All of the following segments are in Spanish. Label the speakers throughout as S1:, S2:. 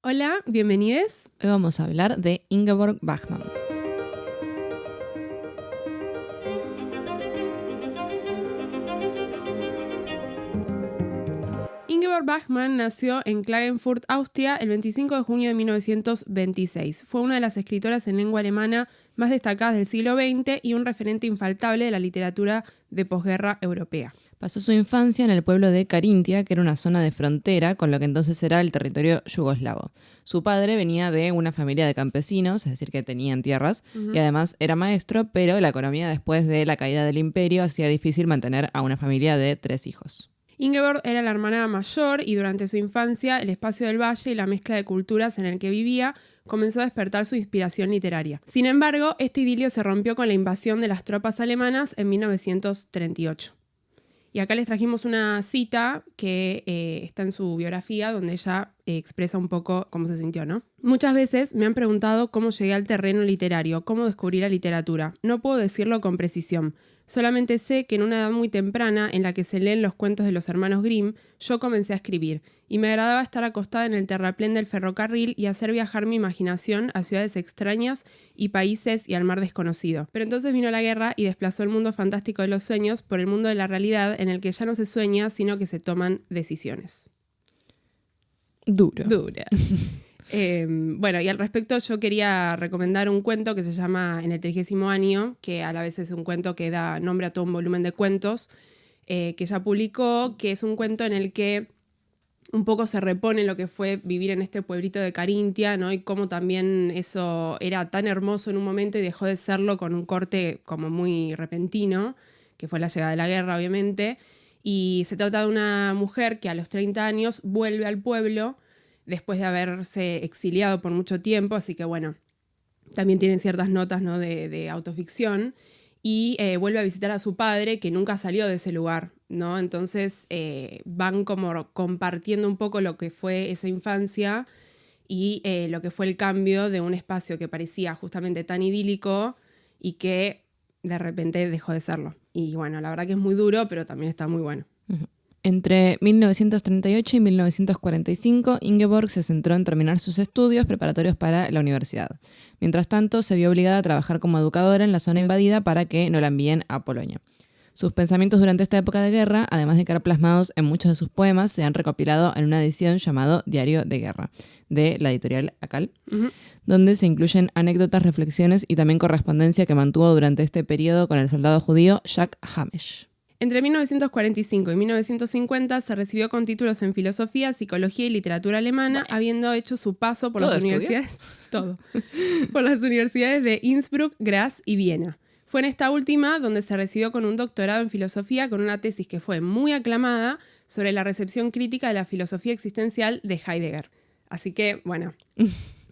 S1: Hola, bienvenidos.
S2: Hoy vamos a hablar de Ingeborg Bachmann.
S1: Ingeborg Bachmann nació en Klagenfurt, Austria, el 25 de junio de 1926. Fue una de las escritoras en lengua alemana más destacadas del siglo XX y un referente infaltable de la literatura de posguerra europea.
S2: Pasó su infancia en el pueblo de Carintia, que era una zona de frontera con lo que entonces era el territorio yugoslavo. Su padre venía de una familia de campesinos, es decir, que tenían tierras, y además era maestro, pero la economía después de la caída del imperio hacía difícil mantener a una familia de 3 hijos.
S1: Ingeborg era la hermana mayor y durante su infancia el espacio del valle y la mezcla de culturas en el que vivía comenzó a despertar su inspiración literaria. Sin embargo, este idilio se rompió con la invasión de las tropas alemanas en 1938. Y acá les trajimos una cita que está en su biografía donde ella expresa un poco cómo se sintió, ¿no? Muchas veces me han preguntado cómo llegué al terreno literario, cómo descubrí la literatura. No puedo decirlo con precisión. Solamente sé que en una edad muy temprana, en la que se leen los cuentos de los hermanos Grimm, yo comencé a escribir. Y me agradaba estar acostada en el terraplén del ferrocarril y hacer viajar mi imaginación a ciudades extrañas y países y al mar desconocido. Pero entonces vino la guerra y desplazó el mundo fantástico de los sueños por el mundo de la realidad, en el que ya no se sueña, sino que se toman decisiones.
S2: Dura.
S1: Bueno, y al respecto yo quería recomendar un cuento que se llama En el 30º año, que a la vez es un cuento que da nombre a todo un volumen de cuentos que ella publicó, que es un cuento en el que un poco se repone lo que fue vivir en este pueblito de Carintia, ¿no? Y cómo también eso era tan hermoso en un momento y dejó de serlo con un corte como muy repentino, que fue la llegada de la guerra, obviamente. Y se trata de una mujer que a los 30 años vuelve al pueblo después de haberse exiliado por mucho tiempo, así que bueno, también tienen ciertas notas, ¿no? de autoficción, y vuelve a visitar a su padre, que nunca salió de ese lugar, ¿no? Entonces van como compartiendo un poco lo que fue esa infancia y lo que fue el cambio de un espacio que parecía justamente tan idílico y que de repente dejó de serlo. Y bueno, la verdad que es muy duro, pero también está muy bueno.
S2: Entre 1938 y 1945, Ingeborg se centró en terminar sus estudios preparatorios para la universidad. Mientras tanto, se vio obligada a trabajar como educadora en la zona invadida para que no la envíen a Polonia. Sus pensamientos durante esta época de guerra, además de quedar plasmados en muchos de sus poemas, se han recopilado en una edición llamado Diario de Guerra, de la editorial Akal, donde se incluyen anécdotas, reflexiones y también correspondencia que mantuvo durante este periodo con el soldado judío Jack Hamesh.
S1: Entre 1945 y 1950 se recibió con títulos en filosofía, psicología y literatura alemana, habiendo hecho su paso por las universidades, por las universidades de Innsbruck, Graz y Viena. Fue en esta última donde se recibió con un doctorado en filosofía con una tesis que fue muy aclamada sobre la recepción crítica de la filosofía existencial de Heidegger. Así que, bueno,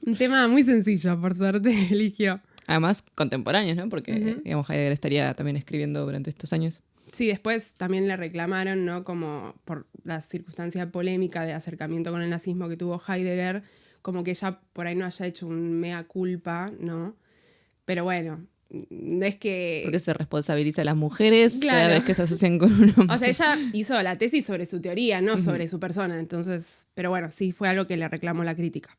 S1: un tema muy sencillo, por suerte, eligió.
S2: Además, contemporáneos, ¿no? Porque digamos, Heidegger estaría también escribiendo durante estos años.
S1: Sí, después también le reclamaron, ¿no? Como por la circunstancia polémica de acercamiento con el nazismo que tuvo Heidegger, como que ella por ahí no haya hecho un mea culpa, ¿no? Pero bueno, no es que...
S2: Porque se responsabiliza a las mujeres
S1: Claro.
S2: cada vez que se asocian con un hombre.
S1: O sea, ella hizo la tesis sobre su teoría, no sobre su persona, entonces... Pero bueno, sí fue algo que le reclamó la crítica.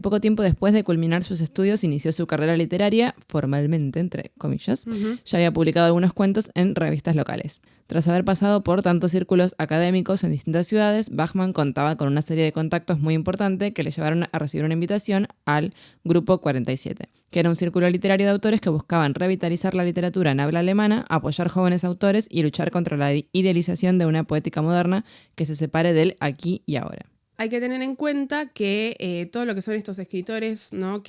S2: Poco tiempo después de culminar sus estudios, inició su carrera literaria, formalmente, entre comillas. Ya había publicado algunos cuentos en revistas locales. Tras haber pasado por tantos círculos académicos en distintas ciudades, Bachmann contaba con una serie de contactos muy importante que le llevaron a recibir una invitación al Grupo 47, que era un círculo literario de autores que buscaban revitalizar la literatura en habla alemana, apoyar jóvenes autores y luchar contra la idealización de una poética moderna que se separe del aquí y ahora.
S1: Hay que tener en cuenta que todo lo que son estos escritores, ¿no?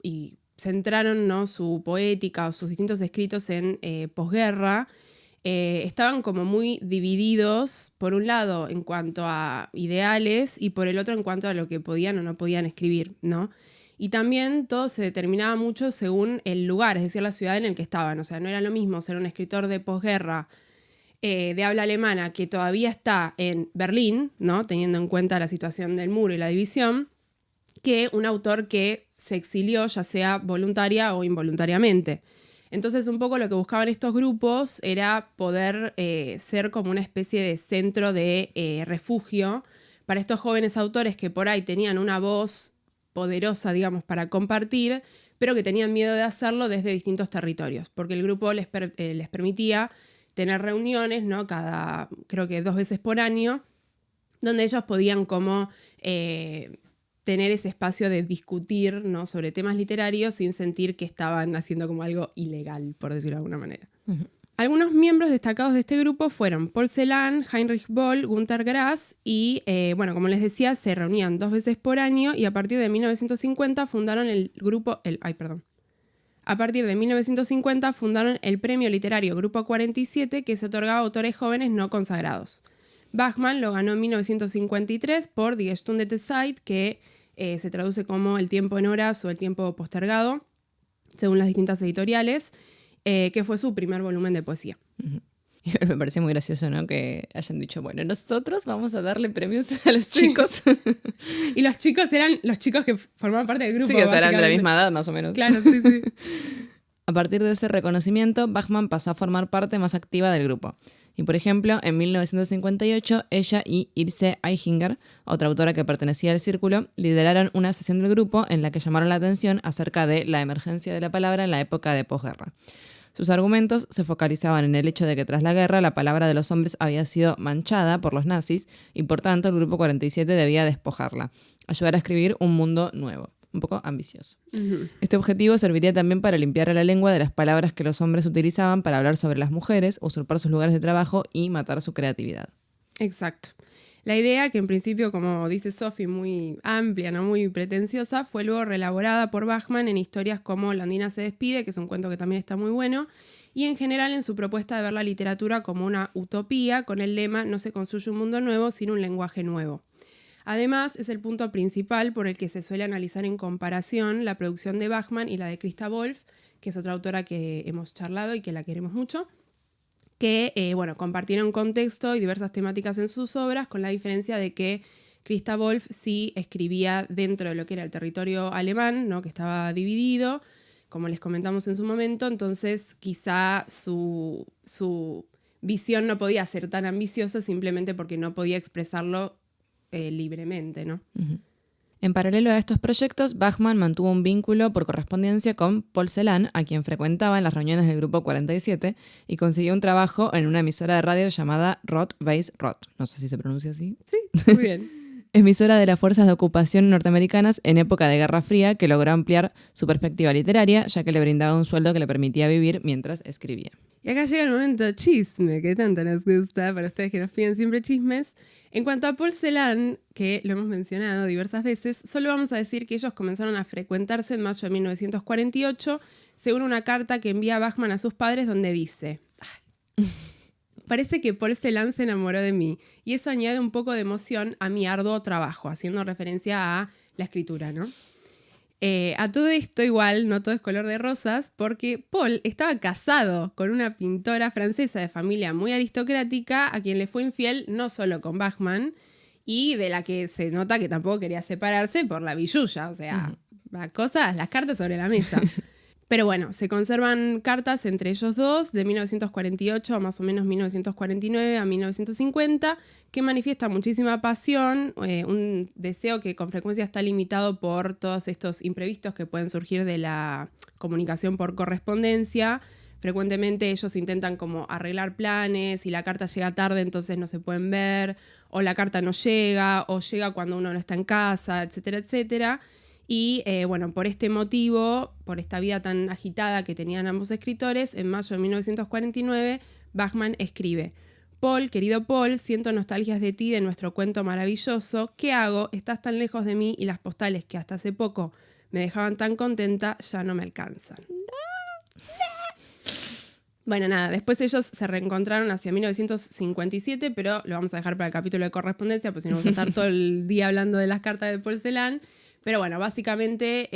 S1: Y centraron, ¿no? su poética o sus distintos escritos en posguerra, estaban como muy divididos, por un lado en cuanto a ideales y por el otro en cuanto a lo que podían o no podían escribir, ¿no? Y también todo se determinaba mucho según el lugar, es decir, la ciudad en el que estaban. O sea, no era lo mismo ser un escritor de posguerra de habla alemana que todavía está en Berlín, ¿no? Teniendo en cuenta la situación del muro y la división, que un autor que se exilió, ya sea voluntaria o involuntariamente. Entonces, un poco lo que buscaban estos grupos era poder ser como una especie de centro de refugio para estos jóvenes autores que por ahí tenían una voz poderosa, digamos, para compartir, pero que tenían miedo de hacerlo desde distintos territorios, porque el grupo les permitía tener reuniones, ¿no? Creo que 2 veces por año, donde ellos podían como tener ese espacio de discutir, ¿no? sobre temas literarios sin sentir que estaban haciendo como algo ilegal, por decirlo de alguna manera. Uh-huh. Algunos miembros destacados de este grupo fueron Paul Celan, Heinrich Böll, Günter Grass y, como les decía, se reunían 2 veces por año y a partir de 1950 fundaron A partir de 1950 fundaron el premio literario Grupo 47 que se otorgaba a autores jóvenes no consagrados. Bachmann lo ganó en 1953 por Die Stunde Zeit, que se traduce como el tiempo en horas o el tiempo postergado, según las distintas editoriales, que fue su primer volumen de poesía.
S2: Uh-huh. Me parece muy gracioso, ¿no? Que hayan dicho, bueno, nosotros vamos a darle premios a los chicos.
S1: Y los chicos eran los chicos que formaban parte del grupo.
S2: Sí, o sea, eran de la misma edad, más o menos.
S1: Claro, sí.
S2: A partir de ese reconocimiento, Bachmann pasó a formar parte más activa del grupo. Y, por ejemplo, en 1958, ella y Ilse Aichinger, otra autora que pertenecía al círculo, lideraron una sesión del grupo en la que llamaron la atención acerca de la emergencia de la palabra en la época de posguerra. Sus argumentos se focalizaban en el hecho de que tras la guerra la palabra de los hombres había sido manchada por los nazis y por tanto el Grupo 47 debía despojarla, ayudar a escribir un mundo nuevo. Un poco ambicioso. Uh-huh. Este objetivo serviría también para limpiar a la lengua de las palabras que los hombres utilizaban para hablar sobre las mujeres, usurpar sus lugares de trabajo y matar su creatividad.
S1: Exacto. La idea, que en principio, como dice Sophie, muy amplia, no muy pretenciosa, fue luego reelaborada por Bachmann en historias como La Ondina se despide, que es un cuento que también está muy bueno, y en general en su propuesta de ver la literatura como una utopía, con el lema "No se construye un mundo nuevo, sino un lenguaje nuevo". Además, es el punto principal por el que se suele analizar en comparación la producción de Bachmann y la de Christa Wolf, que es otra autora que hemos charlado y que la queremos mucho, que compartieron contexto y diversas temáticas en sus obras, con la diferencia de que Christa Wolf sí escribía dentro de lo que era el territorio alemán, ¿no? que estaba dividido, como les comentamos en su momento, entonces quizá su visión no podía ser tan ambiciosa simplemente porque no podía expresarlo libremente, ¿no?
S2: Uh-huh. En paralelo a estos proyectos, Bachmann mantuvo un vínculo por correspondencia con Paul Celan, a quien frecuentaba en las reuniones del Grupo 47, y consiguió un trabajo en una emisora de radio llamada Rot Base Rot. No sé si se pronuncia así.
S1: Sí, muy bien.
S2: Emisora de las fuerzas de ocupación norteamericanas en época de Guerra Fría, que logró ampliar su perspectiva literaria, ya que le brindaba un sueldo que le permitía vivir mientras escribía.
S1: Y acá llega el momento chisme, que tanto nos gusta, para ustedes que nos piden siempre chismes. En cuanto a Paul Celan, que lo hemos mencionado diversas veces, solo vamos a decir que ellos comenzaron a frecuentarse en mayo de 1948, según una carta que envía Bachmann a sus padres donde dice: "Parece que Paul Celan se enamoró de mí, y eso añade un poco de emoción a mi arduo trabajo", haciendo referencia a la escritura, ¿no? A todo esto igual no todo es color de rosas, porque Paul estaba casado con una pintora francesa de familia muy aristocrática a quien le fue infiel no solo con Bachmann, y de la que se nota que tampoco quería separarse por la billulla, o sea, las cartas sobre la mesa. Pero bueno, se conservan cartas entre ellos dos de 1948 a más o menos 1949 a 1950 que manifiestan muchísima pasión, un deseo que con frecuencia está limitado por todos estos imprevistos que pueden surgir de la comunicación por correspondencia. Frecuentemente ellos intentan como arreglar planes y la carta llega tarde, entonces no se pueden ver, o la carta no llega, o llega cuando uno no está en casa, etcétera, etcétera. Y por este motivo, por esta vida tan agitada que tenían ambos escritores, en mayo de 1949, Bachmann escribe: "Paul, querido Paul, siento nostalgias de ti, de nuestro cuento maravilloso. ¿Qué hago? Estás tan lejos de mí y las postales que hasta hace poco me dejaban tan contenta ya no me alcanzan". Bueno, nada, después ellos se reencontraron hacia 1957, pero lo vamos a dejar para el capítulo de correspondencia, pues si no vamos a estar todo el día hablando de las cartas de Paul Celan. Pero bueno, básicamente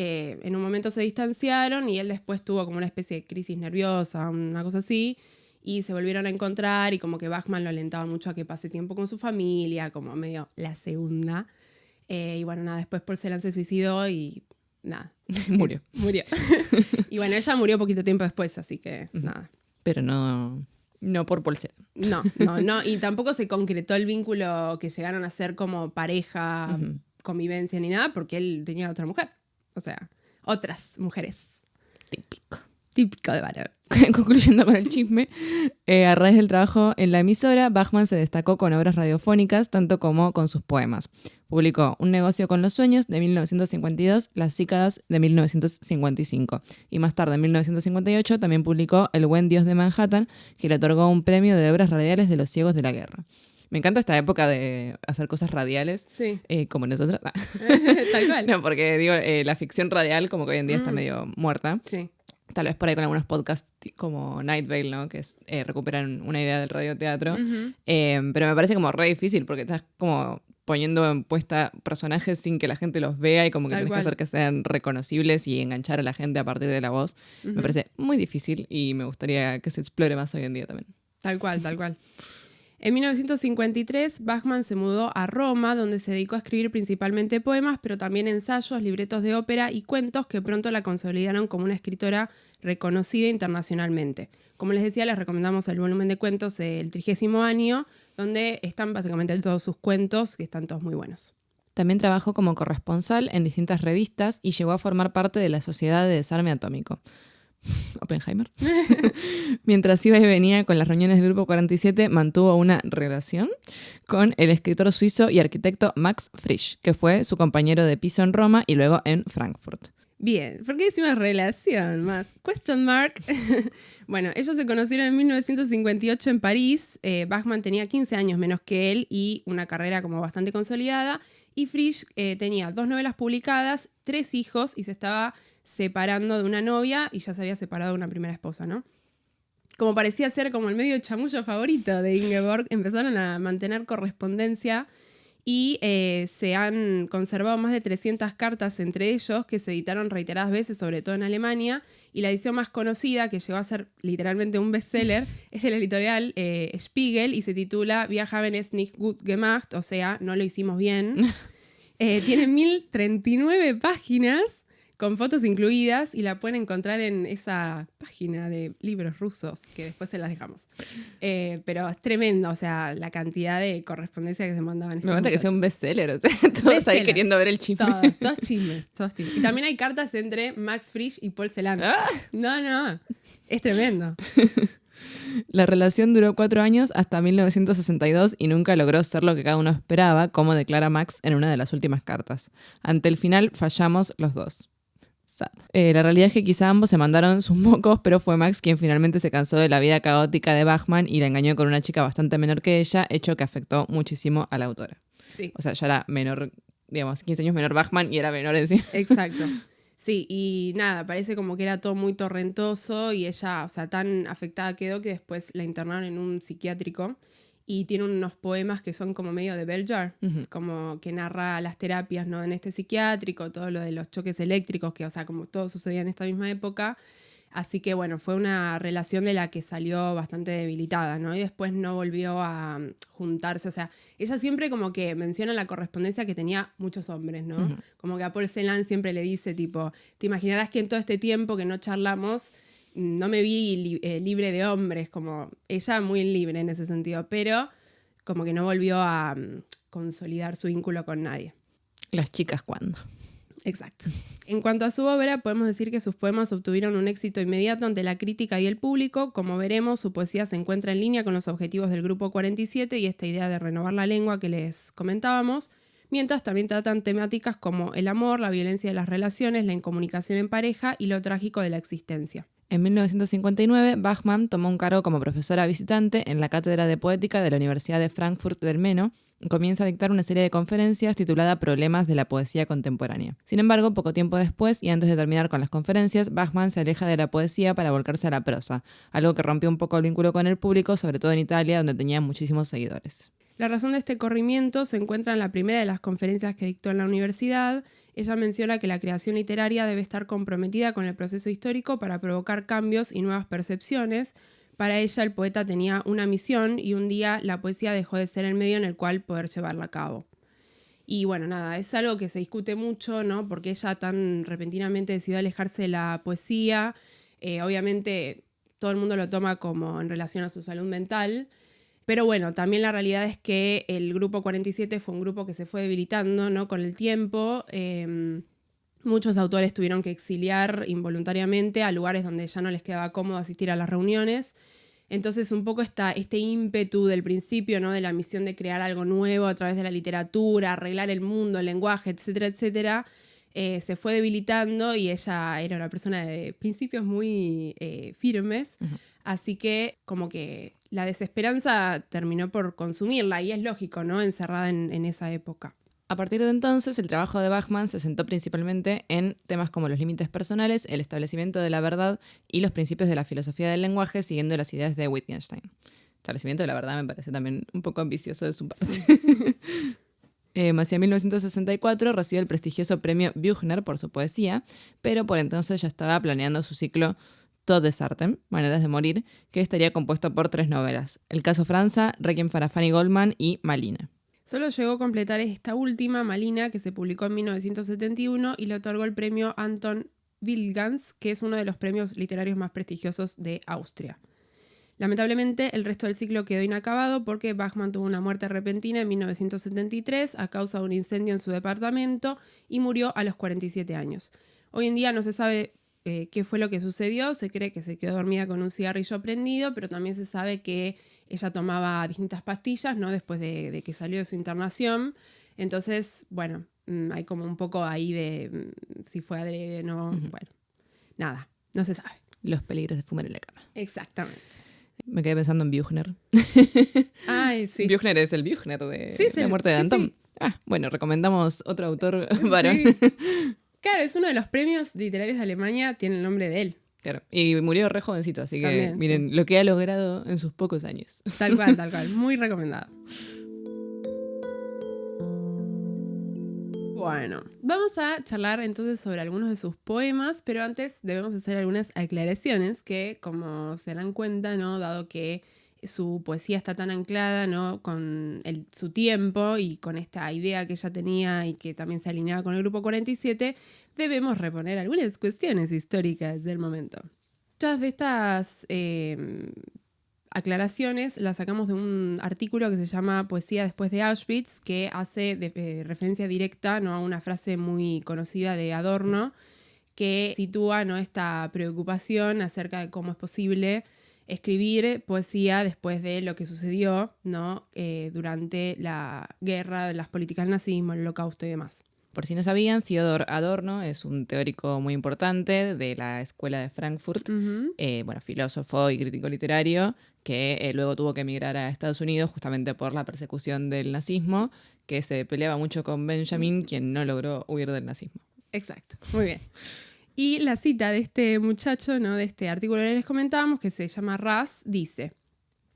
S1: en un momento se distanciaron y él después tuvo como una especie de crisis nerviosa, una cosa así, y se volvieron a encontrar y como que Bachmann lo alentaba mucho a que pase tiempo con su familia, como medio la segunda. Y bueno, nada, después Paul Celan se suicidó y nada.
S2: Murió.
S1: Y bueno, ella murió poquito tiempo después, así que nada.
S2: Pero no No por Paul Celan.
S1: No. Y tampoco se concretó el vínculo que llegaron a ser como pareja, convivencia ni nada, porque él tenía otra mujer. O sea, otras mujeres. Típico de varón.
S2: Concluyendo con el chisme, a raíz del trabajo en la emisora, Bachman se destacó con obras radiofónicas, tanto como con sus poemas. Publicó Un negocio con los sueños de 1952, Las cícadas de 1955. Y más tarde, en 1958, también publicó El buen Dios de Manhattan, que le otorgó un premio de obras radiales de los ciegos de la guerra. Me encanta esta época de hacer cosas radiales,
S1: Sí.
S2: como nosotros.
S1: Tal cual.
S2: No, porque digo, la ficción radial como que hoy en día está medio muerta.
S1: Sí.
S2: Tal vez por ahí con algunos podcasts como Night Vale, ¿no? Que recuperan una idea del radioteatro. Pero me parece como re difícil porque estás como poniendo en puesta personajes sin que la gente los vea y como que tenés que hacer que sean reconocibles y enganchar a la gente a partir de la voz. Me parece muy difícil y me gustaría que se explore más hoy en día también.
S1: Tal cual. En 1953, Bachman se mudó a Roma, donde se dedicó a escribir principalmente poemas, pero también ensayos, libretos de ópera y cuentos que pronto la consolidaron como una escritora reconocida internacionalmente. Como les decía, les recomendamos el volumen de cuentos del 30º año, donde están básicamente todos sus cuentos, que están todos muy buenos.
S2: También trabajó como corresponsal en distintas revistas y llegó a formar parte de la Sociedad de Desarme Atómico. Oppenheimer. Mientras iba y venía con las reuniones del Grupo 47, mantuvo una relación con el escritor suizo y arquitecto Max Frisch, que fue su compañero de piso en Roma y luego en Frankfurt.
S1: Bien, ¿por qué decimos relación más? Question mark. Bueno, ellos se conocieron en 1958 en París. Bachman tenía 15 años menos que él y una carrera como bastante consolidada. Y Frisch tenía 2 novelas publicadas, 3 hijos y se estaba separando de una novia y ya se había separado de una primera esposa, ¿no? Como parecía ser como el medio chamullo favorito de Ingeborg, empezaron a mantener correspondencia y se han conservado más de 300 cartas entre ellos que se editaron reiteradas veces, sobre todo en Alemania, y la edición más conocida, que llegó a ser literalmente un bestseller, es de la editorial Spiegel y se titula Wir haben es nicht gut gemacht, o sea, no lo hicimos bien. Tiene 1039 páginas con fotos incluidas y la pueden encontrar en esa página de libros rusos que después se las dejamos. Pero es tremendo, o sea, la cantidad de correspondencia que se mandaban.
S2: Me encanta que sea un bestseller, o sea, todos ahí queriendo ver el chisme.
S1: Todos chismes. Y también hay cartas entre Max Frisch y Paul Celan. No, es tremendo.
S2: La relación duró 4 años hasta 1962 y nunca logró ser lo que cada uno esperaba, como declara Max en una de las últimas cartas. Ante el final fallamos los dos. La realidad es que quizá ambos se mandaron sus mocos, pero fue Max quien finalmente se cansó de la vida caótica de Bachman y la engañó con una chica bastante menor que ella, hecho que afectó muchísimo a la autora.
S1: Sí.
S2: O sea, ya era menor, digamos, 15 años menor Bachman y era menor en sí.
S1: Exacto. Sí, y nada, parece como que era todo muy torrentoso y ella, o sea, tan afectada quedó que después la internaron en un psiquiátrico y tiene unos poemas que son como medio de Bell Jar, como que narra las terapias, ¿no? En este psiquiátrico, todo lo de los choques eléctricos, que, o sea, como todo sucedía en esta misma época. Así que, bueno, fue una relación de la que salió bastante debilitada, ¿no? Y después no volvió a juntarse. O sea, ella siempre como que menciona en la correspondencia que tenía muchos hombres, ¿no? Como que a Paul Celan siempre le dice, tipo, te imaginarás que en todo este tiempo que no charlamos, no me vi libre de hombres, como ella muy libre en ese sentido, pero como que no volvió a consolidar su vínculo con nadie.
S2: Las chicas, ¿cuándo?
S1: Exacto. En cuanto a su obra, podemos decir que sus poemas obtuvieron un éxito inmediato ante la crítica y el público. Como veremos, su poesía se encuentra en línea con los objetivos del Grupo 47 y esta idea de renovar la lengua que les comentábamos, mientras también tratan temáticas como el amor, la violencia de las relaciones, la incomunicación en pareja y lo trágico de la existencia.
S2: En 1959, Bachman tomó un cargo como profesora visitante en la Cátedra de Poética de la Universidad de Frankfurt del Meno y comienza a dictar una serie de conferencias titulada Problemas de la poesía contemporánea. Sin embargo, poco tiempo después, y antes de terminar con las conferencias, Bachman se aleja de la poesía para volcarse a la prosa, algo que rompió un poco el vínculo con el público, sobre todo en Italia, donde tenía muchísimos seguidores.
S1: La razón de este corrimiento se encuentra en la primera de las conferencias que dictó en la universidad. Ella menciona que la creación literaria debe estar comprometida con el proceso histórico para provocar cambios y nuevas percepciones. Para ella, el poeta tenía una misión y un día la poesía dejó de ser el medio en el cual poder llevarla a cabo. Y bueno, nada, es algo que se discute mucho, ¿no? Porque ella tan repentinamente decidió alejarse de la poesía. Obviamente todo el mundo lo toma como en relación a su salud mental. Pero bueno, también la realidad es que el Grupo 47 fue un grupo que se fue debilitando, ¿no? Con el tiempo. Muchos autores tuvieron que exiliar involuntariamente a lugares donde ya no les quedaba cómodo asistir a las reuniones. Entonces un poco este ímpetu del principio, ¿no? De la misión de crear algo nuevo a través de la literatura, arreglar el mundo, el lenguaje, etcétera, etcétera, se fue debilitando y ella era una persona de principios muy firmes. Uh-huh. Así que como que la desesperanza terminó por consumirla y es lógico, ¿no? Encerrada en esa época.
S2: A partir de entonces, el trabajo de Bachmann se centró principalmente en temas como los límites personales, el establecimiento de la verdad y los principios de la filosofía del lenguaje, siguiendo las ideas de Wittgenstein. Establecimiento de la verdad me parece también un poco ambicioso de su parte. Hacia 1964 recibe el prestigioso premio Büchner por su poesía, pero por entonces ya estaba planeando su ciclo Todesarten, Maneras de Morir, que estaría compuesto por 3 novelas: El caso Franza, Requiem para Fanny Goldman y Malina.
S1: Solo llegó a completar esta última, Malina, que se publicó en 1971 y le otorgó el premio Anton Wilgans, que es uno de los premios literarios más prestigiosos de Austria. Lamentablemente, el resto del ciclo quedó inacabado porque Bachmann tuvo una muerte repentina en 1973 a causa de un incendio en su departamento y murió a los 47 años. Hoy en día no se sabe qué fue lo que sucedió. Se cree que se quedó dormida con un cigarrillo prendido, pero también se sabe que ella tomaba distintas pastillas, ¿no? Después de que salió de su internación. Entonces, bueno, hay como un poco ahí de si fue adrede o no. Uh-huh. Bueno, nada, no se sabe.
S2: Los peligros de fumar en la cama.
S1: Exactamente.
S2: Me quedé pensando en Büchner.
S1: Ay, sí.
S2: Büchner es el Büchner de la muerte de Danton. Sí, sí. Bueno, recomendamos otro autor varón.
S1: Sí. Claro, es uno de los premios literarios de Alemania, tiene el nombre de él.
S2: Claro, y murió re jovencito, así que también, miren sí, lo que ha logrado en sus pocos años.
S1: Tal cual, muy recomendado. Bueno, vamos a charlar entonces sobre algunos de sus poemas, pero antes debemos hacer algunas aclaraciones que, como se dan cuenta, ¿no? Dado que su poesía está tan anclada, ¿no? Con su tiempo y con esta idea que ella tenía y que también se alineaba con el Grupo 47, debemos reponer algunas cuestiones históricas del momento. Muchas de estas aclaraciones las sacamos de un artículo que se llama Poesía después de Auschwitz, que hace referencia directa, ¿no? A una frase muy conocida de Adorno que sitúa, ¿no? Esta preocupación acerca de cómo es posible escribir poesía después de lo que sucedió, ¿no? Durante la guerra, las políticas del nazismo, el holocausto y demás.
S2: Por si no sabían, Theodor Adorno es un teórico muy importante de la Escuela de Frankfurt, uh-huh. Filósofo y crítico literario, que luego tuvo que emigrar a Estados Unidos justamente por la persecución del nazismo, que se peleaba mucho con Benjamin, quien no logró huir del nazismo.
S1: Exacto, muy bien. Y la cita de este muchacho, ¿no? De este artículo que les comentábamos, que se llama Ras, dice: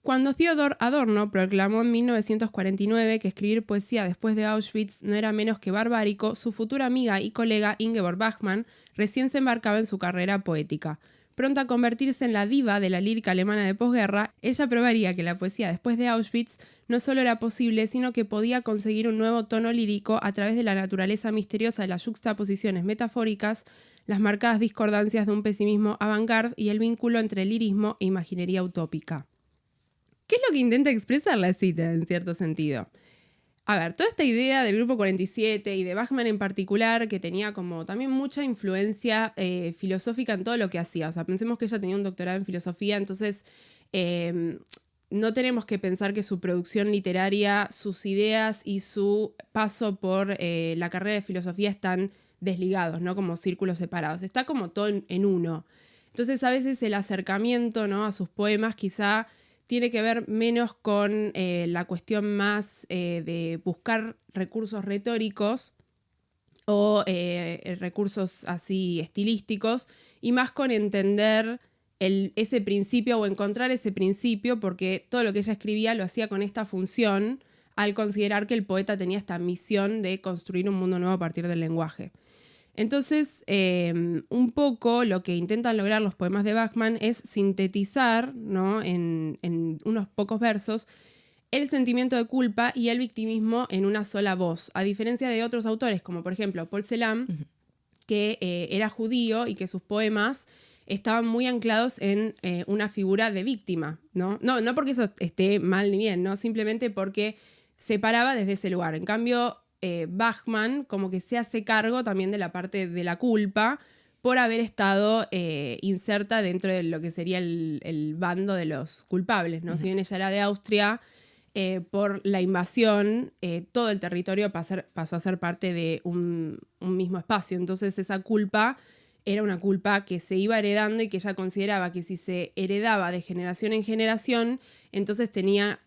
S1: cuando Theodor Adorno proclamó en 1949 que escribir poesía después de Auschwitz no era menos que barbárico, su futura amiga y colega Ingeborg Bachmann recién se embarcaba en su carrera poética. Pronta a convertirse en la diva de la lírica alemana de posguerra, ella probaría que la poesía después de Auschwitz no solo era posible, sino que podía conseguir un nuevo tono lírico a través de la naturaleza misteriosa de las yuxtaposiciones metafóricas, las marcadas discordancias de un pesimismo avant-garde y el vínculo entre lirismo e imaginería utópica. ¿Qué es lo que intenta expresar la cita, en cierto sentido? A ver, toda esta idea del Grupo 47 y de Bachmann en particular, que tenía como también mucha influencia filosófica en todo lo que hacía. O sea, pensemos que ella tenía un doctorado en filosofía, entonces no tenemos que pensar que su producción literaria, sus ideas y su paso por la carrera de filosofía están desligados, ¿no? Como círculos separados. Está como todo en uno. Entonces, a veces el acercamiento, ¿no? A sus poemas quizá tiene que ver menos con la cuestión más de buscar recursos retóricos o recursos así estilísticos y más con entender ese principio o encontrar ese principio, porque todo lo que ella escribía lo hacía con esta función al considerar que el poeta tenía esta misión de construir un mundo nuevo a partir del lenguaje. Entonces, un poco lo que intentan lograr los poemas de Bachmann es sintetizar, ¿no? en unos pocos versos el sentimiento de culpa y el victimismo en una sola voz, a diferencia de otros autores, como por ejemplo Paul Celan, uh-huh. que era judío y que sus poemas estaban muy anclados en una figura de víctima, ¿no? No porque eso esté mal ni bien, ¿no? Simplemente porque se paraba desde ese lugar. En cambio, Bachmann como que se hace cargo también de la parte de la culpa por haber estado inserta dentro de lo que sería el bando de los culpables, ¿no? Si bien ella era de Austria, por la invasión, todo el territorio pasó a ser parte de un mismo espacio. Entonces esa culpa era una culpa que se iba heredando y que ella consideraba que si se heredaba de generación en generación, entonces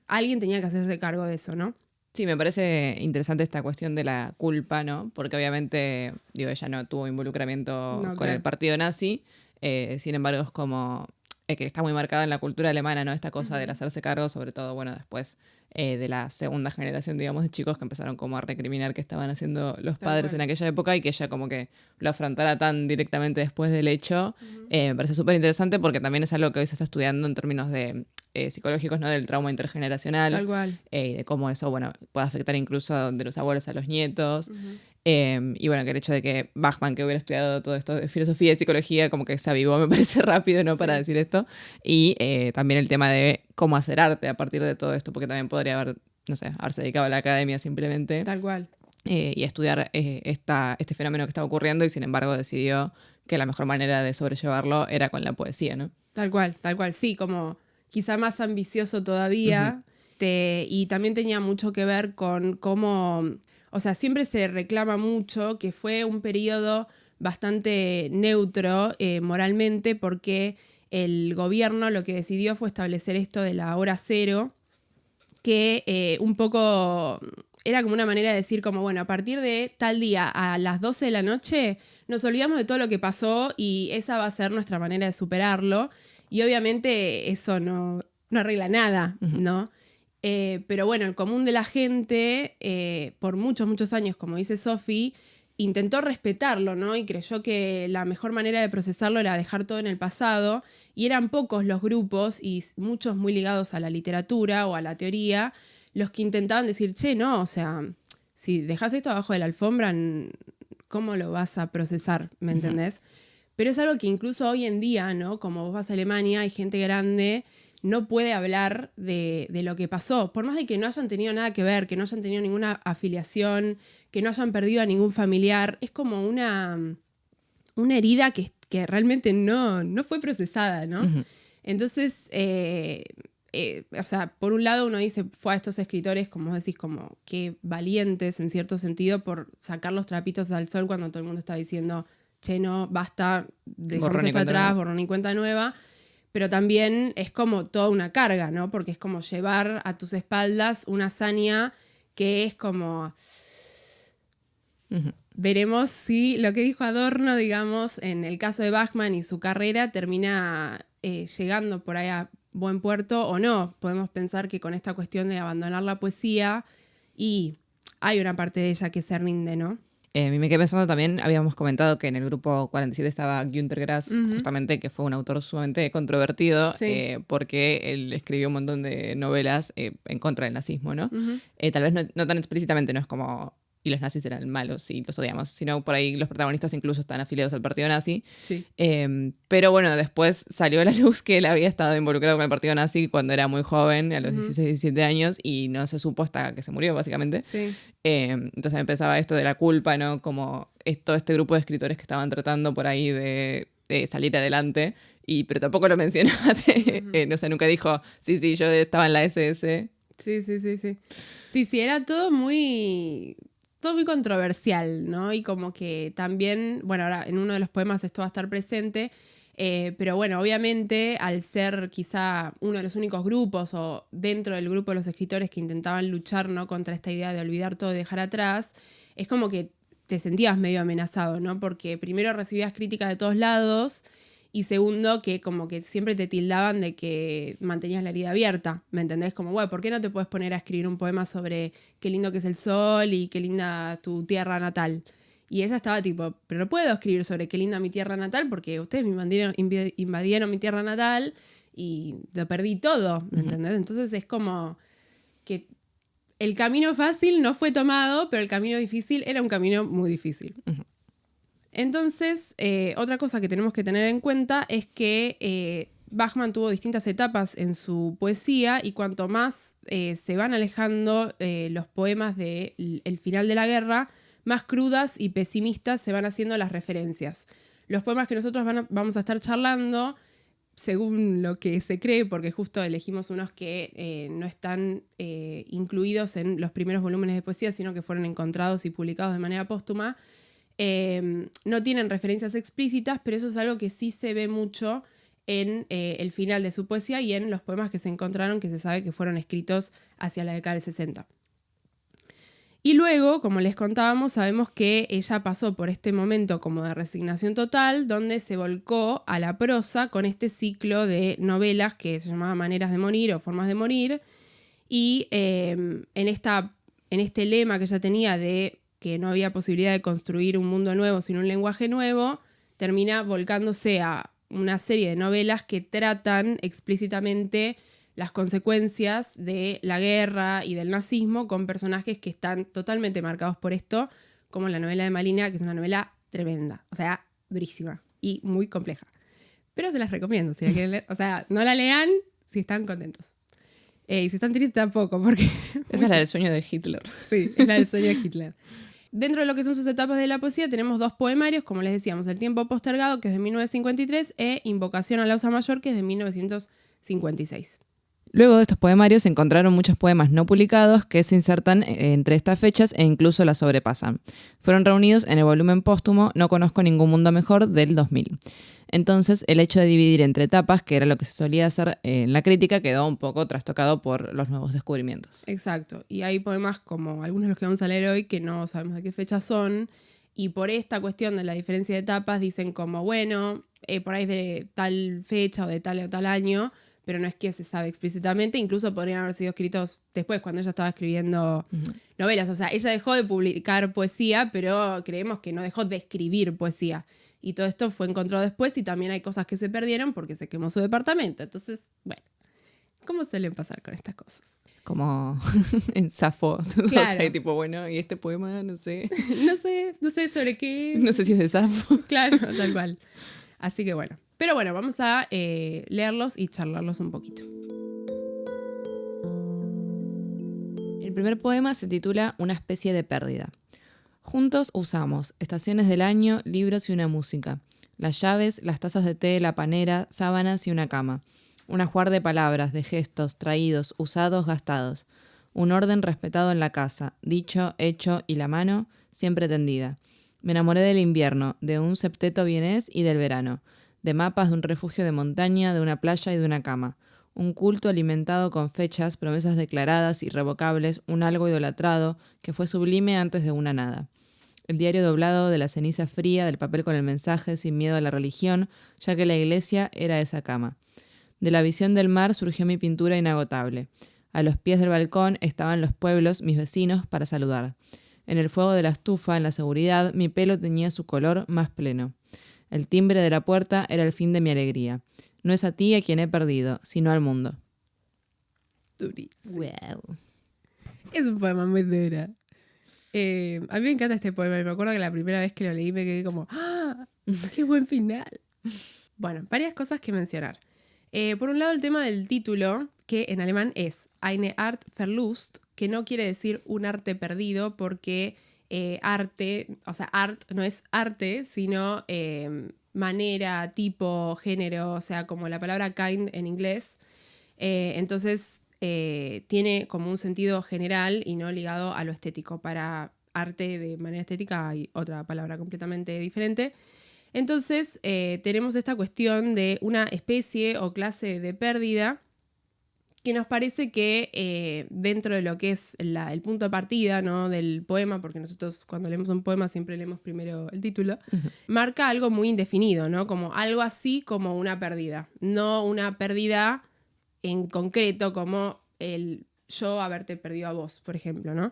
S1: alguien tenía que hacerse cargo de eso, ¿no?
S2: Sí, me parece interesante esta cuestión de la culpa, ¿no? Porque obviamente, ella no tuvo involucramiento con el partido nazi, sin embargo es como que está muy marcado en la cultura alemana, ¿no? Esta cosa del hacerse cargo, sobre todo, bueno, después de la segunda generación, digamos, de chicos que empezaron como a recriminar que estaban haciendo los padres en aquella época y que ella como que lo afrontara tan directamente después del hecho. Me parece súper interesante porque también es algo que hoy se está estudiando en términos de psicológicos, ¿no? Del trauma intergeneracional.
S1: Tal cual.
S2: De cómo eso, bueno, puede afectar incluso de los abuelos a los nietos. Y bueno, que el hecho de que Bachmann, que hubiera estudiado todo esto de filosofía y psicología, como que se avivó, me parece rápido, ¿no? Sí. Para decir esto. Y también el tema de cómo hacer arte a partir de todo esto, porque también podría haberse dedicado a la academia simplemente.
S1: Tal cual.
S2: Y estudiar este fenómeno que estaba ocurriendo y sin embargo decidió que la mejor manera de sobrellevarlo era con la poesía, ¿no?
S1: Tal cual, sí, como quizá más ambicioso todavía. Y también tenía mucho que ver con cómo, o sea, siempre se reclama mucho que fue un periodo bastante neutro moralmente porque el gobierno lo que decidió fue establecer esto de la hora cero, que un poco era como una manera de decir como, bueno, a partir de tal día a las 12 de la noche nos olvidamos de todo lo que pasó y esa va a ser nuestra manera de superarlo. Y obviamente eso no arregla nada, ¿no? Pero bueno, el común de la gente, por muchos, muchos años, como dice Sophie, intentó respetarlo, ¿no? Y creyó que la mejor manera de procesarlo era dejar todo en el pasado. Y eran pocos los grupos, y muchos muy ligados a la literatura o a la teoría, los que intentaban decir, che, no, o sea, si dejas esto abajo de la alfombra, ¿cómo lo vas a procesar? ¿Me entendés? Pero es algo que incluso hoy en día, ¿no? Como vos vas a Alemania, hay gente grande, no puede hablar de lo que pasó. Por más de que no hayan tenido nada que ver, que no hayan tenido ninguna afiliación, que no hayan perdido a ningún familiar, es como una herida que realmente no fue procesada, ¿no? Entonces, o sea, por un lado uno dice, fue a estos escritores, como vos decís, como qué valientes en cierto sentido por sacar los trapitos al sol cuando todo el mundo está diciendo, che, no, basta, dejamos esto atrás, borrón y cuenta nueva. Pero también es como toda una carga, ¿no? Porque es como llevar a tus espaldas una hazaña que es como... Veremos si lo que dijo Adorno, digamos, en el caso de Bachmann y su carrera, termina llegando por ahí a buen puerto o no. Podemos pensar que con esta cuestión de abandonar la poesía, y hay una parte de ella que se rinde, ¿no?
S2: Me quedé pensando también, habíamos comentado que en el grupo 47 estaba Günter Grass, justamente, que fue un autor sumamente controvertido, sí. Porque él escribió un montón de novelas en contra del nazismo, ¿no? Tal vez no tan explícitamente, no es como... y los nazis eran malos y los odiamos, sino por ahí los protagonistas incluso están afiliados al partido nazi.
S1: Sí.
S2: Pero bueno, después salió a la luz que él había estado involucrado con el partido nazi cuando era muy joven, a los 16, 17 años, y no se supo hasta que se murió, básicamente.
S1: Sí.
S2: Entonces empezaba esto de la culpa, ¿no? Como todo este grupo de escritores que estaban tratando por ahí de salir adelante, pero tampoco lo mencionó. No sé, nunca dijo, sí, yo estaba en la SS.
S1: Sí, era todo muy controversial, ¿no? Y como que también, bueno, ahora en uno de los poemas esto va a estar presente, pero bueno, obviamente al ser quizá uno de los únicos grupos o dentro del grupo de los escritores que intentaban luchar, ¿no? Contra esta idea de olvidar todo y dejar atrás, es como que te sentías medio amenazado, ¿no? Porque primero recibías críticas de todos lados y segundo, que como que siempre te tildaban de que mantenías la herida abierta, ¿me entendés? Como, bueno, ¿por qué no te puedes poner a escribir un poema sobre qué lindo que es el sol y qué linda tu tierra natal? Y ella estaba tipo, pero no puedo escribir sobre qué linda mi tierra natal porque ustedes me invadieron mi tierra natal y lo perdí todo, ¿me entendés? Entonces es como que el camino fácil no fue tomado, pero el camino difícil era un camino muy difícil. Entonces, otra cosa que tenemos que tener en cuenta es que Bachmann tuvo distintas etapas en su poesía y cuanto más se van alejando los poemas del final de la guerra, más crudas y pesimistas se van haciendo las referencias. Los poemas que nosotros vamos a estar charlando, según lo que se cree, porque justo elegimos unos que no están incluidos en los primeros volúmenes de poesía, sino que fueron encontrados y publicados de manera póstuma, no tienen referencias explícitas, pero eso es algo que sí se ve mucho en el final de su poesía y en los poemas que se encontraron, que se sabe que fueron escritos hacia la década del 60. Y luego, como les contábamos, sabemos que ella pasó por este momento como de resignación total, donde se volcó a la prosa con este ciclo de novelas que se llamaba Maneras de morir o Formas de morir, y en este lema que ella tenía de que no había posibilidad de construir un mundo nuevo sin un lenguaje nuevo, termina volcándose a una serie de novelas que tratan explícitamente las consecuencias de la guerra y del nazismo con personajes que están totalmente marcados por esto, como la novela de Malina, que es una novela tremenda, o sea, durísima y muy compleja. Pero se las recomiendo, si la quieren leer. O sea, no la lean si están contentos. Y si están tristes tampoco, porque...
S2: Esa es la del sueño de Hitler.
S1: Sí, es la del sueño de Hitler. Dentro de lo que son sus etapas de la poesía tenemos 2 poemarios, como les decíamos, El tiempo postergado, que es de 1953, e Invocación a la Osa Mayor, que es de 1956.
S2: Luego de estos poemarios se encontraron muchos poemas no publicados que se insertan entre estas fechas e incluso las sobrepasan. Fueron reunidos en el volumen póstumo No conozco ningún mundo mejor del 2000. Entonces, el hecho de dividir entre etapas, que era lo que se solía hacer en la crítica, quedó un poco trastocado por los nuevos descubrimientos.
S1: Exacto. Y hay poemas como algunos de los que vamos a leer hoy que no sabemos de qué fecha son. Y por esta cuestión de la diferencia de etapas dicen como, bueno, por ahí es de tal fecha o de tal año, pero no es que se sabe explícitamente. Incluso podrían haber sido escritos después, cuando ella estaba escribiendo novelas. O sea, ella dejó de publicar poesía, pero creemos que no dejó de escribir poesía. Y todo esto fue encontrado después y también hay cosas que se perdieron porque se quemó su departamento. Entonces, bueno, ¿cómo suelen pasar con estas cosas?
S2: Como en Safo.
S1: Claro.
S2: O sea, tipo, bueno, y este poema, no sé.
S1: no sé sobre qué.
S2: No sé si es de Safo.
S1: Claro, tal cual. Así que bueno. Pero bueno, vamos a leerlos y charlarlos un poquito.
S2: El primer poema se titula Una especie de pérdida. Juntos usamos estaciones del año, libros y una música. Las llaves, las tazas de té, la panera, sábanas y una cama. Un ajuar de palabras, de gestos, traídos, usados, gastados. Un orden respetado en la casa, dicho, hecho y la mano siempre tendida. Me enamoré del invierno, de un septeto vienés y del verano. De mapas de un refugio de montaña, de una playa y de una cama. Un culto alimentado con fechas, promesas declaradas, irrevocables, un algo idolatrado que fue sublime antes de una nada. El diario doblado de la ceniza fría, del papel con el mensaje, sin miedo a la religión, ya que la iglesia era esa cama. De la visión del mar surgió mi pintura inagotable. A los pies del balcón estaban los pueblos, mis vecinos, para saludar. En el fuego de la estufa, en la seguridad, mi pelo teñía su color más pleno. El timbre de la puerta era el fin de mi alegría. No es a ti a quien he perdido, sino al mundo.
S1: Durísimo.
S2: Wow.
S1: Es un poema muy duro. A mí me encanta este poema y me acuerdo que la primera vez que lo leí me quedé como ¡ah! ¡Qué buen final! Bueno, varias cosas que mencionar. Por un lado, el tema del título, que en alemán es Eine Art Verlust, que no quiere decir un arte perdido porque arte, o sea, art no es arte, sino manera, tipo, género, o sea, como la palabra kind en inglés. Entonces, tiene como un sentido general y no ligado a lo estético. Para arte de manera estética hay otra palabra completamente diferente. Entonces, tenemos esta cuestión de una especie o clase de pérdida que nos parece que dentro de lo que es el punto de partida, ¿no?, del poema, porque nosotros cuando leemos un poema siempre leemos primero el título, marca algo muy indefinido, ¿no? Como algo así como una pérdida. No una pérdida en concreto como el yo haberte perdido a vos, por ejemplo, ¿no?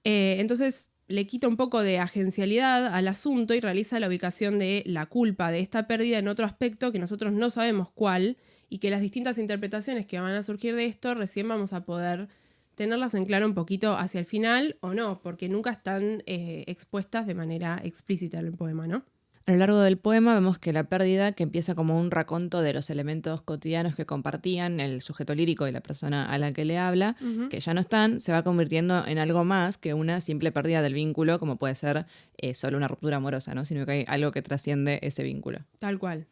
S1: Entonces le quita un poco de agencialidad al asunto y realiza la ubicación de la culpa de esta pérdida en otro aspecto que nosotros no sabemos cuál y que las distintas interpretaciones que van a surgir de esto recién vamos a poder tenerlas en claro un poquito hacia el final o no, porque nunca están expuestas de manera explícita en el poema, ¿no?
S2: A lo largo del poema vemos que la pérdida, que empieza como un raconto de los elementos cotidianos que compartían el sujeto lírico y la persona a la que le habla, que ya no están, se va convirtiendo en algo más que una simple pérdida del vínculo, como puede ser solo una ruptura amorosa, ¿no? Sino que hay algo que trasciende ese vínculo.
S1: Tal cual.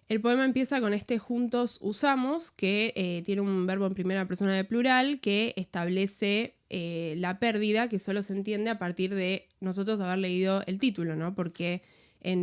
S1: El poema empieza con este juntos usamos, que tiene un verbo en primera persona de plural que establece la pérdida, que solo se entiende a partir de nosotros haber leído el título, ¿no? Porque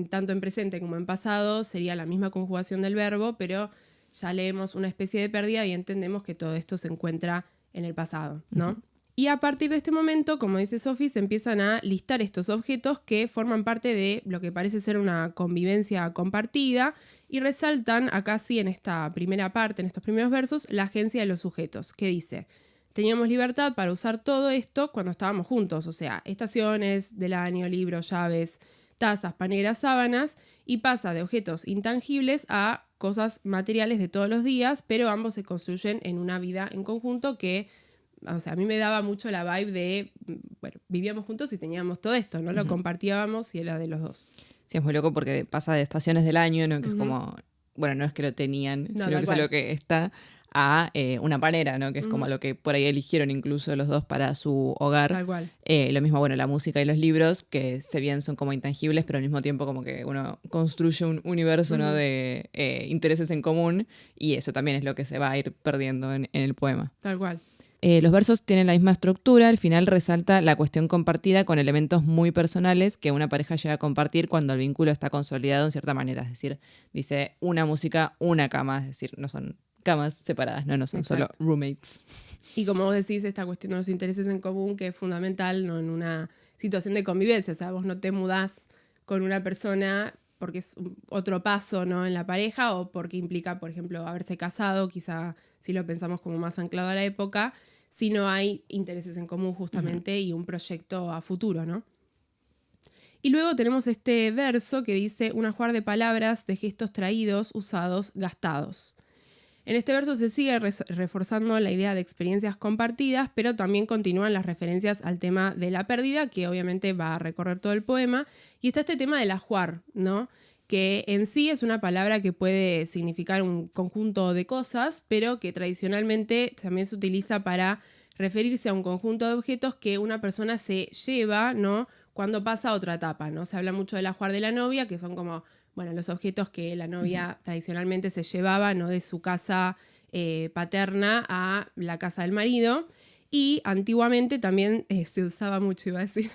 S1: tanto en presente como en pasado sería la misma conjugación del verbo, pero ya leemos una especie de pérdida y entendemos que todo esto se encuentra en el pasado, ¿no? Y a partir de este momento, como dice Sophie, se empiezan a listar estos objetos que forman parte de lo que parece ser una convivencia compartida y resaltan acá sí en esta primera parte, en estos primeros versos, la agencia de los sujetos, que dice: teníamos libertad para usar todo esto cuando estábamos juntos, o sea, estaciones del año, libros, llaves, tazas, paneras, sábanas, y pasa de objetos intangibles a cosas materiales de todos los días, pero ambos se construyen en una vida en conjunto que, o sea, a mí me daba mucho la vibe de, bueno, vivíamos juntos y teníamos todo esto, ¿no? Lo compartíamos y era de los dos.
S2: Sí, es muy loco porque pasa de estaciones del año, ¿no? Que es como, bueno, no es que lo tenían,
S1: No,
S2: sino que es algo que está, a una panera, ¿no? Que es como lo que por ahí eligieron incluso los dos para su hogar.
S1: Tal cual.
S2: Lo mismo, bueno, la música y los libros, que se bien son como intangibles, pero al mismo tiempo como que uno construye un universo, ¿no? De intereses en común, y eso también es lo que se va a ir perdiendo en el poema.
S1: Tal cual.
S2: Los versos tienen la misma estructura, al final resalta la cuestión compartida con elementos muy personales que una pareja llega a compartir cuando el vínculo está consolidado en cierta manera. Es decir, dice una música, una cama, es decir, no son camas separadas, no son
S1: Exacto.
S2: solo roommates.
S1: Y como vos decís, esta cuestión de los intereses en común, que es fundamental, ¿no? En una situación de convivencia, o sea, vos no te mudás con una persona porque es otro paso, ¿no? En la pareja, o porque implica, por ejemplo, haberse casado, quizá si lo pensamos como más anclado a la época, si no hay intereses en común justamente y un proyecto a futuro, ¿no? Y luego tenemos este verso que dice: un ajuar de palabras, de gestos traídos, usados, gastados. En este verso se sigue reforzando la idea de experiencias compartidas, pero también continúan las referencias al tema de la pérdida, que obviamente va a recorrer todo el poema. Y está este tema del ajuar, ¿no? Que en sí es una palabra que puede significar un conjunto de cosas, pero que tradicionalmente también se utiliza para referirse a un conjunto de objetos que una persona se lleva, ¿no? Cuando pasa a otra etapa, ¿no? Se habla mucho del ajuar de la novia, que son como, bueno, los objetos que la novia tradicionalmente se llevaba, ¿no? De su casa paterna a la casa del marido. Y antiguamente también se usaba mucho, iba a decir,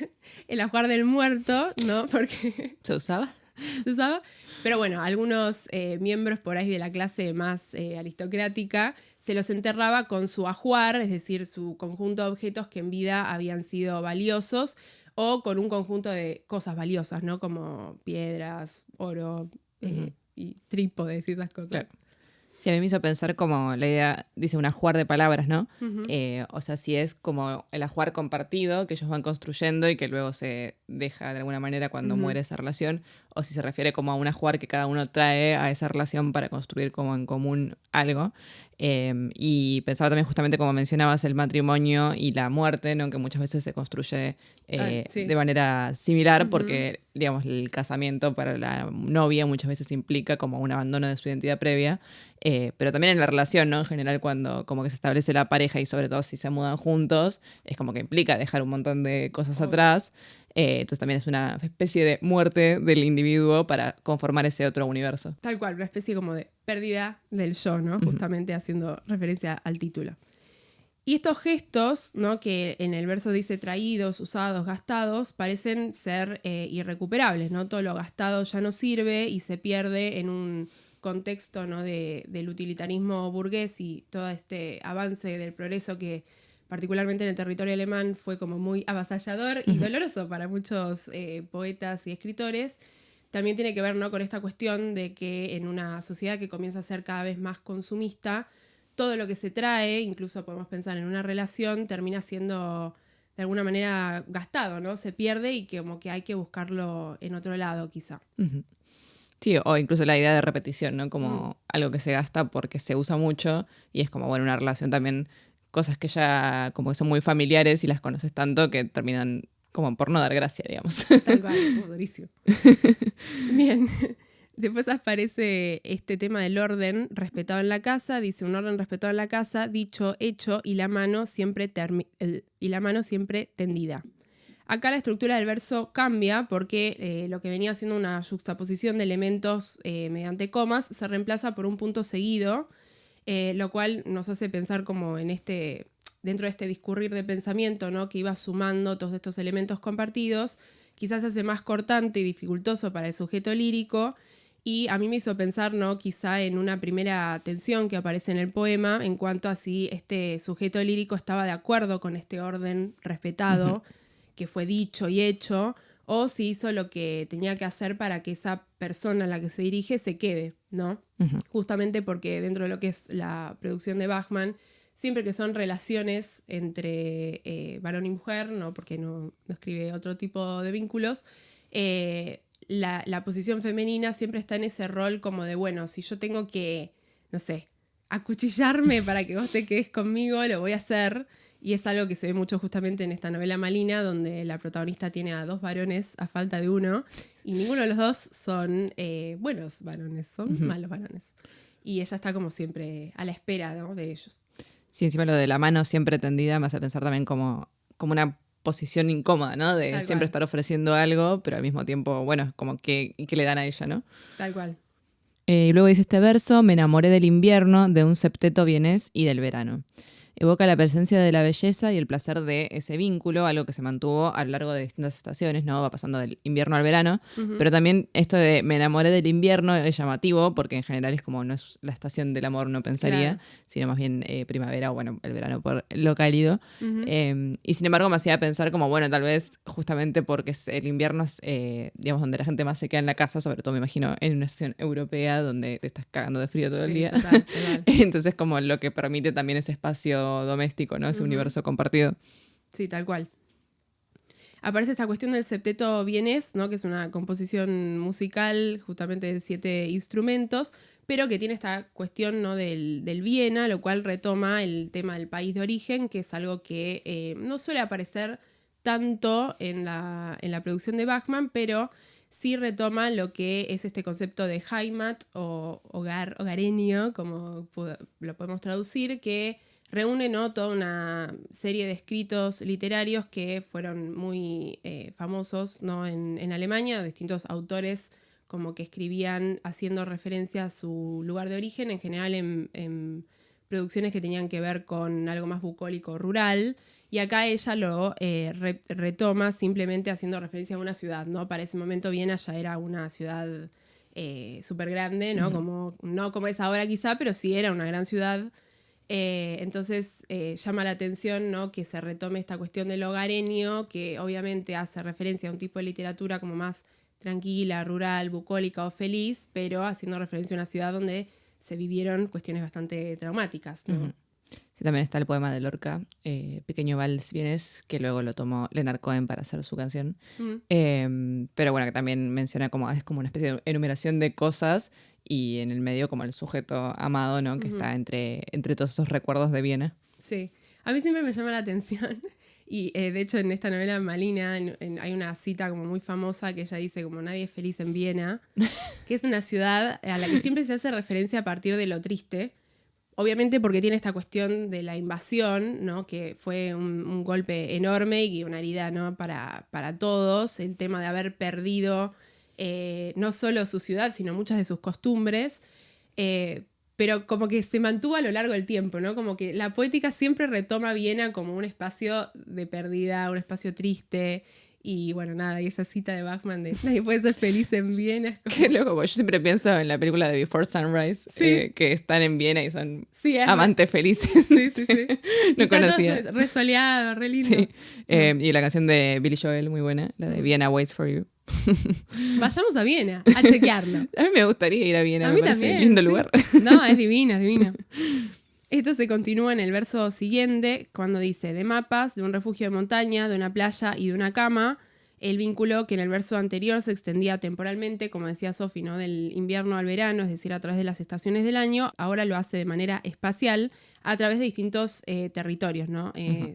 S1: el ajuar del muerto, ¿no? Porque
S2: ¿Se usaba?
S1: se usaba. Pero bueno, algunos miembros por ahí de la clase más aristocrática se los enterraba con su ajuar, es decir, su conjunto de objetos que en vida habían sido valiosos, o con un conjunto de cosas valiosas, ¿no? Como piedras, oro y trípodes y esas cosas.
S2: Claro. Sí, a mí me hizo pensar como la idea, dice un ajuar de palabras, ¿no? O sea, si es como el ajuar compartido que ellos van construyendo y que luego se deja de alguna manera cuando muere esa relación, o si se refiere como a un ajuar que cada uno trae a esa relación para construir como en común algo. Y pensaba también justamente como mencionabas el matrimonio y la muerte, ¿no? Que muchas veces se construye
S1: Sí.
S2: de manera similar porque, digamos, el casamiento para la novia muchas veces implica como un abandono de su identidad previa, pero también en la relación, ¿no? En general, cuando como que se establece la pareja y sobre todo si se mudan juntos, es como que implica dejar un montón de cosas atrás. Entonces también es una especie de muerte del individuo para conformar ese otro universo.
S1: Tal cual, una especie como de pérdida del yo, ¿no? Justamente haciendo referencia al título. Y estos gestos, ¿no? Que en el verso dice traídos, usados, gastados, parecen ser irrecuperables, ¿no? Todo lo gastado ya no sirve y se pierde en un contexto, ¿no? del utilitarismo burgués y todo este avance del progreso que particularmente en el territorio alemán fue como muy avasallador y doloroso para muchos poetas y escritores. También tiene que ver, ¿no? Con esta cuestión de que en una sociedad que comienza a ser cada vez más consumista, todo lo que se trae, incluso podemos pensar en una relación, termina siendo de alguna manera gastado, ¿no? Se pierde y que como que hay que buscarlo en otro lado, quizá.
S2: Sí, o incluso la idea de repetición, ¿no? Como algo que se gasta porque se usa mucho y es como, bueno, una relación también cosas que ya como que son muy familiares y las conoces tanto que terminan como por no dar gracia, digamos.
S1: Tal cual, durísimo. Bien. Después aparece este tema del orden respetado en la casa. Dice, un orden respetado en la casa, dicho, hecho, y la mano siempre tendida. Acá la estructura del verso cambia porque lo que venía siendo una juxtaposición de elementos mediante comas se reemplaza por un punto seguido, lo cual nos hace pensar como en dentro de este discurrir de pensamiento, ¿no? Que iba sumando todos estos elementos compartidos, quizás se hace más cortante y dificultoso para el sujeto lírico. Y a mí me hizo pensar, ¿no? Quizá en una primera tensión que aparece en el poema en cuanto a si este sujeto lírico estaba de acuerdo con este orden respetado, que fue dicho y hecho, o si hizo lo que tenía que hacer para que esa persona a la que se dirige se quede, ¿no? Justamente porque dentro de lo que es la producción de Bachman, siempre que son relaciones entre varón y mujer, ¿no? Porque no escribe otro tipo de vínculos, la posición femenina siempre está en ese rol como de, bueno, si yo tengo que, no sé, acuchillarme para que vos te quedes conmigo, lo voy a hacer. Y es algo que se ve mucho justamente en esta novela Malina, donde la protagonista tiene a 2 varones a falta de uno, y ninguno de los 2 son buenos varones, son malos varones. Y ella está como siempre a la espera, ¿no? de ellos.
S2: Sí, encima lo de la mano siempre tendida me hace pensar también como una posición incómoda, ¿no? De
S1: Tal
S2: siempre
S1: cual.
S2: estar ofreciendo algo, pero al mismo tiempo, bueno, como que le dan a ella, ¿no?
S1: Tal cual.
S2: Y luego dice este verso, me enamoré del invierno, de un septeto vienés y del verano. Evoca la presencia de la belleza y el placer de ese vínculo, algo que se mantuvo a lo largo de distintas estaciones, ¿no? Va pasando del invierno al verano, pero también esto de me enamoré del invierno es llamativo, porque en general es como no es la estación del amor, no pensaría, sino más bien primavera o bueno, el verano por lo cálido. Y sin embargo me hacía pensar como, bueno, tal vez justamente porque el invierno es, digamos, donde la gente más se queda en la casa, sobre todo me imagino en una estación europea donde te estás cagando de frío todo el día.
S1: Total.
S2: Entonces como lo que permite también ese espacio doméstico, ¿no? Ese universo compartido.
S1: Sí, tal cual. Aparece esta cuestión del septeto vienés, ¿no? Que es una composición musical justamente de 7 instrumentos, pero que tiene esta cuestión, ¿no? del Viena, lo cual retoma el tema del país de origen, que es algo que no suele aparecer tanto en la producción de Bachman, pero sí retoma lo que es este concepto de Heimat o hogareño, como lo podemos traducir, que reúne, ¿no? toda una serie de escritos literarios que fueron muy famosos, ¿no? en Alemania, distintos autores como que escribían haciendo referencia a su lugar de origen, en general en producciones que tenían que ver con algo más bucólico rural. Y acá ella lo retoma simplemente haciendo referencia a una ciudad, ¿no? Para ese momento Viena ya era una ciudad súper grande, ¿no? No como es ahora quizá, pero sí era una gran ciudad. Entonces llama la atención, ¿no? que se retome esta cuestión del hogareño, que obviamente hace referencia a un tipo de literatura como más tranquila, rural, bucólica o feliz, pero haciendo referencia a una ciudad donde se vivieron cuestiones bastante traumáticas, ¿no?
S2: Sí, también está el poema de Lorca, Pequeño Vals Vienes, que luego lo tomó Leonard Cohen para hacer su canción. Pero bueno, que también menciona como es como una especie de enumeración de cosas y en el medio como el sujeto amado, ¿no? Que está entre todos esos recuerdos de Viena.
S1: Sí, a mí siempre me llama la atención y de hecho en esta novela Malina hay una cita como muy famosa que ella dice como nadie es feliz en Viena, que es una ciudad a la que siempre se hace referencia a partir de lo triste. Obviamente porque tiene esta cuestión de la invasión, ¿no? que fue un golpe enorme y una herida, ¿no? para todos, el tema de haber perdido no solo su ciudad, sino muchas de sus costumbres, pero como que se mantuvo a lo largo del tiempo, ¿no? Como que la poética siempre retoma Viena como un espacio de pérdida, un espacio triste. Y bueno, nada, y esa cita de Bachman de nadie puede ser feliz en Viena.
S2: Qué loco, porque yo siempre pienso en la película de Before Sunrise, que están en Viena y son amantes felices.
S1: Sí.
S2: No conocía.
S1: Re soleado, re lindo.
S2: Sí. Y la canción de Billy Joel, muy buena, la de Vienna Waits for You.
S1: Vayamos a Viena, a chequearlo.
S2: A mí me gustaría ir a Viena,
S1: a
S2: me
S1: mí
S2: parece
S1: también,
S2: lindo
S1: sí.
S2: lugar.
S1: No, es divina, es divina. Esto se continúa en el verso siguiente, cuando dice, de mapas, de un refugio de montaña, de una playa y de una cama. el vínculo que en el verso anterior se extendía temporalmente, como decía Sofi, ¿no? Del invierno al verano, es decir, a través de las estaciones del año, ahora lo hace de manera espacial a través de distintos territorios, ¿no?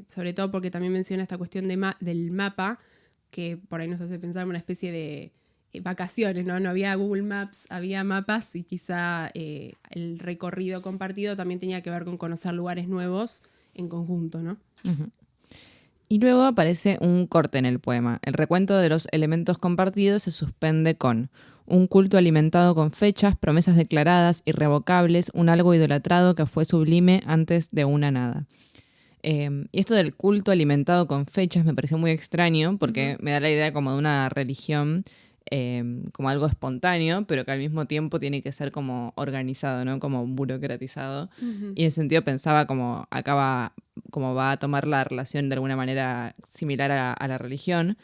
S1: Sobre todo porque también menciona esta cuestión del mapa, que por ahí nos hace pensar en una especie de vacaciones, ¿no? No había Google Maps, había mapas y quizá el recorrido compartido también tenía que ver con conocer lugares nuevos en conjunto, ¿no?
S2: Uh-huh. Y luego aparece un corte en el poema. El recuento de los elementos compartidos se suspende con un culto alimentado con fechas, promesas declaradas, irrevocables, un algo idolatrado que fue sublime antes de una nada. Y esto del culto alimentado con fechas me pareció muy extraño porque me da la idea como de una religión como algo espontáneo, pero que al mismo tiempo tiene que ser como organizado, ¿no? Como burocratizado. Y en ese sentido pensaba como como va a tomar la relación de alguna manera similar a la religión.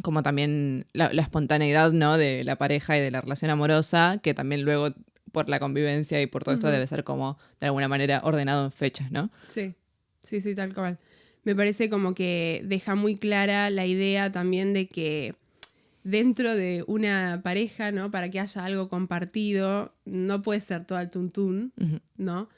S2: Como también la espontaneidad, ¿no? De la pareja y de la relación amorosa, que también luego por la convivencia y por todo esto debe ser como de alguna manera ordenado en fechas, ¿no?
S1: Sí, tal cual. Me parece como que deja muy clara la idea también de que dentro de una pareja, ¿no? Para que haya algo compartido, no puede ser todo al tuntún, ¿no?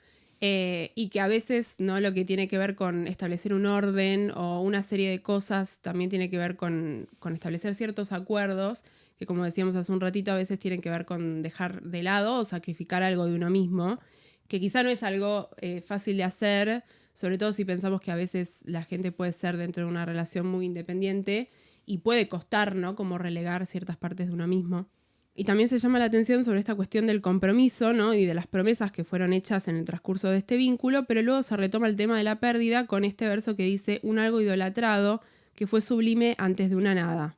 S1: Y que a veces, ¿no? Lo que tiene que ver con establecer un orden o una serie de cosas también tiene que ver con establecer ciertos acuerdos que, como decíamos hace un ratito, a veces tienen que ver con dejar de lado o sacrificar algo de uno mismo, que quizá no es algo fácil de hacer, sobre todo si pensamos que a veces la gente puede ser dentro de una relación muy independiente y puede costar, ¿no? Como relegar ciertas partes de uno mismo. Y también se llama la atención sobre esta cuestión del compromiso, ¿no? Y de las promesas que fueron hechas en el transcurso de este vínculo, pero luego se retoma el tema de la pérdida con este verso que dice un algo idolatrado que fue sublime antes de una nada.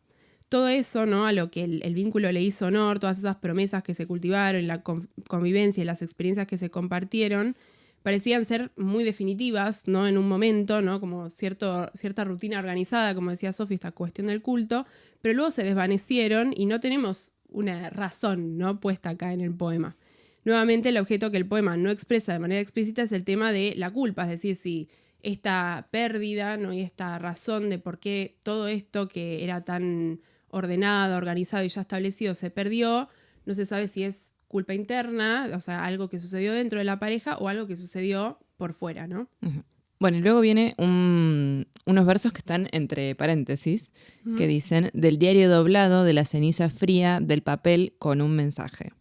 S1: Todo eso, ¿no? A lo que el vínculo le hizo honor, todas esas promesas que se cultivaron, la convivencia y las experiencias que se compartieron, parecían ser muy definitivas, ¿no? En un momento, ¿no? Como cierta rutina organizada, como decía Sofi, esta cuestión del culto, pero luego se desvanecieron y no tenemos una razón, ¿no? Puesta acá en el poema. Nuevamente, el objeto que el poema no expresa de manera explícita es el tema de la culpa, es decir, si esta pérdida, ¿no? Y esta razón de por qué todo esto que era tan ordenado, organizado y ya establecido se perdió, no se sabe si es culpa interna, o sea, algo que sucedió dentro de la pareja o algo que sucedió por fuera, ¿no?
S2: Uh-huh. Bueno, y luego viene unos versos que están entre paréntesis, que dicen, del diario doblado, de la ceniza fría, del papel con un mensaje.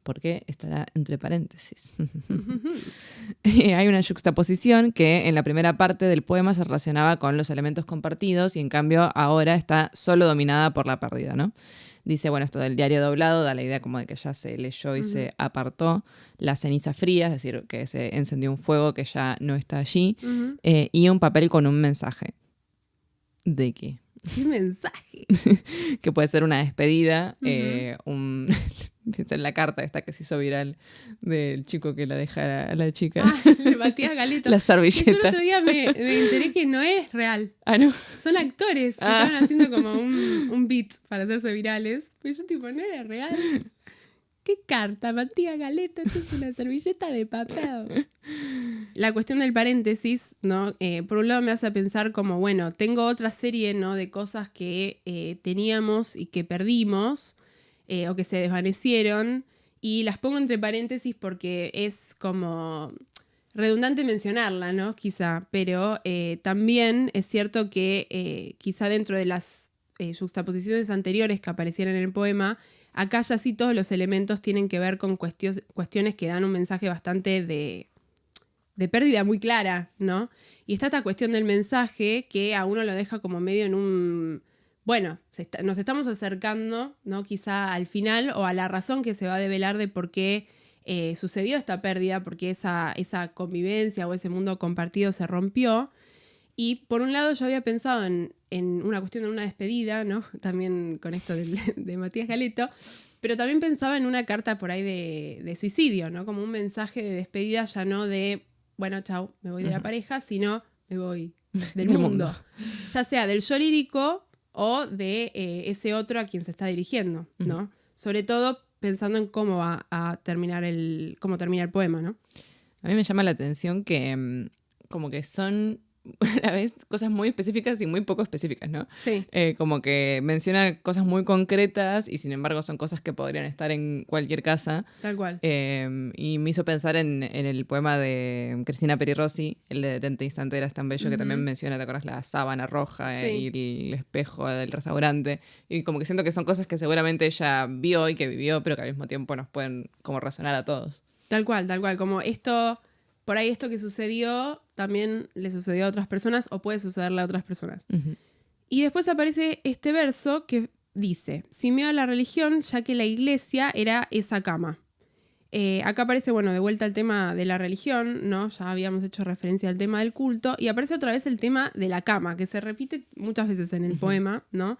S2: ¿Por qué estará entre paréntesis? Hay una yuxtaposición que en la primera parte del poema se relacionaba con los elementos compartidos y en cambio ahora está solo dominada por la pérdida, ¿no? Dice, bueno, esto del diario doblado da la idea como de que ya se leyó y se apartó. La ceniza fría, es decir, que se encendió un fuego que ya no está allí. Y un papel con un mensaje. ¿De qué?
S1: ¿Qué mensaje?
S2: Que puede ser una despedida, piensa en la carta esta que se hizo viral del chico que la deja a la chica.
S1: Le Matías Galeto.
S2: La servilleta.
S1: Yo el otro día me enteré que no es real.
S2: Ah, ¿no?
S1: Son actores que estaban haciendo como un beat para hacerse virales. Pero yo tipo, no era real. ¿Qué carta, Matías Galeto? Esto es una servilleta de papel. La cuestión del paréntesis, ¿no? Por un lado me hace pensar como, bueno, tengo otra serie, ¿no? De cosas que teníamos y que perdimos o que se desvanecieron y las pongo entre paréntesis porque es como redundante mencionarla, ¿no? Quizá, pero también es cierto que quizá dentro de las juxtaposiciones anteriores que aparecieron en el poema, acá ya sí todos los elementos tienen que ver con cuestiones que dan un mensaje bastante de pérdida muy clara, ¿no? Y está esta cuestión del mensaje que a uno lo deja como medio en un... Bueno, nos estamos acercando, ¿no? Quizá al final o a la razón que se va a develar de por qué sucedió esta pérdida, por qué esa convivencia o ese mundo compartido se rompió. Y por un lado yo había pensado en una cuestión de una despedida, ¿no? También con esto de Matías Galeto, pero también pensaba en una carta por ahí de suicidio, ¿no? Como un mensaje de despedida ya no de, bueno, chau, me voy de la pareja, sino me voy del mundo. Ya sea del yo lírico o de ese otro a quien se está dirigiendo, ¿no? Sobre todo pensando en cómo va a terminar cómo termina el poema, ¿no?
S2: A mí me llama la atención que como que son a la vez cosas muy específicas y muy poco específicas, ¿no?
S1: Sí.
S2: Como que menciona cosas muy concretas y sin embargo son cosas que podrían estar en cualquier casa.
S1: Tal cual.
S2: Y me hizo pensar en el poema de Cristina Peri Rossi, el de Detente Instante era tan bello, que también menciona, ¿te acuerdas? La sábana roja
S1: Sí.
S2: y el espejo del restaurante. Y como que siento que son cosas que seguramente ella vio y que vivió, pero que al mismo tiempo nos pueden como resonar a todos.
S1: Tal cual. Como esto, por ahí esto que sucedió también le sucedió a otras personas o puede sucederle a otras personas.
S2: Uh-huh.
S1: Y después aparece este verso que dice, sin miedo a la religión, ya que la iglesia era esa cama. Acá aparece, bueno, de vuelta el tema de la religión, ¿no? Ya habíamos hecho referencia al tema del culto, y aparece otra vez el tema de la cama, que se repite muchas veces en el poema, ¿no?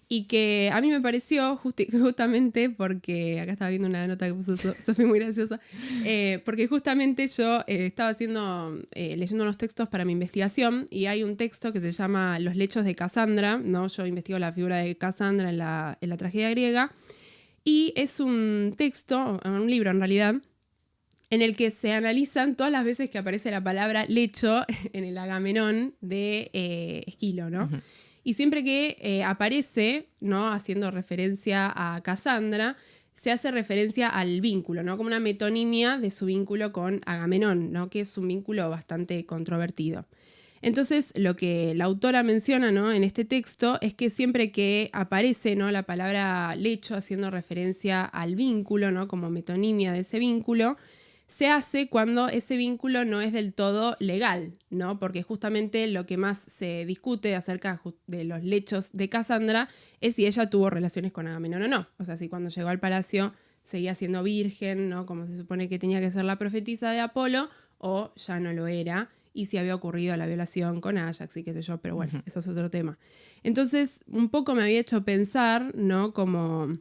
S1: Y que a mí me pareció justamente porque, acá estaba viendo una nota que puso Sofía muy graciosa, porque justamente yo estaba leyendo unos textos para mi investigación y hay un texto que se llama Los lechos de Casandra, ¿no? Yo investigo la figura de Casandra en la tragedia griega y es un texto, un libro en realidad, en el que se analizan todas las veces que aparece la palabra lecho en el Agamenón de Esquilo, ¿no? Uh-huh. Y siempre que aparece, ¿no? Haciendo referencia a Casandra, se hace referencia al vínculo, ¿no? Como una metonimia de su vínculo con Agamenón, ¿no? Que es un vínculo bastante controvertido. Entonces, lo que la autora menciona, ¿no? En este texto es que siempre que aparece, ¿no? La palabra lecho haciendo referencia al vínculo, ¿no? Como metonimia de ese vínculo, se hace cuando ese vínculo no es del todo legal, ¿no? Porque justamente lo que más se discute acerca de los lechos de Casandra es si ella tuvo relaciones con Agamenón o no. O sea, si cuando llegó al palacio seguía siendo virgen, ¿no? Como se supone que tenía que ser la profetisa de Apolo, o ya no lo era, y si había ocurrido la violación con Ajax y qué sé yo, pero bueno, eso es otro tema. Entonces, un poco me había hecho pensar, ¿no? Como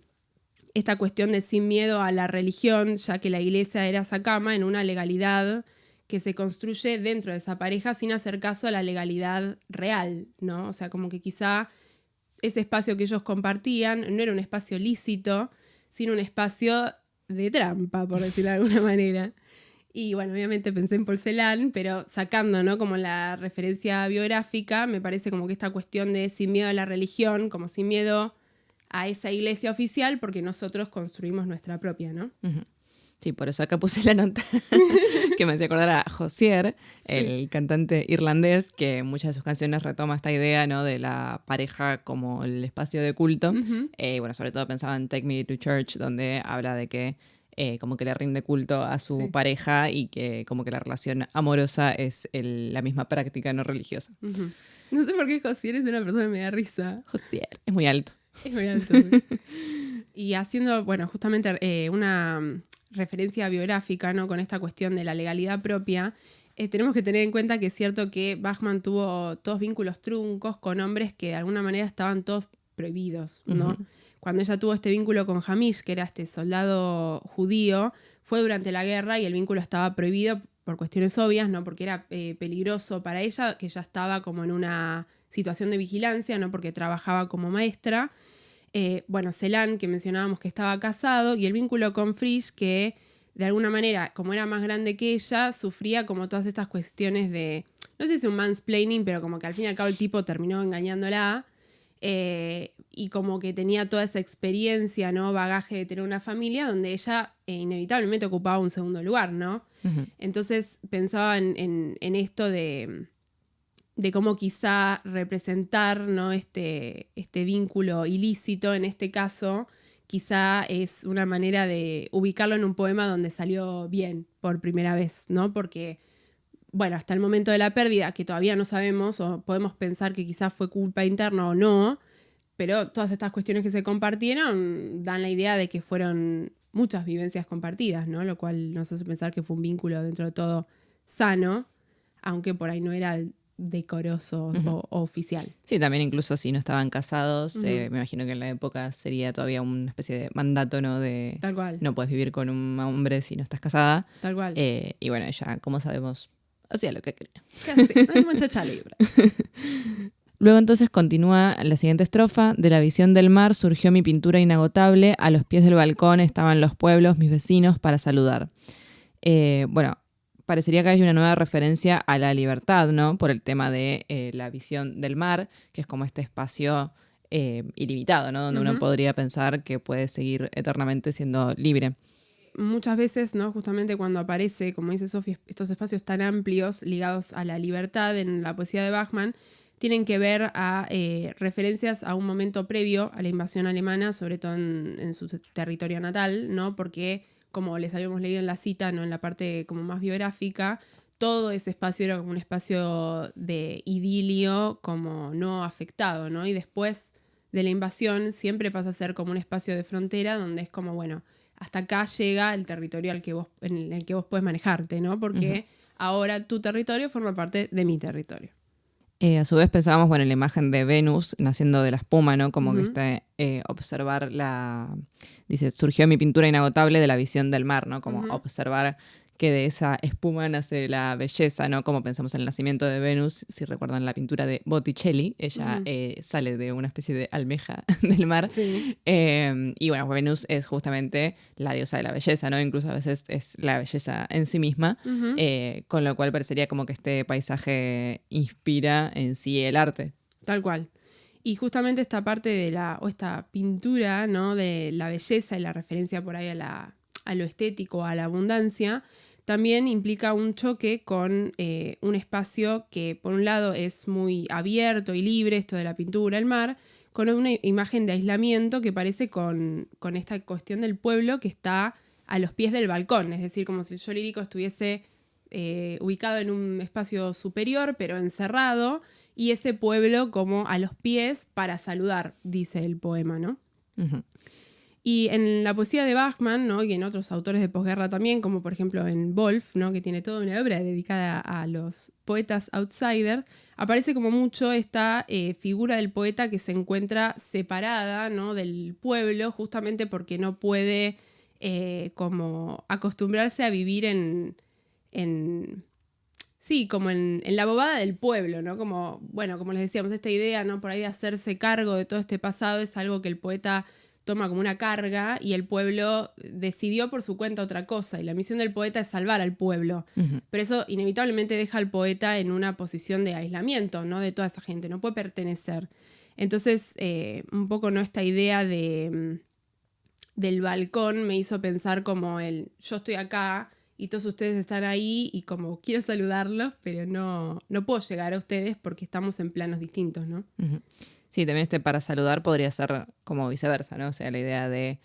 S1: esta cuestión de sin miedo a la religión, ya que la iglesia era esa cama, en una legalidad que se construye dentro de esa pareja sin hacer caso a la legalidad real, ¿no? O sea, como que quizá ese espacio que ellos compartían no era un espacio lícito, sino un espacio de trampa, por decirlo de alguna manera. Y bueno, obviamente pensé en Porcelán, pero sacando, ¿no? Como la referencia biográfica, me parece como que esta cuestión de sin miedo a la religión, como sin miedo a esa iglesia oficial, porque nosotros construimos nuestra propia, ¿no?
S2: Uh-huh. Sí, por eso acá puse la nota que me hacía acordar a Hozier, el cantante irlandés, que en muchas de sus canciones retoma esta idea, ¿no? De la pareja como el espacio de culto. Uh-huh. Bueno, sobre todo pensaba en Take Me to Church, donde habla de que como que le rinde culto a su pareja y que como que la relación amorosa es la misma práctica no religiosa.
S1: Uh-huh. No sé por qué Hozier es una persona que me da risa.
S2: Hozier, es muy alto.
S1: Es muy alto, sí. Y haciendo, bueno, justamente una referencia biográfica, ¿no? Con esta cuestión de la legalidad propia, tenemos que tener en cuenta que es cierto que Bachmann tuvo todos vínculos truncos con hombres que de alguna manera estaban todos prohibidos, ¿no? Uh-huh. Cuando ella tuvo este vínculo con Hamish, que era este soldado judío, fue durante la guerra y el vínculo estaba prohibido por cuestiones obvias, ¿no? Porque era peligroso para ella, que ella estaba como en una situación de vigilancia, ¿no? Porque trabajaba como maestra. Bueno, Celan, que mencionábamos que estaba casado, y el vínculo con Frisch, que de alguna manera, como era más grande que ella, sufría como todas estas cuestiones de, no sé si un mansplaining, pero como que al fin y al cabo el tipo terminó engañándola, y como que tenía toda esa experiencia, ¿no? Bagaje de tener una familia, donde ella inevitablemente ocupaba un segundo lugar, ¿no? Uh-huh. Entonces pensaba en esto de cómo quizá representar, ¿no? este vínculo ilícito, en este caso, quizá es una manera de ubicarlo en un poema donde salió bien por primera vez, ¿no? Porque, bueno, hasta el momento de la pérdida, que todavía no sabemos, o podemos pensar que quizás fue culpa interna o no, pero todas estas cuestiones que se compartieron dan la idea de que fueron muchas vivencias compartidas, ¿no? Lo cual nos hace pensar que fue un vínculo dentro de todo sano, aunque por ahí no era decoroso o oficial.
S2: Sí, también incluso si no estaban casados, me imagino que en la época sería todavía una especie de mandato, ¿no? De
S1: tal cual.
S2: No puedes vivir con un hombre si no estás casada.
S1: Tal cual.
S2: Y bueno, ella, como sabemos, hacía lo que quería.
S1: Casi, es muchacha libre.
S2: Luego entonces continúa la siguiente estrofa. De la visión del mar surgió mi pintura inagotable, a los pies del balcón estaban los pueblos, mis vecinos, para saludar. Bueno, parecería que hay una nueva referencia a la libertad, ¿no? Por el tema de la visión del mar, que es como este espacio ilimitado, ¿no? Donde uno podría pensar que puede seguir eternamente siendo libre.
S1: Muchas veces, ¿no? Justamente cuando aparece, como dice Sophie, estos espacios tan amplios ligados a la libertad en la poesía de Bachmann, tienen que ver a referencias a un momento previo a la invasión alemana, sobre todo en su territorio natal, ¿no? Porque, como les habíamos leído en la cita, ¿no? En la parte como más biográfica, todo ese espacio era como un espacio de idilio, como no afectado, ¿no? Y después de la invasión siempre pasa a ser como un espacio de frontera donde es como, bueno, hasta acá llega el territorio en el que vos puedes manejarte, ¿no? Porque ahora tu territorio forma parte de mi territorio.
S2: A su vez pensábamos, bueno, en la imagen de Venus naciendo de la espuma, ¿no? Como que está observar dice, surgió mi pintura inagotable de la visión del mar, ¿no? Como observar que de esa espuma nace la belleza, ¿no? Como pensamos en el nacimiento de Venus, si recuerdan la pintura de Botticelli, ella sale de una especie de almeja del mar.
S1: Sí.
S2: Y bueno, Venus es justamente la diosa de la belleza, ¿no? Incluso a veces es la belleza en sí misma, con lo cual parecería como que este paisaje inspira en sí el arte.
S1: Tal cual. Y justamente esta parte de esta pintura, ¿no? De la belleza y la referencia por ahí a lo estético, a la abundancia, también implica un choque con un espacio que por un lado es muy abierto y libre, esto de la pintura, el mar, con una imagen de aislamiento que parece con esta cuestión del pueblo que está a los pies del balcón, es decir, como si el yo lírico estuviese ubicado en un espacio superior, pero encerrado, y ese pueblo como a los pies para saludar, dice el poema, ¿no?
S2: Uh-huh.
S1: Y en la poesía de Bachmann, ¿no? Y en otros autores de posguerra también, como por ejemplo en Wolf, ¿no? Que tiene toda una obra dedicada a los poetas outsiders, aparece como mucho esta figura del poeta que se encuentra separada, ¿no? Del pueblo, justamente porque no puede como acostumbrarse a vivir sí, como en la bobada del pueblo, ¿no? Como, bueno, como les decíamos, esta idea, ¿no? Por ahí de hacerse cargo de todo este pasado es algo que el poeta toma como una carga y el pueblo decidió por su cuenta otra cosa. Y la misión del poeta es salvar al pueblo. Uh-huh. Pero eso inevitablemente deja al poeta en una posición de aislamiento, ¿no? De toda esa gente, no puede pertenecer. Entonces, un poco, ¿no? Esta idea del balcón me hizo pensar como yo estoy acá y todos ustedes están ahí y como quiero saludarlos, pero no puedo llegar a ustedes porque estamos en planos distintos, ¿no?
S2: Uh-huh. Sí, también para saludar podría ser como viceversa, ¿no? O sea, la idea de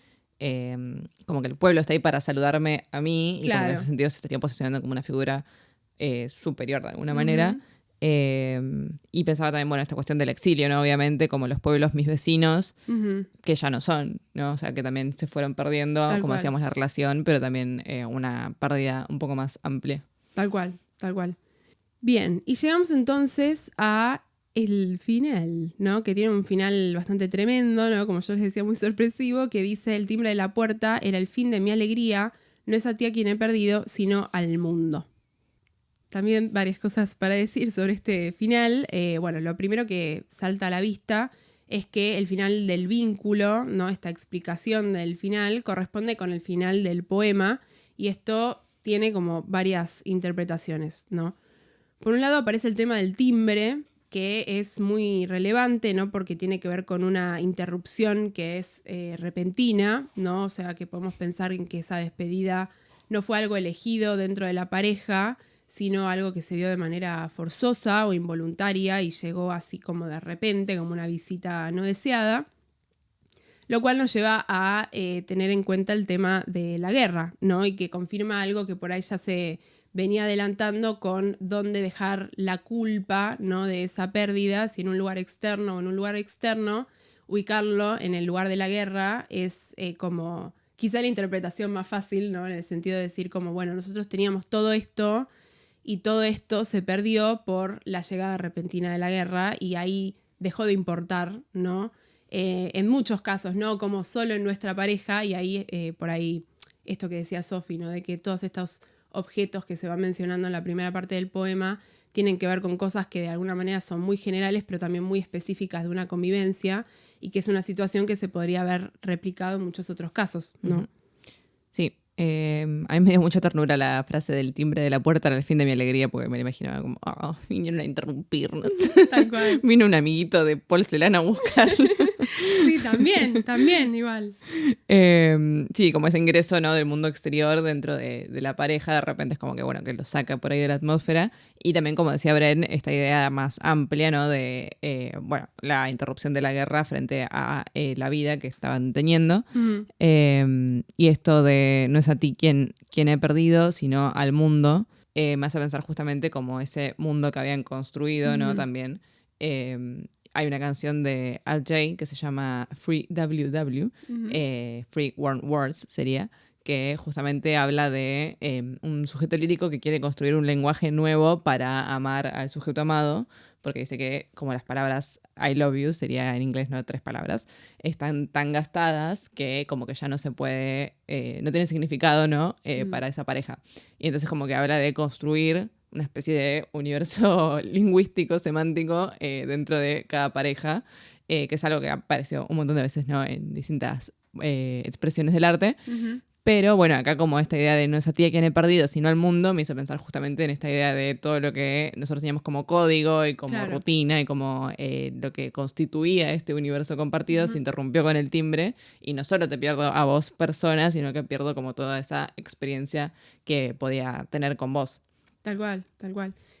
S2: como que el pueblo está ahí para saludarme a mí, claro. Y como que en ese sentido se estaría posicionando como una figura superior de alguna manera. Y pensaba también, bueno, esta cuestión del exilio, ¿no? Obviamente, como los pueblos mis vecinos, que ya no son, ¿no? O sea, que también se fueron perdiendo, tal como decíamos, la relación, pero también una pérdida un poco más amplia.
S1: Tal cual, tal cual. Bien, y llegamos entonces a el final, ¿no? Que tiene un final bastante tremendo, ¿no? Como yo les decía, muy sorpresivo, que dice: el timbre de la puerta era el fin de mi alegría, no es a ti a quien he perdido, sino al mundo. También varias cosas para decir sobre este final. Bueno, lo primero que salta a la vista es que el final del vínculo, ¿no? Esta explicación del final corresponde con el final del poema, y esto tiene como varias interpretaciones, ¿no? Por un lado aparece el tema del timbre, que es muy relevante, ¿no? Porque tiene que ver con una interrupción que es repentina, ¿no? O sea, que podemos pensar en que esa despedida no fue algo elegido dentro de la pareja, sino algo que se dio de manera forzosa o involuntaria y llegó así como de repente, como una visita no deseada. Lo cual nos lleva a tener en cuenta el tema de la guerra, ¿no? Y que confirma algo que por ahí ya se venía adelantando con dónde dejar la culpa, ¿no? De esa pérdida, si en un lugar externo o en un lugar externo, ubicarlo en el lugar de la guerra es como quizá la interpretación más fácil, ¿no? En el sentido de decir como, bueno, nosotros teníamos todo esto y todo esto se perdió por la llegada repentina de la guerra y ahí dejó de importar, ¿no? En muchos casos, ¿no? Como solo en nuestra pareja, y ahí por ahí esto que decía Sophie, ¿no? De que todos estos objetos que se van mencionando en la primera parte del poema tienen que ver con cosas que de alguna manera son muy generales, pero también muy específicas de una convivencia, y que es una situación que se podría haber replicado en muchos otros casos, ¿no?
S2: Sí, A mí me dio mucha ternura la frase del timbre de la puerta era el fin de mi alegría, porque me la imaginaba como, vinieron a interrumpirnos.
S1: Tal cual.
S2: Vino un amiguito de porcelana a buscar.
S1: Sí, también, igual.
S2: Sí, como ese ingreso, ¿no? Del mundo exterior dentro de la pareja, de repente es como que, bueno, que lo saca por ahí de la atmósfera. Y también, como decía Bren, esta idea más amplia, ¿no? De, bueno, la interrupción de la guerra frente a la vida que estaban teniendo. Y esto de no es a ti quien he perdido, sino al mundo. Me hace pensar justamente como ese mundo que habían construido, ¿no? También. Hay una canción de Al Jay que se llama Free WW, Free One Words sería, que justamente habla de un sujeto lírico que quiere construir un lenguaje nuevo para amar al sujeto amado, porque dice que como las palabras I love you, sería en inglés, no 3 palabras, están tan gastadas que como que ya no se puede, no tiene significado, ¿no? Para esa pareja. Y entonces como que habla de construir una especie de universo lingüístico, semántico, dentro de cada pareja, que es algo que apareció un montón de veces, ¿no? En distintas expresiones del arte. Pero bueno, acá como esta idea de no es a ti a quien he perdido, sino al mundo, me hizo pensar justamente en esta idea de todo lo que nosotros teníamos como código y como rutina y como lo que constituía este universo compartido se interrumpió con el timbre y no solo te pierdo a vos persona, sino que pierdo como toda esa experiencia que podía tener con vos.
S1: Tal cual.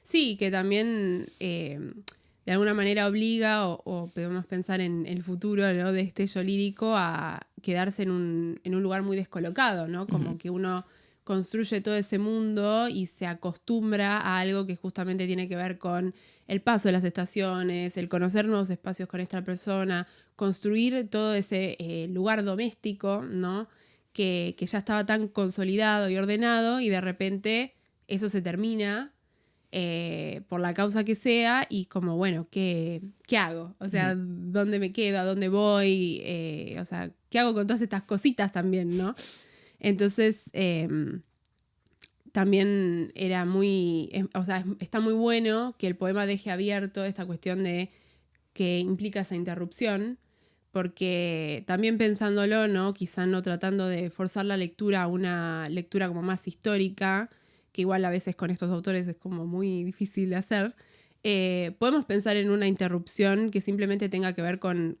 S1: Sí, que también de alguna manera obliga o podemos pensar en el futuro, ¿no? De este yo lírico a quedarse en un lugar muy descolocado, ¿no? Como que uno construye todo ese mundo y se acostumbra a algo que justamente tiene que ver con el paso de las estaciones, el conocer nuevos espacios con esta persona, construir todo ese lugar doméstico, ¿no? Que ya estaba tan consolidado y ordenado y de repente eso se termina por la causa que sea y como, bueno, ¿qué hago? O sea, ¿dónde me quedo? ¿A dónde voy? O sea, ¿qué hago con todas estas cositas también, no? Entonces, también era o sea, está muy bueno que el poema deje abierto esta cuestión de que implica esa interrupción, porque también pensándolo, ¿no? Quizá no tratando de forzar la lectura a una lectura como más histórica, que igual a veces con estos autores es como muy difícil de hacer, podemos pensar en una interrupción que simplemente tenga que ver con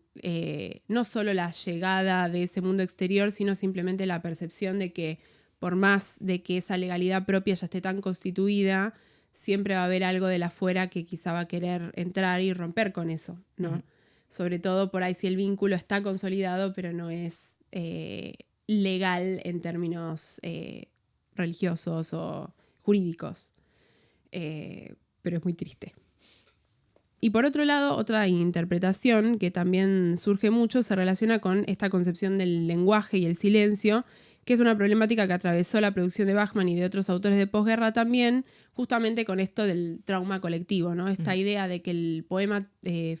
S1: no solo la llegada de ese mundo exterior, sino simplemente la percepción de que por más de que esa legalidad propia ya esté tan constituida, siempre va a haber algo de la afuera que quizá va a querer entrar y romper con eso, ¿no? Sobre todo por ahí si el vínculo está consolidado, pero no es legal en términos religiosos o jurídicos. Pero es muy triste. Y por otro lado, otra interpretación que también surge mucho se relaciona con esta concepción del lenguaje y el silencio, que es una problemática que atravesó la producción de Bachman y de otros autores de posguerra también, justamente con esto del trauma colectivo, ¿no? Esta idea de que el poema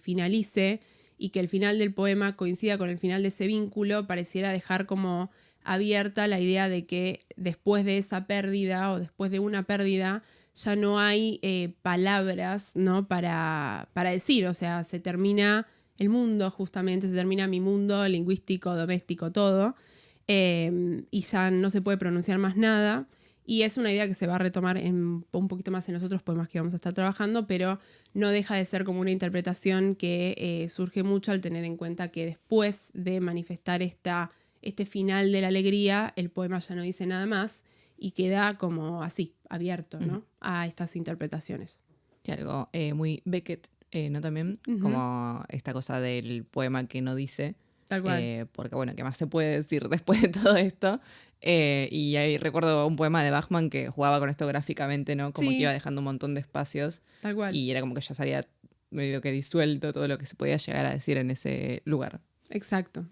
S1: finalice y que el final del poema coincida con el final de ese vínculo pareciera dejar como abierta la idea de que después de esa pérdida o después de una pérdida ya no hay palabras, ¿no? para decir, o sea, se termina el mundo justamente, se termina mi mundo lingüístico, doméstico, todo, y ya no se puede pronunciar más nada. Y es una idea que se va a retomar un poquito más en los otros poemas que vamos a estar trabajando, pero no deja de ser como una interpretación que surge mucho al tener en cuenta que después de manifestar este final de la alegría, el poema ya no dice nada más y queda como así, abierto, ¿no? A estas interpretaciones.
S2: Sí, algo muy Beckett, ¿no? También, como esta cosa del poema que no dice.
S1: Tal cual.
S2: Porque, bueno, ¿qué más se puede decir después de todo esto? Y ahí recuerdo un poema de Bachman que jugaba con esto gráficamente, ¿no? Como que iba dejando un montón de espacios.
S1: Tal cual.
S2: Y era como que ya salía medio que disuelto todo lo que se podía llegar a decir en ese lugar.
S1: Exacto.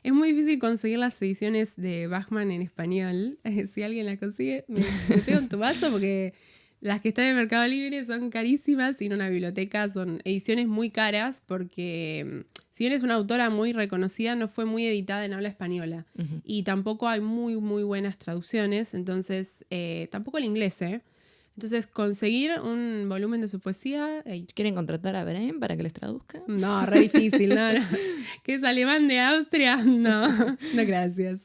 S1: Es muy difícil conseguir las ediciones de Bachman en español. Si alguien las consigue, me pego un tubazo porque las que están en Mercado Libre son carísimas y en una biblioteca son ediciones muy caras porque si bien es una autora muy reconocida, no fue muy editada en habla española. Y tampoco hay muy, muy buenas traducciones, entonces tampoco el inglés, ¿eh? Entonces, conseguir un volumen de su poesía...
S2: ¿Quieren contratar a Bren para que les traduzca?
S1: No, re difícil, no. Que es alemán de Austria, no gracias.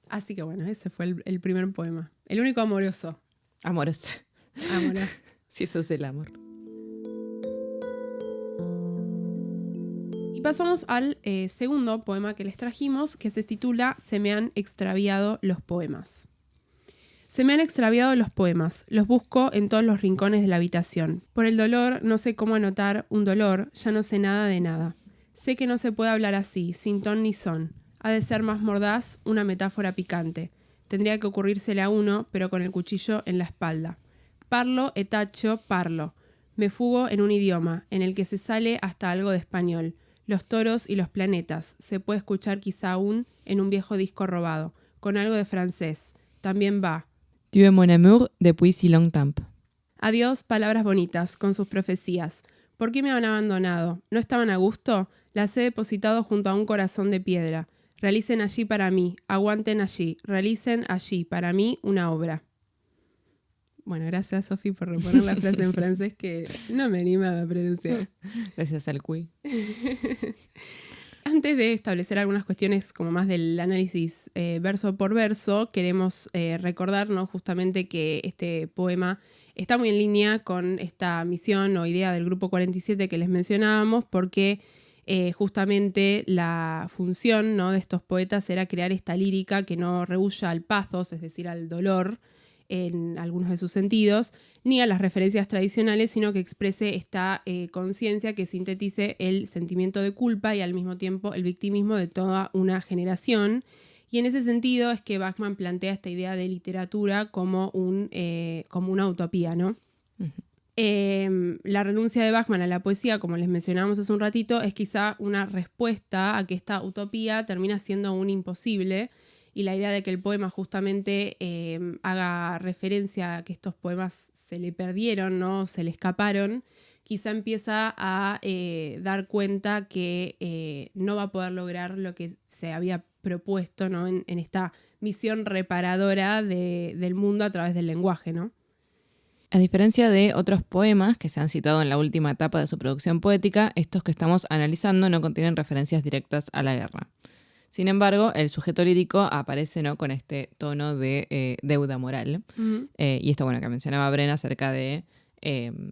S1: Así que bueno, ese fue el primer poema. El único amoroso.
S2: Amoroso.
S1: Amoroso.
S2: Si eso es el amor.
S1: Y pasamos al segundo poema que les trajimos, que se titula Se me han extraviado los poemas. Se me han extraviado los poemas, los busco en todos los rincones de la habitación. Por el dolor no sé cómo anotar un dolor, ya no sé nada de nada. Sé que no se puede hablar así, sin ton ni son. Ha de ser más mordaz una metáfora picante. Tendría que ocurrírsele a uno, pero con el cuchillo en la espalda. Parlo e taccio, parlo. Me fugo en un idioma, en el que se sale hasta algo de español. Los toros y los planetas. Se puede escuchar quizá aún en un viejo disco robado, con algo de francés. También va.
S2: Tu es mon amour depuis si longtemps.
S1: Adiós, palabras bonitas, con sus profecías. ¿Por qué me han abandonado? ¿No estaban a gusto? Las he depositado junto a un corazón de piedra. Realicen allí para mí, aguanten allí, realicen allí para mí una obra. Bueno, gracias Sofi por reponer la frase en francés que no me animaba a pronunciar.
S2: Gracias al Cui.
S1: Antes de establecer algunas cuestiones como más del análisis verso por verso, queremos recordarnos justamente que este poema está muy en línea con esta misión o idea del Grupo 47 que les mencionábamos, porque justamente la función, ¿no?, de estos poetas era crear esta lírica que no rehúya al pathos, es decir, al dolor en algunos de sus sentidos, ni a las referencias tradicionales, sino que exprese esta conciencia que sintetice el sentimiento de culpa y al mismo tiempo el victimismo de toda una generación. Y en ese sentido es que Bachman plantea esta idea de literatura como una utopía, ¿no? Uh-huh. La renuncia de Bachman a la poesía, como les mencionábamos hace un ratito, es quizá una respuesta a que esta utopía termina siendo un imposible, y la idea de que el poema justamente haga referencia a que estos poemas se le perdieron, ¿no?, se le escaparon, quizá empieza a dar cuenta que no va a poder lograr lo que se había propuesto, ¿no?, en esta misión reparadora del mundo a través del lenguaje, ¿no?
S2: A diferencia de otros poemas que se han citado en la última etapa de su producción poética, estos que estamos analizando no contienen referencias directas a la guerra. Sin embargo, el sujeto lírico aparece, ¿no?, con este tono de deuda moral. Uh-huh. Y esto, bueno, que mencionaba Bren acerca de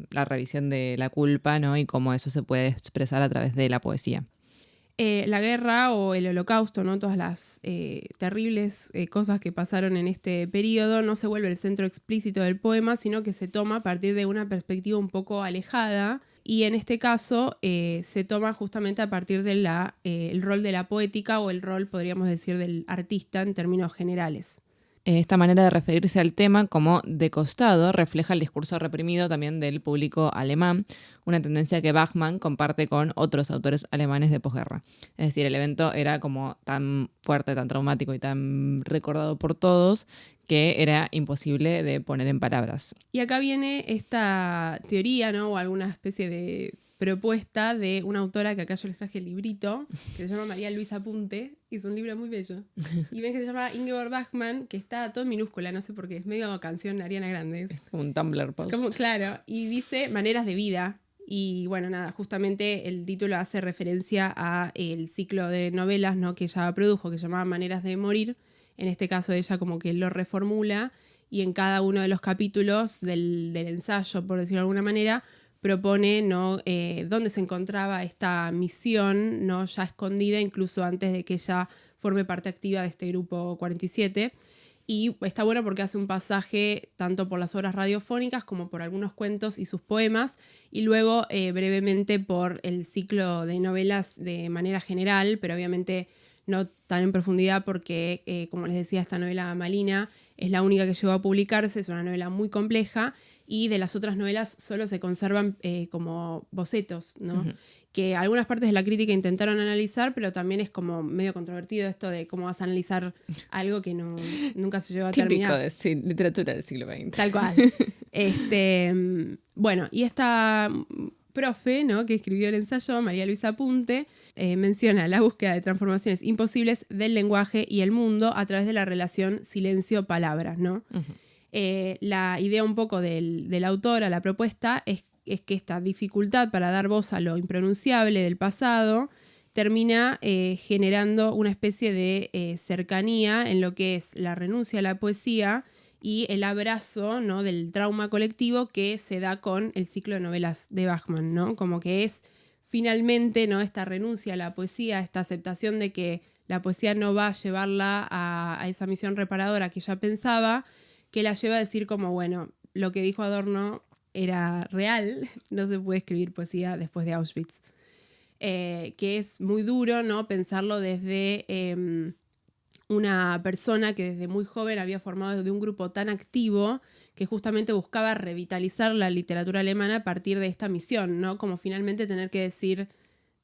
S2: la revisión de la culpa, ¿no?, y cómo eso se puede expresar a través de la poesía.
S1: La guerra o el holocausto, ¿no?, todas las terribles cosas que pasaron en este periodo, no se vuelve el centro explícito del poema, sino que se toma a partir de una perspectiva un poco alejada, y en este caso se toma justamente a partir de el rol de la poética, o el rol, podríamos decir, del artista en términos generales.
S2: Esta manera de referirse al tema como de costado refleja el discurso reprimido también del público alemán, una tendencia que Bachman comparte con otros autores alemanes de posguerra. Es decir, el evento era como tan fuerte, tan traumático y tan recordado por todos que era imposible de poner en palabras.
S1: Y acá viene esta teoría, ¿no?, o alguna especie de propuesta de una autora que acá yo les traje el librito, que se llama María Luisa Punte, y es un libro muy bello. Y ven que se llama Ingeborg Bachmann, que está todo en minúscula, no sé por qué, es medio canción Ariana Grande.
S2: Es como un Tumblr post.
S1: Claro, y dice Maneras de vida. Y bueno, nada, justamente el título hace referencia a el ciclo de novelas, ¿no?, que ella produjo, que se llamaba Maneras de morir. En este caso ella como que lo reformula, y en cada uno de los capítulos del ensayo, por decirlo de alguna manera, propone, ¿no?, dónde se encontraba esta misión, ¿no?, ya escondida incluso antes de que ella forme parte activa de este grupo 47. Y está bueno porque hace un pasaje tanto por las obras radiofónicas como por algunos cuentos y sus poemas, y luego brevemente por el ciclo de novelas de manera general, pero obviamente no tan en profundidad porque, como les decía, esta novela Malina es la única que llegó a publicarse, es una novela muy compleja, y de las otras novelas solo se conservan como bocetos, ¿no? Uh-huh. Que algunas partes de la crítica intentaron analizar, pero también es como medio controvertido esto de cómo vas a analizar algo que nunca se llegó a terminar.
S2: Típico de literatura del siglo XX.
S1: Tal cual. Bueno, y esta profe, ¿no?, que escribió el ensayo, María Luisa Punte, menciona la búsqueda de transformaciones imposibles del lenguaje y el mundo a través de la relación silencio-palabra, ¿no? Uh-huh. La idea un poco del autor a la propuesta es que esta dificultad para dar voz a lo impronunciable del pasado termina generando una especie de cercanía en lo que es la renuncia a la poesía y el abrazo, ¿no?, del trauma colectivo que se da con el ciclo de novelas de Bachman, ¿no? Como que es finalmente, ¿no?, esta renuncia a la poesía, esta aceptación de que la poesía no va a llevarla a esa misión reparadora que ella pensaba, que la lleva a decir como, bueno, lo que dijo Adorno era real, no se puede escribir poesía después de Auschwitz. Que es muy duro, ¿no?, pensarlo desde una persona que desde muy joven había formado de un grupo tan activo que justamente buscaba revitalizar la literatura alemana a partir de esta misión, ¿no? Como finalmente tener que decir,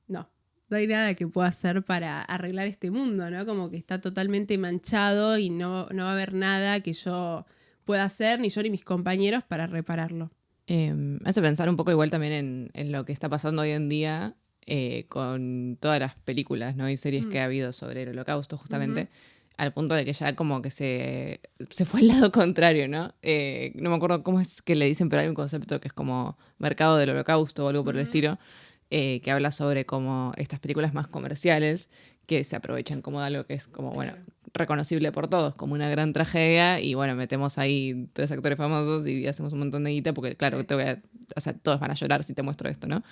S1: no hay nada que pueda hacer para arreglar este mundo, ¿no? Como que está totalmente manchado y no va a haber nada que yo pueda hacer, ni yo ni mis compañeros, para repararlo.
S2: Hace pensar un poco igual también en lo que está pasando hoy en día con todas las películas, ¿no?, y series que ha habido sobre el Holocausto, justamente, al punto de que ya como que se fue al lado contrario, ¿no? No me acuerdo cómo es que le dicen, pero hay un concepto que es como mercado del Holocausto o algo por el estilo, que habla sobre como estas películas más comerciales que se aprovechan como de algo que es como, bueno, reconocible por todos, como una gran tragedia, y bueno, metemos ahí 3 actores famosos y hacemos un montón de guita, porque claro, o sea, todos van a llorar si te muestro esto, ¿no?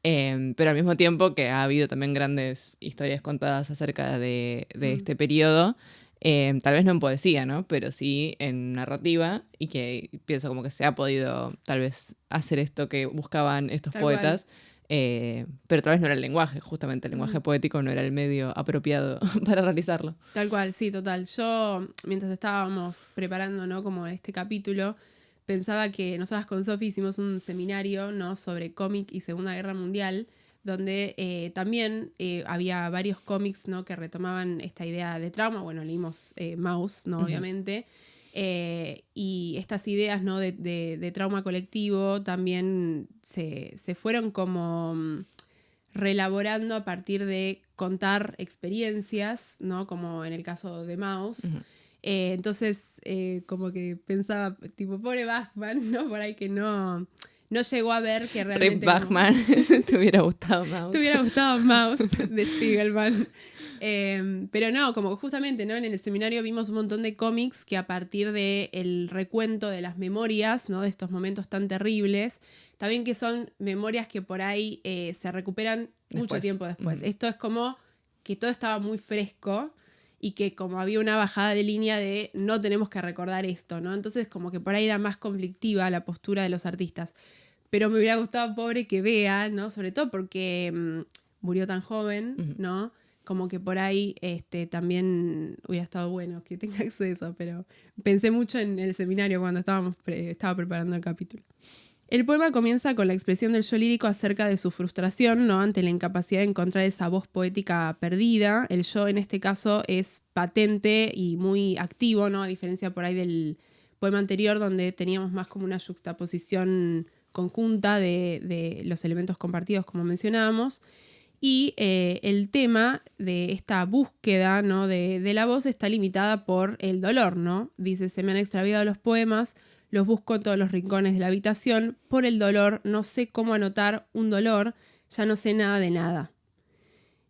S2: Pero al mismo tiempo que ha habido también grandes historias contadas acerca de este periodo, tal vez no en poesía, ¿no?, pero sí en narrativa, y que pienso como que se ha podido tal vez hacer esto que buscaban estos
S1: Tal
S2: poetas, pero tal vez no era el lenguaje, justamente el lenguaje poético no era el medio apropiado para realizarlo.
S1: Tal cual, sí, total. Yo, mientras estábamos preparando, ¿no?, como este capítulo, pensaba que nosotras con Sofi hicimos un seminario, ¿no?, sobre cómic y Segunda Guerra Mundial, donde también había varios cómics, ¿no?, que retomaban esta idea de trauma. Bueno, leímos Maus, ¿no?, obviamente. Y estas ideas, ¿no?, de trauma colectivo también se fueron como reelaborando a partir de contar experiencias, ¿no?, como en el caso de Maus. Entonces, como que pensaba, tipo, pobre Bachman, ¿no?, por ahí que no llegó a ver que realmente...
S2: Rip Bachman, te hubiera gustado Maus.
S1: Te hubiera gustado Maus de Spiegelman. Pero no, como justamente, ¿no?, en el seminario vimos un montón de cómics que a partir del recuento de las memorias, ¿no?, de estos momentos tan terribles, también que son memorias que por ahí se recuperan mucho tiempo después. Esto es como que todo estaba muy fresco y que como había una bajada de línea de no tenemos que recordar esto, ¿no? Entonces como que por ahí era más conflictiva la postura de los artistas. Pero me hubiera gustado, pobre, que vea, ¿no?, sobre todo porque murió tan joven, ¿no? Como que por ahí también hubiera estado bueno que tenga acceso, pero pensé mucho en el seminario cuando estaba preparando el capítulo. El poema comienza con la expresión del yo lírico acerca de su frustración, ¿no?, ante la incapacidad de encontrar esa voz poética perdida. El yo en este caso es patente y muy activo, ¿no?, a diferencia por ahí del poema anterior donde teníamos más como una juxtaposición conjunta de los elementos compartidos, como mencionábamos. Y el tema de esta búsqueda, ¿no?, de la voz está limitada por el dolor, ¿no? Dice, se me han extraviado los poemas, los busco en todos los rincones de la habitación, por el dolor no sé cómo anotar un dolor, ya no sé nada de nada.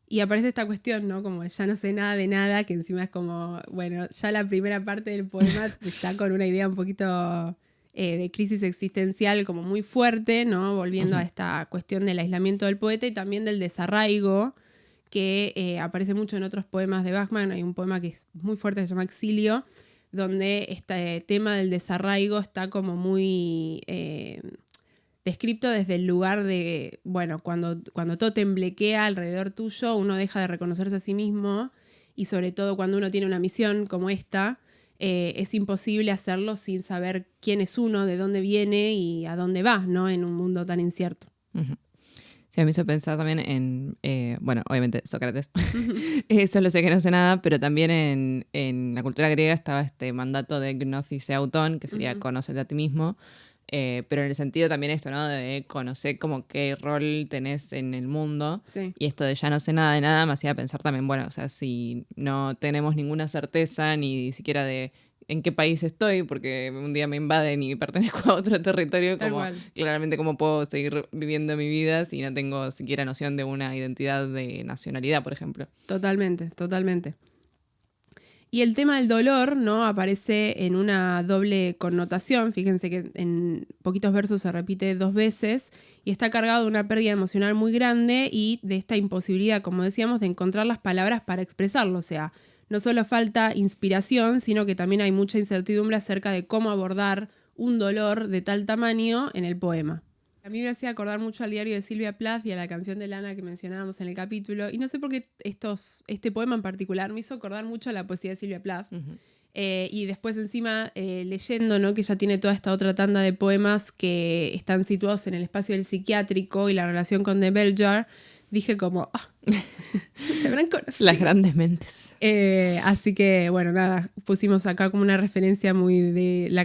S1: Y aparece esta cuestión, ¿no?, como ya no sé nada de nada, que encima es como, bueno, ya la primera parte del poema está con una idea un poquito de crisis existencial como muy fuerte, ¿no?, volviendo a esta cuestión del aislamiento del poeta y también del desarraigo, que aparece mucho en otros poemas de Bachman. Hay un poema que es muy fuerte que se llama Exilio, donde este tema del desarraigo está como muy descrito desde el lugar de, bueno, cuando todo temblequea alrededor tuyo, uno deja de reconocerse a sí mismo, y sobre todo cuando uno tiene una misión como esta, es imposible hacerlo sin saber quién es uno, de dónde viene y a dónde va, ¿no?, en un mundo tan incierto.
S2: Sí, me hizo pensar también en, bueno, obviamente Sócrates, solo sé que no sé nada, pero también en la cultura griega estaba este mandato de gnosis auton, que sería conócete a ti mismo, pero en el sentido también esto, ¿no?, de conocer como qué rol tenés en el mundo.
S1: Sí.
S2: Y esto de ya no sé nada de nada me hacía pensar también, bueno, o sea, si no tenemos ninguna certeza ni siquiera de en qué país estoy, porque un día me invaden y pertenezco a otro territorio, como claramente cómo puedo seguir viviendo mi vida si no tengo siquiera noción de una identidad de nacionalidad, por ejemplo.
S1: Totalmente, totalmente. Y el tema del dolor, ¿no? Aparece en una doble connotación. Fíjense que en poquitos versos se repite 2 veces y está cargado de una pérdida emocional muy grande y de esta imposibilidad, como decíamos, de encontrar las palabras para expresarlo. O sea, no solo falta inspiración, sino que también hay mucha incertidumbre acerca de cómo abordar un dolor de tal tamaño en el poema. A mí me hacía acordar mucho al diario de Silvia Plath y a la canción de Lana que mencionábamos en el capítulo. Y no sé por qué este poema en particular me hizo acordar mucho a la poesía de Silvia Plath. Uh-huh. Y después encima leyendo, ¿no? Que ella tiene toda esta otra tanda de poemas que están situados en el espacio del psiquiátrico y la relación con The Bell Jar, dije como, se habrán conocido.
S2: Las grandes mentes.
S1: Así que, bueno, nada, pusimos acá como una referencia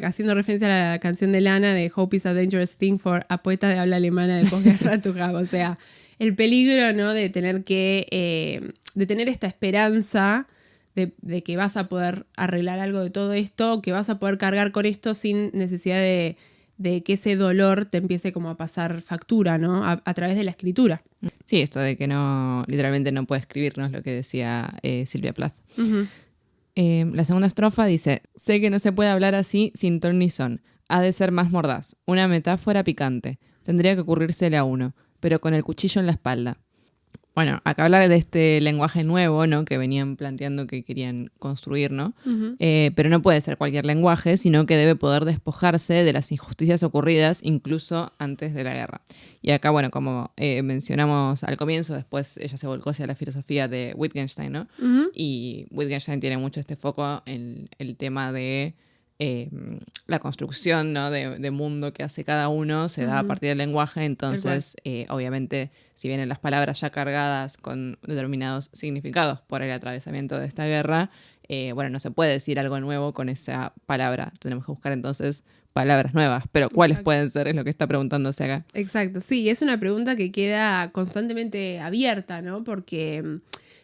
S1: haciendo referencia a la canción de Lana de Hope is a Dangerous Thing for a poeta de habla alemana de posguerra to have. O sea, el peligro, ¿no? De tener de tener esta esperanza de que vas a poder arreglar algo de todo esto, que vas a poder cargar con esto sin necesidad de que ese dolor te empiece como a pasar factura, ¿no? A través de la escritura.
S2: Sí, esto de que literalmente no puede escribirnos, lo que decía Silvia Plath. Uh-huh. La segunda estrofa dice: sé que no se puede hablar así sin ton ni son. Ha de ser más mordaz. Una metáfora picante. Tendría que ocurrírsele a uno, pero con el cuchillo en la espalda. Bueno, acá habla de este lenguaje nuevo, ¿no? Que venían planteando que querían construir, ¿no? Uh-huh. Pero no puede ser cualquier lenguaje, sino que debe poder despojarse de las injusticias ocurridas incluso antes de la guerra. Y acá, bueno, como mencionamos al comienzo, después ella se volcó hacia la filosofía de Wittgenstein, ¿no? Uh-huh. Y Wittgenstein tiene mucho este foco en el tema de la construcción, ¿no? de mundo que hace cada uno se da a partir del lenguaje. Entonces obviamente si vienen las palabras ya cargadas con determinados significados por el atravesamiento de esta guerra, bueno, no se puede decir algo nuevo con esa palabra, tenemos que buscar entonces palabras nuevas, pero ¿cuáles pueden ser? Es lo que está preguntándose acá.
S1: Exacto, sí, es una pregunta que queda constantemente abierta, ¿no? Porque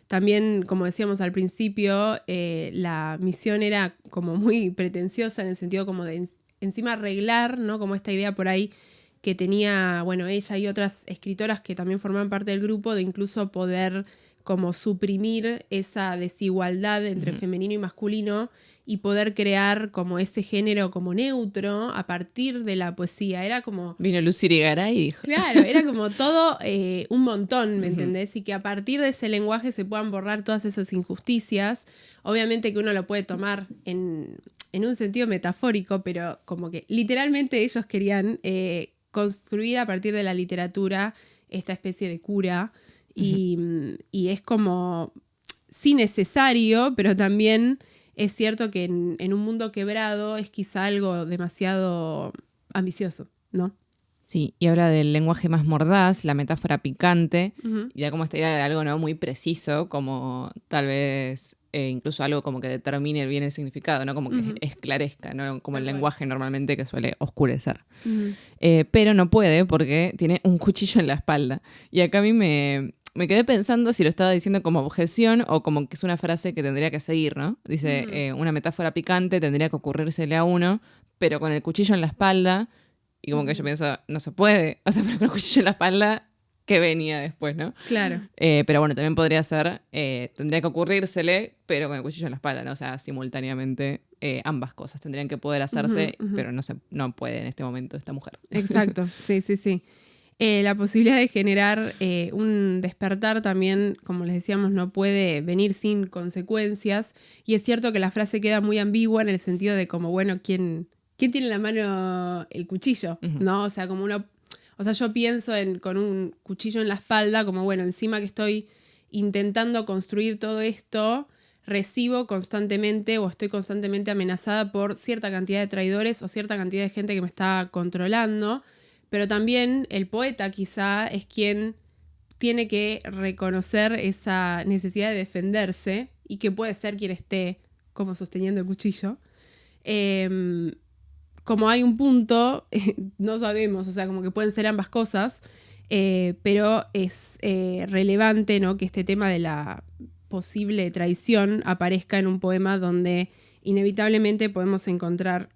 S1: también, como decíamos al principio, la misión era como muy pretenciosa en el sentido como de encima arreglar, ¿no? Como esta idea por ahí que tenía, bueno, ella y otras escritoras que también formaban parte del grupo de incluso poder como suprimir esa desigualdad entre femenino y masculino y poder crear como ese género como neutro a partir de la poesía. Era como...
S2: Vino Lucy Irigaray y dijo...
S1: Claro, era como todo un montón, ¿me entendés? Y que a partir de ese lenguaje se puedan borrar todas esas injusticias. Obviamente que uno lo puede tomar en un sentido metafórico, pero como que literalmente ellos querían construir a partir de la literatura esta especie de cura. Y es como, sí necesario, pero también es cierto que en un mundo quebrado es quizá algo demasiado ambicioso, ¿no?
S2: Sí, y habla del lenguaje más mordaz, la metáfora picante, y da como esta idea de algo, ¿no? Muy preciso, como tal vez incluso algo como que determine bien el significado, ¿no? Como que esclarezca, ¿no? Como el lenguaje normalmente que suele oscurecer. Pero no puede porque tiene un cuchillo en la espalda. Y acá a mí me quedé pensando si lo estaba diciendo como objeción o como que es una frase que tendría que seguir, ¿no? Dice, una metáfora picante tendría que ocurrírsele a uno, pero con el cuchillo en la espalda. Y como que yo pienso, no se puede. O sea, pero con el cuchillo en la espalda, ¿qué venía después, no?
S1: Claro.
S2: Pero bueno, también podría ser, tendría que ocurrírsele, pero con el cuchillo en la espalda, ¿no? O sea, simultáneamente ambas cosas tendrían que poder hacerse, pero no puede en este momento esta mujer.
S1: Exacto, sí. La posibilidad de generar un despertar también, como les decíamos, no puede venir sin consecuencias. Y es cierto que la frase queda muy ambigua en el sentido de como, bueno, ¿quién tiene en la mano el cuchillo? ¿No? O sea, como yo pienso con un cuchillo en la espalda, como bueno, encima que estoy intentando construir todo esto, recibo constantemente o estoy constantemente amenazada por cierta cantidad de traidores o cierta cantidad de gente que me está controlando. Pero también el poeta quizá es quien tiene que reconocer esa necesidad de defenderse y que puede ser quien esté como sosteniendo el cuchillo. Como hay un punto, no sabemos, o sea, como que pueden ser ambas cosas, pero es relevante, ¿no? Que este tema de la posible traición aparezca en un poema donde inevitablemente podemos encontrar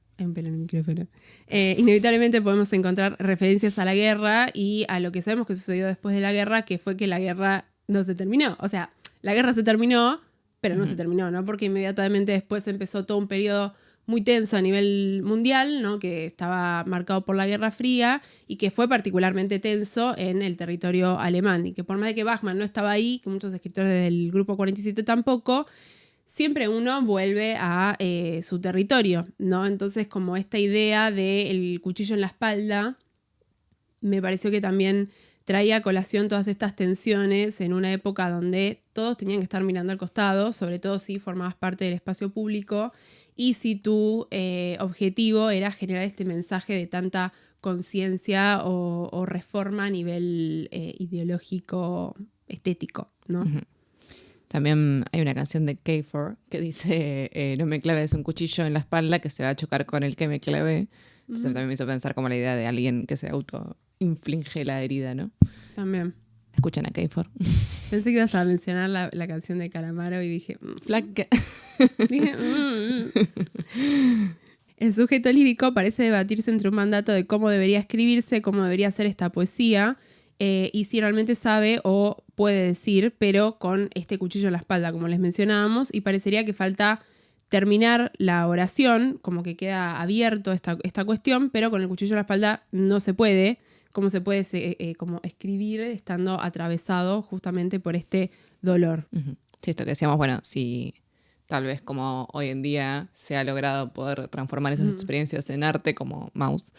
S1: inevitablemente podemos encontrar referencias a la guerra y a lo que sabemos que sucedió después de la guerra, que fue que la guerra no se terminó. O sea, la guerra se terminó, pero no se terminó, ¿no? Porque inmediatamente después empezó todo un periodo muy tenso a nivel mundial, ¿no? Que estaba marcado por la Guerra Fría y que fue particularmente tenso en el territorio alemán. Y que por más de que Bachmann no estaba ahí, que muchos escritores del Grupo 47 tampoco, siempre uno vuelve a su territorio, ¿no? Entonces, como esta idea del cuchillo en la espalda, me pareció que también traía a colación todas estas tensiones en una época donde todos tenían que estar mirando al costado, sobre todo si formabas parte del espacio público y si tu objetivo era generar este mensaje de tanta conciencia o reforma a nivel ideológico, estético, ¿no?
S2: Uh-huh. También hay una canción de K4 que dice no me claves un cuchillo en la espalda que se va a chocar con el que me clave. Entonces también me hizo pensar como la idea de alguien que se auto-inflige la herida, ¿no?
S1: También.
S2: Escuchan a K4.
S1: Pensé que ibas a mencionar la canción de Calamaro y dije...
S2: Flaca.
S1: Dije... El sujeto lírico parece debatirse entre un mandato de cómo debería escribirse, cómo debería ser esta poesía, y si realmente sabe o puede decir, pero con este cuchillo en la espalda, como les mencionábamos, y parecería que falta terminar la oración, como que queda abierto esta cuestión, pero con el cuchillo en la espalda no se puede, como se puede como escribir estando atravesado justamente por este dolor.
S2: Uh-huh. Sí, esto que decíamos, bueno, si tal vez como hoy en día se ha logrado poder transformar esas experiencias en arte como Maus,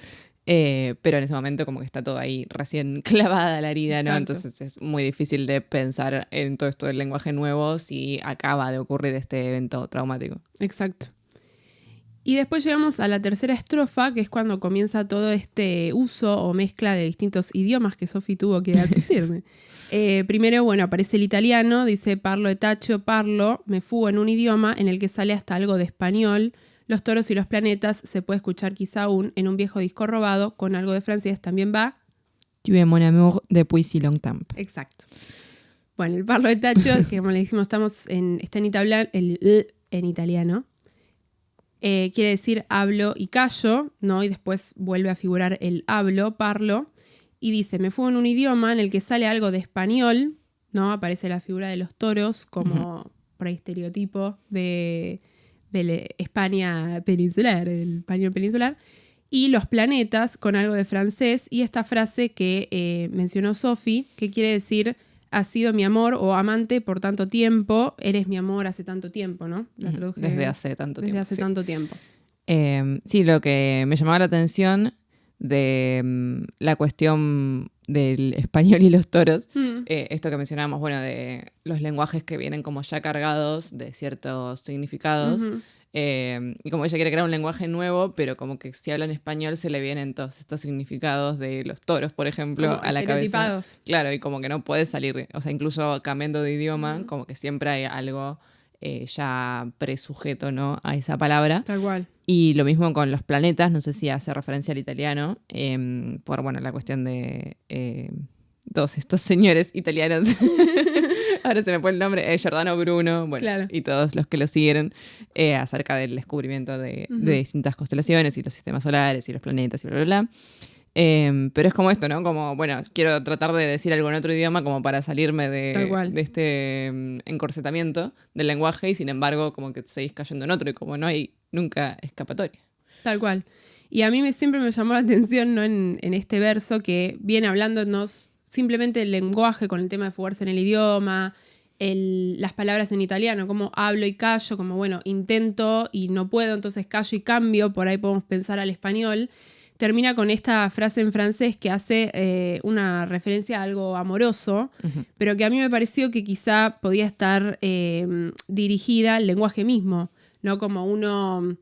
S2: pero en ese momento como que está todo ahí recién clavada la herida, ¿no? Entonces es muy difícil de pensar en todo esto del lenguaje nuevo si acaba de ocurrir este evento traumático.
S1: Exacto. Y después llegamos a la tercera estrofa, que es cuando comienza todo este uso o mezcla de distintos idiomas que Sofi tuvo que asistirme. Primero, bueno, aparece el italiano, dice parlo e taccio, parlo, me fugo en un idioma en el que sale hasta algo de español. Los toros y los planetas se puede escuchar quizá aún en un viejo disco robado, con algo de francés también va.
S2: Tu es mon amour depuis si longtemps.
S1: Exacto. Bueno, el parlo de taccio, que como le dijimos, está en italiano. Quiere decir hablo y callo, ¿no? Y después vuelve a figurar el hablo, parlo. Y dice, me fugo en un idioma en el que sale algo de español, ¿no? Aparece la figura de los toros como por ahí estereotipo de España peninsular, el español peninsular, y los planetas con algo de francés, y esta frase que mencionó Sofi, que quiere decir, has sido mi amor o amante por tanto tiempo, eres mi amor hace tanto tiempo, ¿no? La traduje
S2: desde hace tanto tiempo.
S1: Desde hace tanto tiempo.
S2: Sí, lo que me llamaba la atención de la cuestión del español y los toros, esto que mencionábamos, bueno, de los lenguajes que vienen como ya cargados de ciertos significados, y como ella quiere crear un lenguaje nuevo, pero como que si habla en español se le vienen todos estos significados de los toros, por ejemplo,
S1: como
S2: a la cabeza. Claro, y como que no puede salir, o sea, incluso cambiando de idioma, como que siempre hay algo ya presujeto, ¿no? A esa palabra.
S1: Tal cual.
S2: Y lo mismo con los planetas, no sé si hace referencia al italiano, por bueno, la cuestión de todos estos señores italianos. Ahora se me fue el nombre, Giordano Bruno, bueno, claro. Y todos los que lo siguieron, acerca del descubrimiento de distintas constelaciones y los sistemas solares y los planetas y bla, bla, bla. Pero es como esto, ¿no? Como, bueno, quiero tratar de decir algo en otro idioma como para salirme de este encorsetamiento del lenguaje y sin embargo como que seguís cayendo en otro y como no hay nunca escapatoria.
S1: Tal cual. Y a mí siempre me llamó la atención, ¿no? en este verso que viene hablándonos simplemente el lenguaje con el tema de fugarse en el idioma, las palabras en italiano, como hablo y callo, como bueno, intento y no puedo, entonces callo y cambio, por ahí podemos pensar al español. Termina con esta frase en francés que hace una referencia a algo amoroso, pero que a mí me pareció que quizá podía estar dirigida al lenguaje mismo, ¿no? Como uno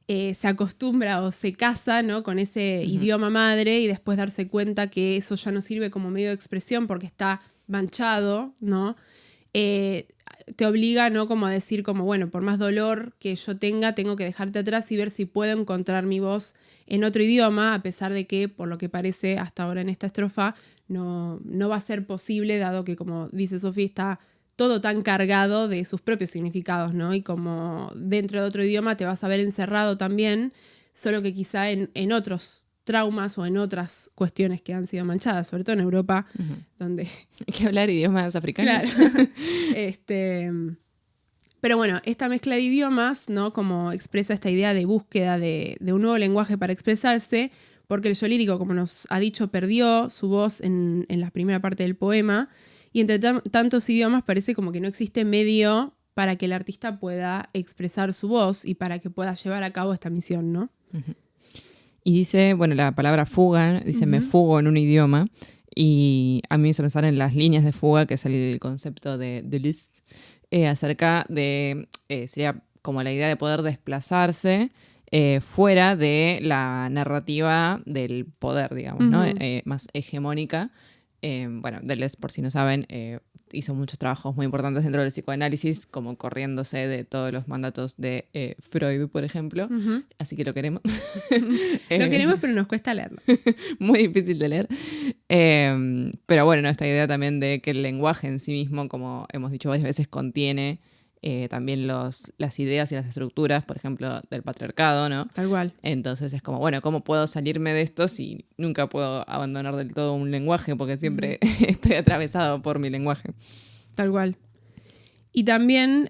S1: se acostumbra o se casa, ¿no? Con ese idioma madre y después darse cuenta que eso ya no sirve como medio de expresión porque está manchado, ¿no? Te obliga, ¿no? Como a decir, como bueno, por más dolor que yo tenga, tengo que dejarte atrás y ver si puedo encontrar mi voz en otro idioma, a pesar de que, por lo que parece hasta ahora en esta estrofa, no va a ser posible, dado que, como dice Sofía, está todo tan cargado de sus propios significados, ¿no? Y como dentro de otro idioma te vas a ver encerrado también, solo que quizá en otros traumas o en otras cuestiones que han sido manchadas, sobre todo en Europa, donde...
S2: Hay que hablar idiomas africanos.
S1: Claro. Pero bueno, esta mezcla de idiomas, ¿no? Como expresa esta idea de búsqueda de un nuevo lenguaje para expresarse, porque el yo lírico, como nos ha dicho, perdió su voz en la primera parte del poema, y entre tantos idiomas parece como que no existe medio para que el artista pueda expresar su voz y para que pueda llevar a cabo esta misión, ¿no?
S2: Uh-huh. Y dice, bueno, la palabra fuga, dice me fugo en un idioma, y a mí me hizo pensar en las líneas de fuga, que es el concepto de Liszt, acerca de, sería como la idea de poder desplazarse fuera de la narrativa del poder, digamos, ¿no? Más hegemónica. Bueno, Deleuze, por si no saben, hizo muchos trabajos muy importantes dentro del psicoanálisis, como corriéndose de todos los mandatos de Freud, por ejemplo. Así que lo queremos.
S1: Lo queremos, pero nos cuesta leerlo.
S2: Muy difícil de leer. Pero bueno, ¿no? Esta idea también de que el lenguaje en sí mismo, como hemos dicho varias veces, contiene también las ideas y las estructuras, por ejemplo, del patriarcado, ¿no?
S1: Tal cual.
S2: Entonces es como, bueno, ¿cómo puedo salirme de esto si nunca puedo abandonar del todo un lenguaje? Porque siempre estoy atravesado por mi lenguaje.
S1: Tal cual. Y también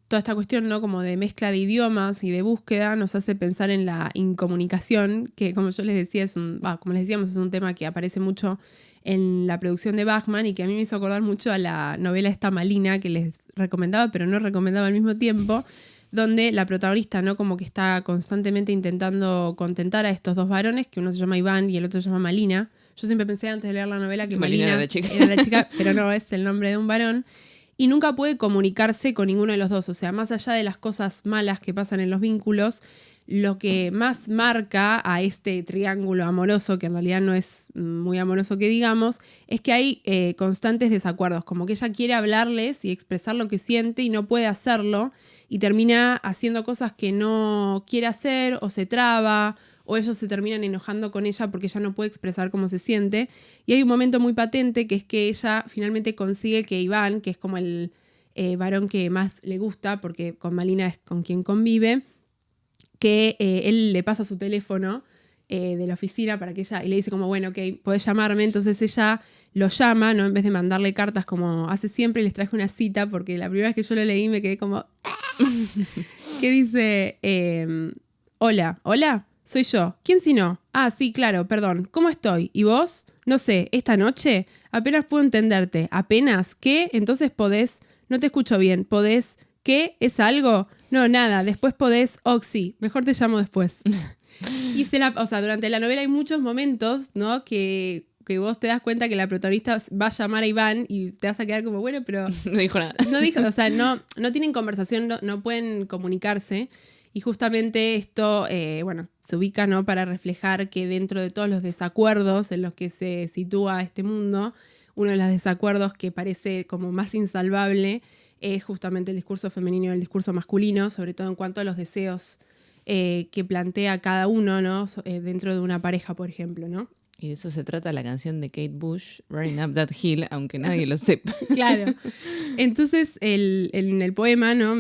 S1: toda esta cuestión, ¿no? Como de mezcla de idiomas y de búsqueda nos hace pensar en la incomunicación, que como yo les decía, como les decíamos, es un tema que aparece mucho en la producción de Bachman y que a mí me hizo acordar mucho a la novela esta Malina, que les recomendaba, pero no recomendaba al mismo tiempo, donde la protagonista, ¿no? Como que está constantemente intentando contentar a estos dos varones, que uno se llama Iván y el otro se llama Malina. Yo siempre pensé antes de leer la novela que Malina era la chica, pero no, es el nombre de un varón. Y nunca puede comunicarse con ninguno de los dos. O sea, más allá de las cosas malas que pasan en los vínculos, lo que más marca a este triángulo amoroso, que en realidad no es muy amoroso que digamos, es que hay constantes desacuerdos. Como que ella quiere hablarles y expresar lo que siente y no puede hacerlo. Y termina haciendo cosas que no quiere hacer o se traba, o ellos se terminan enojando con ella porque ella no puede expresar cómo se siente. Y hay un momento muy patente que es que ella finalmente consigue que Iván, que es como el varón que más le gusta, porque con Malina es con quien convive, que él le pasa su teléfono de la oficina para que ella, y le dice como, bueno, ok, podés llamarme. Entonces ella lo llama, ¿no? En vez de mandarle cartas como hace siempre, y les traje una cita, porque la primera vez que yo lo leí me quedé como... que dice, hola, soy yo. ¿Quién si no? Ah, sí, claro, perdón. ¿Cómo estoy? ¿Y vos? No sé, esta noche apenas puedo entenderte. ¿Apenas? ¿Qué? Entonces podés... No te escucho bien. ¿Podés? ¿Qué? ¿Es algo? No, nada. Después podés... Oxy. Mejor te llamo después. Y durante la novela hay muchos momentos, ¿no? Que vos te das cuenta que la protagonista va a llamar a Iván y te vas a quedar como, bueno, pero...
S2: No dijo nada.
S1: No dijo, o sea, no tienen conversación, no pueden comunicarse. Y justamente esto, se ubica, ¿no? Para reflejar que dentro de todos los desacuerdos en los que se sitúa este mundo, uno de los desacuerdos que parece como más insalvable es justamente el discurso femenino y el discurso masculino, sobre todo en cuanto a los deseos que plantea cada uno, ¿no? Dentro de una pareja, por ejemplo, ¿no?
S2: Y de eso se trata la canción de Kate Bush, Running Up That Hill, aunque nadie lo sepa.
S1: Claro. Entonces, en el poema, ¿no?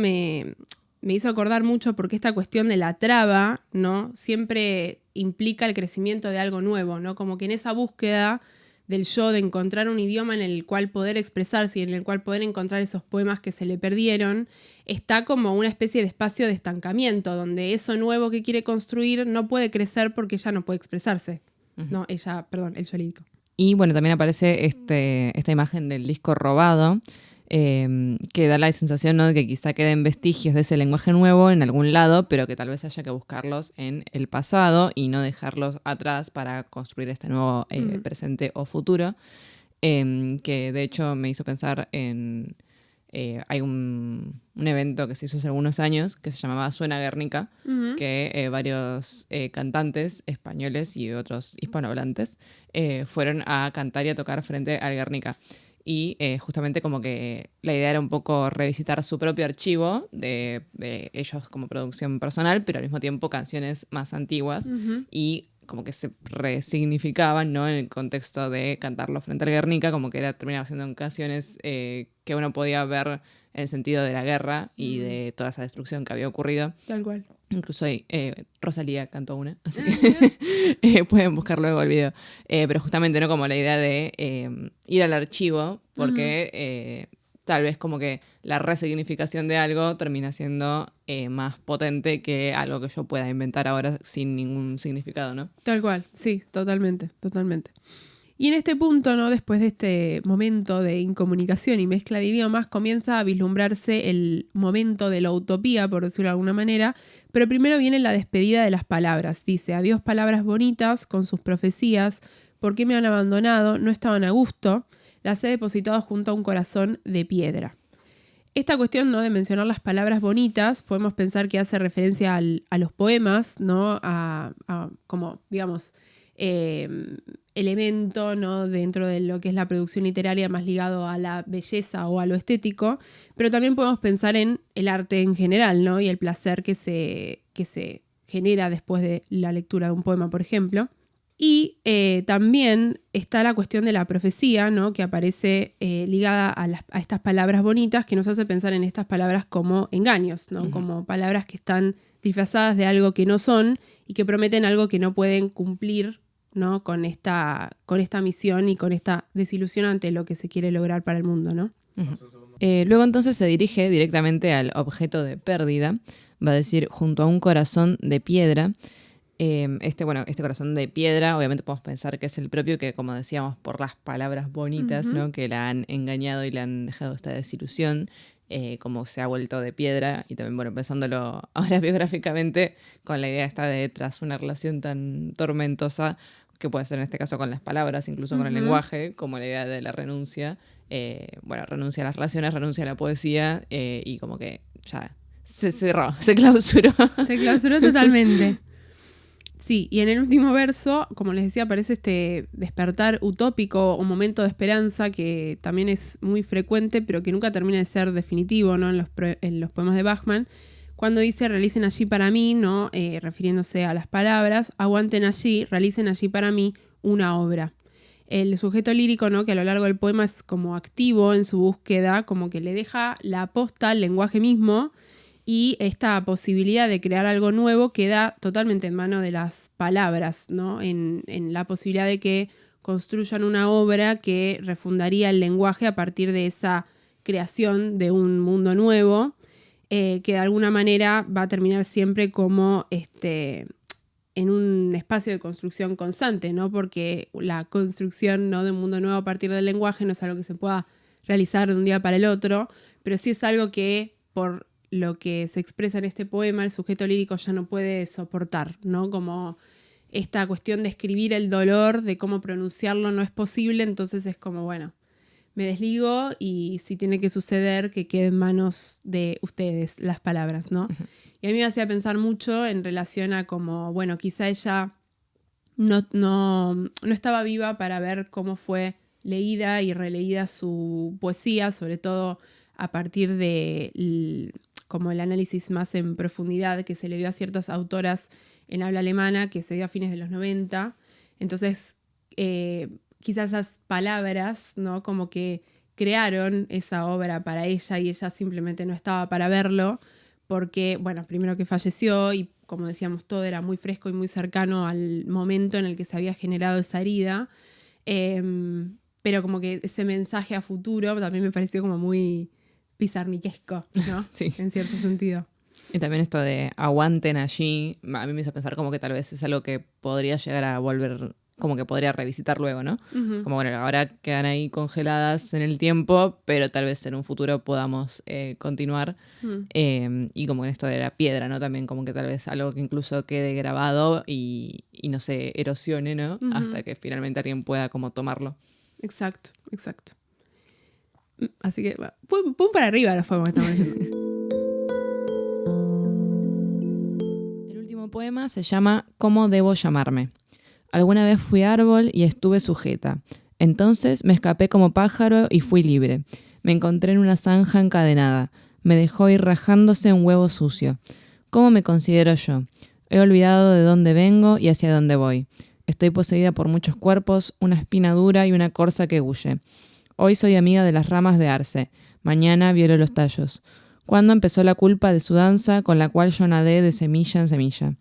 S1: Me hizo acordar mucho porque esta cuestión de la traba, ¿no? Siempre implica el crecimiento de algo nuevo, ¿no? Como que en esa búsqueda del yo, de encontrar un idioma en el cual poder expresarse y en el cual poder encontrar esos poemas que se le perdieron, está como una especie de espacio de estancamiento, donde eso nuevo que quiere construir no puede crecer porque ella no puede expresarse. No, el yo lírico.
S2: Y bueno, también aparece esta imagen del disco robado, que da la sensación, ¿no?, de que quizá queden vestigios de ese lenguaje nuevo en algún lado, pero que tal vez haya que buscarlos en el pasado y no dejarlos atrás para construir este nuevo presente o futuro, que de hecho me hizo pensar en... hay un evento que se hizo hace algunos años que se llamaba Suena Guernica, que varios cantantes españoles y otros hispanohablantes fueron a cantar y a tocar frente al Guernica. Y justamente como que la idea era un poco revisitar su propio archivo de ellos como producción personal, pero al mismo tiempo canciones más antiguas y como que se resignificaban, ¿no? En el contexto de cantarlo frente al Guernica, como que terminaba siendo canciones que uno podía ver en el sentido de la guerra y de toda esa destrucción que había ocurrido.
S1: Tal cual.
S2: Incluso ahí Rosalía cantó una, así que pueden buscar luego el video. Pero justamente, ¿no? Como la idea de ir al archivo, porque tal vez como que la resignificación de algo termina siendo más potente que algo que yo pueda inventar ahora sin ningún significado, ¿no?
S1: Tal cual, sí, totalmente, totalmente. Y en este punto, ¿no? Después de este momento de incomunicación y mezcla de idiomas, comienza a vislumbrarse el momento de la utopía, por decirlo de alguna manera, pero primero viene la despedida de las palabras. Dice, adiós palabras bonitas con sus profecías, ¿por qué me han abandonado? No estaban a gusto, las he depositado junto a un corazón de piedra. Esta cuestión, ¿no? De mencionar las palabras bonitas, podemos pensar que hace referencia a los poemas, ¿no? A como, digamos, elemento, ¿no? Dentro de lo que es la producción literaria más ligado a la belleza o a lo estético, pero también podemos pensar en el arte en general, ¿no? Y el placer que se genera después de la lectura de un poema, por ejemplo. Y también está la cuestión de la profecía, ¿no? Que aparece ligada a estas palabras bonitas, que nos hace pensar en estas palabras como engaños, ¿no? Como palabras que están disfrazadas de algo que no son y que prometen algo que no pueden cumplir, ¿no? Con esta misión y con esta desilusión ante lo que se quiere lograr para el mundo, ¿no?
S2: Luego entonces se dirige directamente al objeto de pérdida, va a decir junto a un corazón de piedra. Este corazón de piedra, obviamente podemos pensar que es el propio, que como decíamos, por las palabras bonitas, ¿no? Que la han engañado y le han dejado esta desilusión, como se ha vuelto de piedra. Y también, bueno, pensándolo ahora biográficamente, con la idea esta de tras una relación tan tormentosa, que puede ser en este caso con las palabras, incluso con el lenguaje, como la idea de la renuncia. Renuncia a las relaciones, renuncia a la poesía, y como que ya se cerró, se clausuró.
S1: Se clausuró totalmente. Sí, y en el último verso, como les decía, aparece este despertar utópico o momento de esperanza que también es muy frecuente, pero que nunca termina de ser definitivo, ¿no? En los poemas de Bachman, cuando dice realicen allí para mí, ¿no? Refiriéndose a las palabras, aguanten allí, realicen allí para mí una obra. El sujeto lírico, ¿no? Que a lo largo del poema es como activo en su búsqueda, como que le deja la aposta al lenguaje mismo. Y esta posibilidad de crear algo nuevo queda totalmente en manos de las palabras, ¿no? En la posibilidad de que construyan una obra que refundaría el lenguaje a partir de esa creación de un mundo nuevo, que de alguna manera va a terminar siempre como en un espacio de construcción constante, ¿no? Porque la construcción, ¿no? de un mundo nuevo a partir del lenguaje no es algo que se pueda realizar de un día para el otro, pero sí es algo que por lo que se expresa en este poema, el sujeto lírico ya no puede soportar, ¿no? Como esta cuestión de escribir el dolor, de cómo pronunciarlo no es posible, entonces es como, bueno, me desligo y si tiene que suceder, que quede en manos de ustedes las palabras, ¿no? Uh-huh. Y a mí me hacía pensar mucho en relación a como, bueno, quizá ella no estaba viva para ver cómo fue leída y releída su poesía, sobre todo a partir de como el análisis más en profundidad que se le dio a ciertas autoras en habla alemana, que se dio a fines de los 90. Entonces, quizás esas palabras, ¿no? Como que crearon esa obra para ella y ella simplemente no estaba para verlo, porque, bueno, primero que falleció y, como decíamos, todo era muy fresco y muy cercano al momento en el que se había generado esa herida. Pero como que ese mensaje a futuro también me pareció como muy pizarniquesco, ¿no?
S2: Sí.
S1: En cierto sentido.
S2: Y también esto de aguanten allí, a mí me hizo pensar como que tal vez es algo que podría llegar a volver, como que podría revisitar luego, ¿no? Uh-huh. Como bueno, ahora quedan ahí congeladas en el tiempo, pero tal vez en un futuro podamos continuar. Uh-huh. Y como en esto de la piedra, ¿no? También como que tal vez algo que incluso quede grabado y no se erosione, ¿no? Uh-huh. Hasta que finalmente alguien pueda como tomarlo.
S1: Exacto, exacto. Así que, pum para arriba los poemas que estamos leyendo.
S2: El último poema se llama ¿Cómo debo llamarme? Alguna vez fui árbol y estuve sujeta. Entonces me escapé como pájaro y fui libre. Me encontré en una zanja encadenada. Me dejó ir rajándose un huevo sucio. ¿Cómo me considero yo? He olvidado de dónde vengo y hacia dónde voy. Estoy poseída por muchos cuerpos, una espina dura y una corza que huye. Hoy soy amiga de las ramas de arce, mañana violo los tallos. ¿Cuándo empezó la culpa de su danza con la cual yo nadé de semilla en semilla?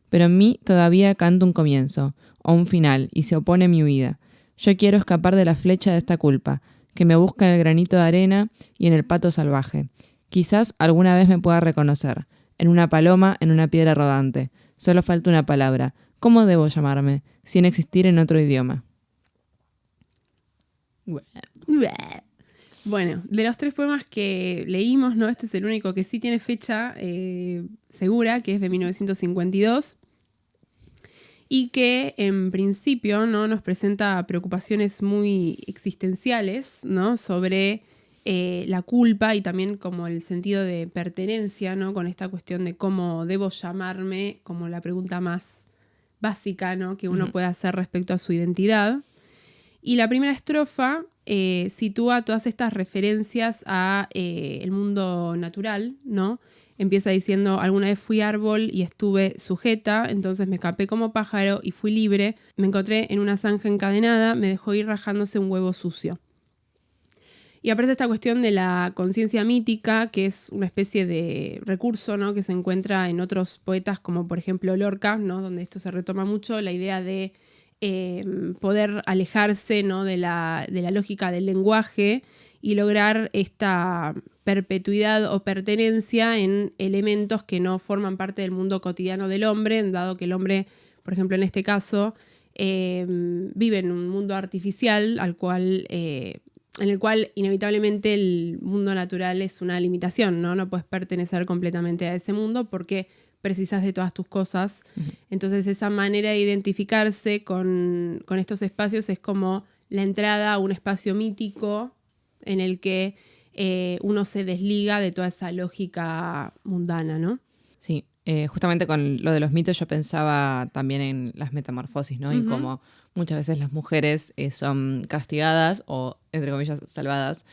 S2: Pero en mí todavía canta un comienzo, o un final, y se opone mi huida. Yo quiero escapar de la flecha de esta culpa, que me busca en el granito de arena y en el pato salvaje. Quizás alguna vez me pueda reconocer, en una paloma, en una piedra rodante. Solo falta una palabra. ¿Cómo debo llamarme, sin existir en otro idioma?
S1: Bueno, de los 3 poemas que leímos, ¿no? Este es el único que sí tiene fecha segura, que es de 1952, y que en principio, ¿no?, nos presenta preocupaciones muy existenciales, ¿no?, sobre la culpa y también como el sentido de pertenencia, ¿no?, con esta cuestión de cómo debo llamarme, como la pregunta más básica, ¿no?, que uno puede hacer respecto a su identidad. Y la primera estrofa sitúa todas estas referencias a el mundo natural, ¿no? Empieza diciendo: alguna vez fui árbol y estuve sujeta, entonces me escapé como pájaro y fui libre, me encontré en una zanja encadenada, me dejó ir rajándose un huevo sucio. Y aparece esta cuestión de la conciencia mítica, que es una especie de recurso, ¿no?, que se encuentra en otros poetas, como por ejemplo Lorca, ¿no?, donde esto se retoma mucho, la idea de poder alejarse, ¿no?, de la lógica del lenguaje y lograr esta perpetuidad o pertenencia en elementos que no forman parte del mundo cotidiano del hombre, dado que el hombre, por ejemplo en este caso, vive en un mundo artificial en el cual inevitablemente el mundo natural es una limitación, ¿no? No puedes pertenecer completamente a ese mundo porque precisas de todas tus cosas. Entonces esa manera de identificarse con estos espacios es como la entrada a un espacio mítico en el que uno se desliga de toda esa lógica mundana, ¿no?
S2: Sí, justamente con lo de los mitos yo pensaba también en las metamorfosis, ¿no? Y cómo muchas veces las mujeres son castigadas o, entre comillas, salvadas,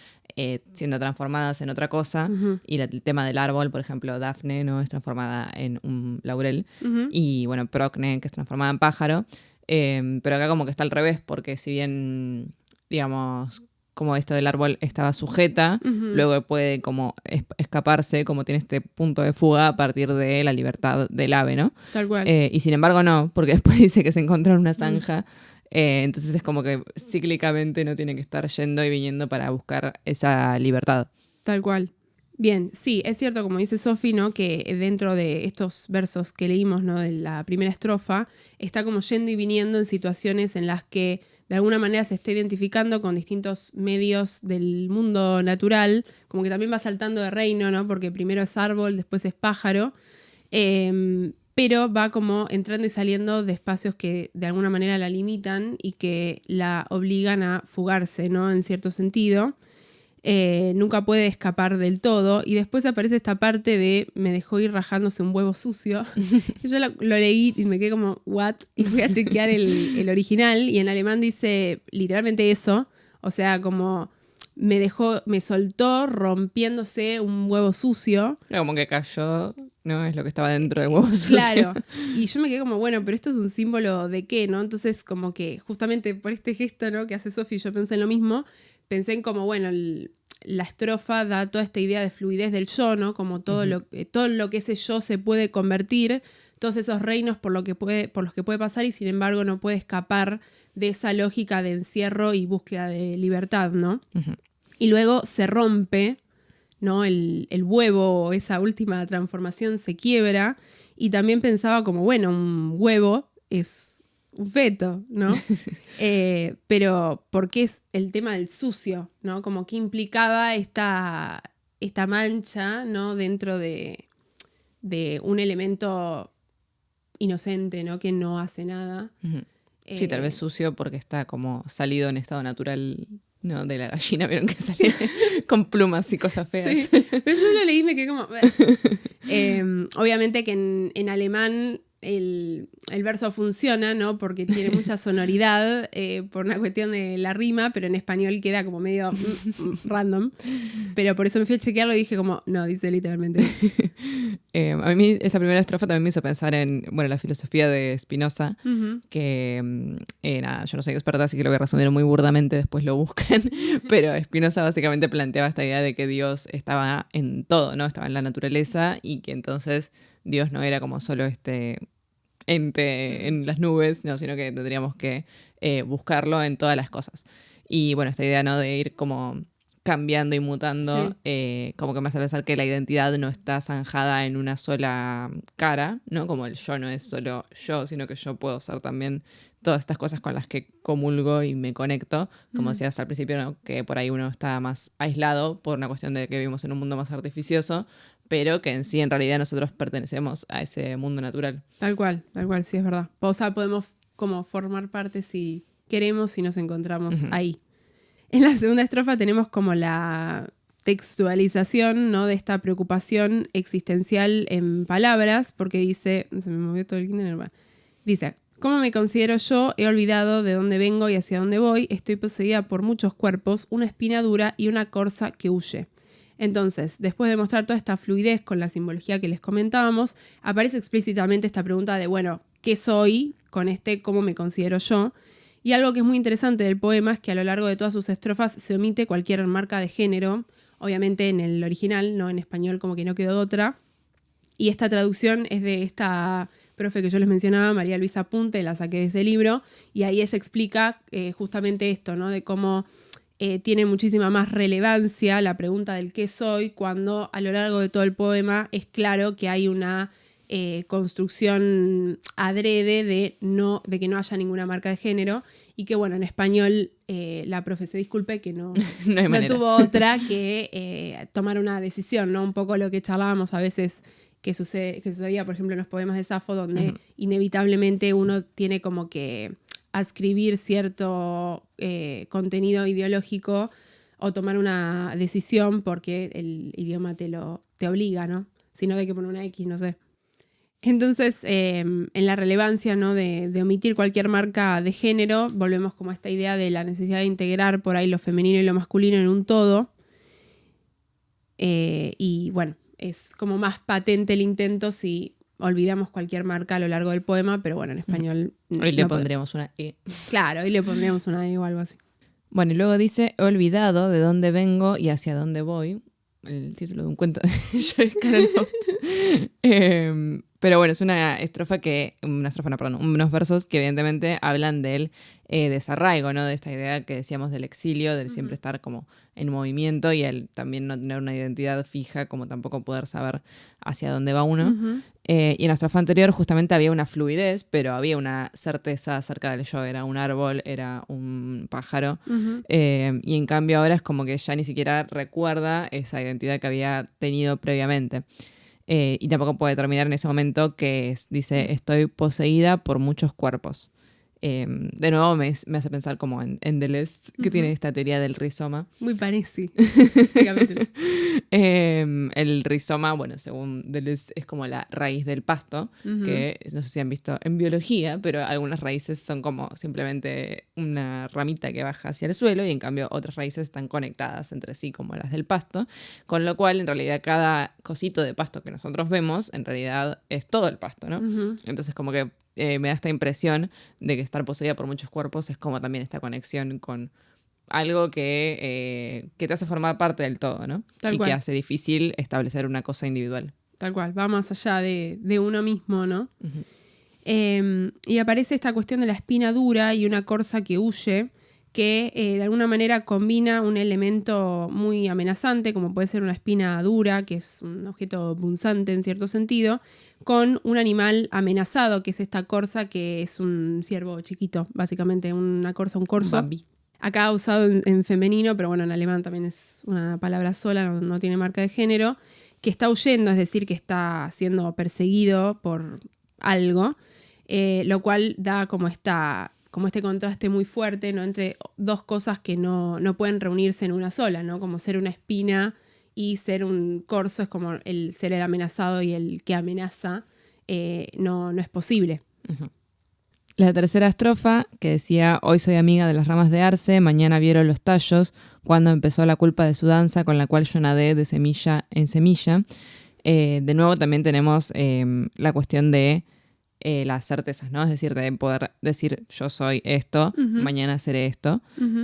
S2: siendo transformadas en otra cosa. Y el tema del árbol, por ejemplo, Dafne, ¿no?, es transformada en un laurel. Y bueno, Procne, que es transformada en pájaro. Pero acá como que está al revés, porque si bien, digamos, como esto del árbol estaba sujeta, luego puede como escaparse, como tiene este punto de fuga a partir de la libertad del ave, ¿no?
S1: Tal cual.
S2: Y sin embargo no, porque después dice que se encontró en una zanja. Entonces es como que cíclicamente no tiene que estar yendo y viniendo para buscar esa libertad.
S1: Tal cual. Bien, sí, es cierto, como dice Sofi, ¿no?, que dentro de estos versos que leímos, ¿no?, de la primera estrofa, está como yendo y viniendo en situaciones en las que de alguna manera se está identificando con distintos medios del mundo natural, como que también va saltando de reino, ¿no?, porque primero es árbol, después es pájaro, pero va como entrando y saliendo de espacios que de alguna manera la limitan y que la obligan a fugarse, ¿no?, en cierto sentido. Nunca puede escapar del todo. Y después aparece esta parte de me dejó ir rajándose un huevo sucio. Yo lo leí y me quedé como, ¿what? Y fui a chequear el original y en alemán dice literalmente eso. O sea, como me soltó rompiéndose un huevo sucio.
S2: Era como que cayó, ¿no? Es lo que estaba dentro del huevo sucio.
S1: Claro. Y yo me quedé como, bueno, pero esto es un símbolo de qué, ¿no? Entonces como que justamente por este gesto, ¿no?, que hace Sofi, yo pensé en lo mismo. Pensé en como, bueno, la estrofa da toda esta idea de fluidez del yo, ¿no? Como todo lo que ese yo se puede convertir, todos esos reinos por los que puede pasar y sin embargo no puede escapar de esa lógica de encierro y búsqueda de libertad, ¿no? Y luego se rompe, ¿no? El huevo, esa última transformación se quiebra y también pensaba como, bueno, un huevo es un feto, ¿no? Pero ¿por qué es el tema del sucio, ¿no? Como que implicaba esta mancha, ¿no?, dentro de un elemento inocente, ¿no?, que no hace nada.
S2: Sí, tal vez sucio porque está como salido en estado natural, ¿no?, de la gallina, vieron que sale con plumas y cosas feas.
S1: Sí, pero yo lo leí y me quedé como... obviamente que en alemán el verso funciona, ¿no? Porque tiene mucha sonoridad por una cuestión de la rima, pero en español queda como medio random. Pero por eso me fui a chequearlo y dije como, no, dice literalmente eso.
S2: A mí esta primera estrofa también me hizo pensar en, bueno, la filosofía de Spinoza, que nada, yo no soy experta, así que lo voy a resumir muy burdamente, después lo buscan, pero Spinoza básicamente planteaba esta idea de que Dios estaba en todo, ¿no? Estaba en la naturaleza y que entonces Dios no era como solo este ente en las nubes, no, sino que tendríamos que buscarlo en todas las cosas. Y bueno, esta idea, ¿no? De ir como cambiando y mutando, como que me hace pensar que la identidad no está zanjada en una sola cara, ¿no? Como el yo no es solo yo, sino que yo puedo ser también todas estas cosas con las que comulgo y me conecto, como decías al principio, ¿no? Que por ahí uno está más aislado por una cuestión de que vivimos en un mundo más artificioso, pero que en sí, en realidad, nosotros pertenecemos a ese mundo natural.
S1: Tal cual, sí, es verdad. O sea, podemos como formar parte si queremos, si nos encontramos ahí. En la segunda estrofa tenemos como la textualización, ¿no? De esta preocupación existencial en palabras, porque dice, se me movió todo el kinder, dice, ¿cómo me considero yo? He olvidado de dónde vengo y hacia dónde voy. Estoy poseída por muchos cuerpos, una espina dura y una corza que huye. Entonces, después de mostrar toda esta fluidez con la simbología que les comentábamos, aparece explícitamente esta pregunta de, bueno, ¿qué soy con cómo me considero yo? Y algo que es muy interesante del poema es que a lo largo de todas sus estrofas se omite cualquier marca de género, obviamente en el original, ¿no? En español como que no quedó otra. Y esta traducción es de esta profe que yo les mencionaba, María Luisa Punte, la saqué de ese libro, y ahí ella explica justamente esto, ¿no? De cómo tiene muchísima más relevancia la pregunta del qué soy, cuando a lo largo de todo el poema es claro que hay una construcción adrede de que no haya ninguna marca de género, y que bueno, en español la profe se disculpe que no tuvo otra que tomar una decisión, ¿no? Un poco lo que charlábamos a veces que sucedía, por ejemplo, en los poemas de Safo, donde inevitablemente uno tiene como que adscribir cierto contenido ideológico o tomar una decisión porque el idioma te obliga, ¿no? Si no, hay que poner una X, no sé. Entonces, en la relevancia, ¿no? de omitir cualquier marca de género, volvemos como a esta idea de la necesidad de integrar por ahí lo femenino y lo masculino en un todo. Y bueno, es como más patente el intento si olvidamos cualquier marca a lo largo del poema, pero bueno, en español
S2: hoy le pondríamos una E.
S1: Claro, hoy le pondríamos una E o algo así.
S2: Bueno, y luego dice, he olvidado de dónde vengo y hacia dónde voy. El título de un cuento de Joyce Carol Oates. Pero bueno, es unos versos que evidentemente hablan del desarraigo, ¿no? De esta idea que decíamos del exilio, del siempre estar como en movimiento y el también no tener una identidad fija, como tampoco poder saber hacia dónde va uno. Y en la estrofa anterior justamente había una fluidez, pero había una certeza acerca del yo. Era un árbol, era un pájaro. Y en cambio ahora es como que ya ni siquiera recuerda esa identidad que había tenido previamente. Y tampoco puede terminar en ese momento que dice, estoy poseída por muchos cuerpos. De nuevo me hace pensar como en Deleuze, que tiene esta teoría del rizoma.
S1: Muy parecido.
S2: El rizoma, bueno, según Deleuze, es como la raíz del pasto, que no sé si han visto en biología, pero algunas raíces son como simplemente una ramita que baja hacia el suelo y en cambio otras raíces están conectadas entre sí como las del pasto, con lo cual en realidad cada cosito de pasto que nosotros vemos en realidad es todo el pasto, ¿no? Entonces como que me da esta impresión de que estar poseída por muchos cuerpos es como también esta conexión con algo que te hace formar parte del todo, ¿no?
S1: Tal cual.
S2: Que hace difícil establecer una cosa individual.
S1: Tal cual, va más allá de uno mismo, ¿no? Y aparece esta cuestión de la espina dura y una corza que huye, que de alguna manera combina un elemento muy amenazante, como puede ser una espina dura, que es un objeto punzante en cierto sentido, con un animal amenazado, que es esta corza, que es un ciervo chiquito, básicamente, una corza, un corzo.
S2: Bambi.
S1: Acá usado en femenino, pero bueno, en alemán también es una palabra sola, no tiene marca de género, que está huyendo, es decir, que está siendo perseguido por algo, lo cual da como este contraste muy fuerte, ¿no? Entre dos cosas que no pueden reunirse en una sola, ¿no? Como ser una espina y ser un corzo es como el ser el amenazado y el que amenaza. no es posible.
S2: Uh-huh. La tercera estrofa, que decía: hoy soy amiga de las ramas de arce, mañana vieron los tallos, cuando empezó la culpa de su danza, con la cual yo nadé de semilla en semilla. De nuevo también tenemos la cuestión de las certezas, ¿no? Es decir, de poder decir yo soy esto, mañana seré esto.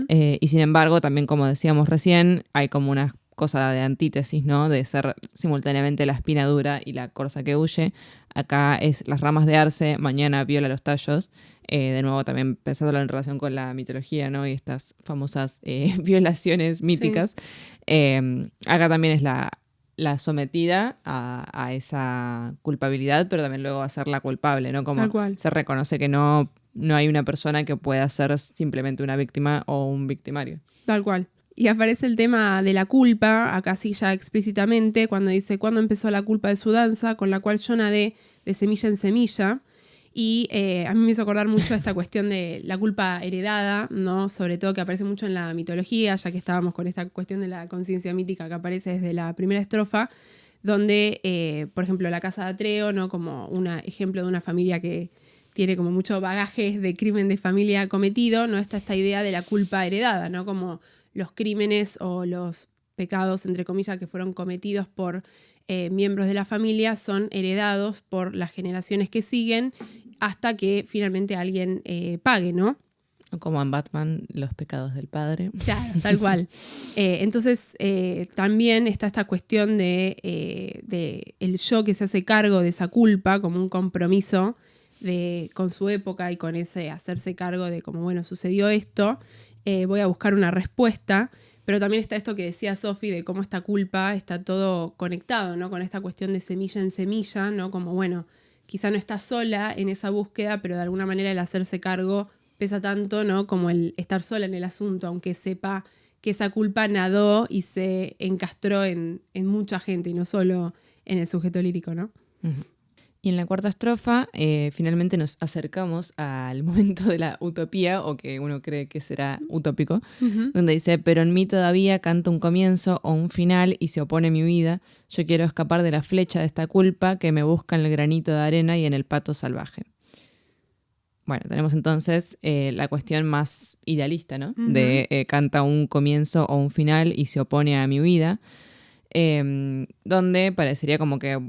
S2: Y sin embargo, también como decíamos recién, hay como una cosa de antítesis, ¿no? De ser simultáneamente la espina dura y la corza que huye. Acá es las ramas de arce, mañana viola los tallos. De nuevo también pensándolo en relación con la mitología, ¿no? Y estas famosas violaciones míticas. Sí. Acá también es la sometida a esa culpabilidad, pero también luego va a ser la culpable, ¿no? Como se reconoce que no hay una persona que pueda ser simplemente una víctima o un victimario.
S1: Tal cual. Y aparece el tema de la culpa, acá sí ya explícitamente, cuando dice: ¿cuándo empezó la culpa de su danza, con la cual yo nadé de semilla en semilla? Y a mí me hizo acordar mucho esta cuestión de la culpa heredada, ¿no? Sobre todo que aparece mucho en la mitología, ya que estábamos con esta cuestión de la conciencia mítica que aparece desde la primera estrofa, donde, por ejemplo, la casa de Atreo, ¿no? Como un ejemplo de una familia que tiene como mucho bagaje de crimen de familia cometido, ¿no? Está esta idea de la culpa heredada, ¿no? Como los crímenes o los pecados, entre comillas, que fueron cometidos por miembros de la familia son heredados por las generaciones que siguen hasta que finalmente alguien pague, ¿no?
S2: Como en Batman, los pecados del padre.
S1: Claro, tal cual. Entonces, también está esta cuestión de el yo que se hace cargo de esa culpa como un compromiso con su época y con ese hacerse cargo de como, bueno, sucedió esto, voy a buscar una respuesta. Pero también está esto que decía Sofi de cómo esta culpa está todo conectado, ¿no? Con esta cuestión de semilla en semilla, ¿no? Como, bueno, quizá no está sola en esa búsqueda, pero de alguna manera el hacerse cargo pesa tanto, ¿no? Como el estar sola en el asunto, aunque sepa que esa culpa nadó y se encastró en mucha gente y no solo en el sujeto lírico, ¿no?
S2: Uh-huh. Y en la cuarta estrofa, finalmente nos acercamos al momento de la utopía, o que uno cree que será utópico, donde dice: pero en mí todavía canta un comienzo o un final y se opone mi vida. Yo quiero escapar de la flecha de esta culpa que me busca en el granito de arena y en el pato salvaje. Bueno, tenemos entonces la cuestión más idealista, ¿no? De canta un comienzo o un final y se opone a mi vida, donde parecería como que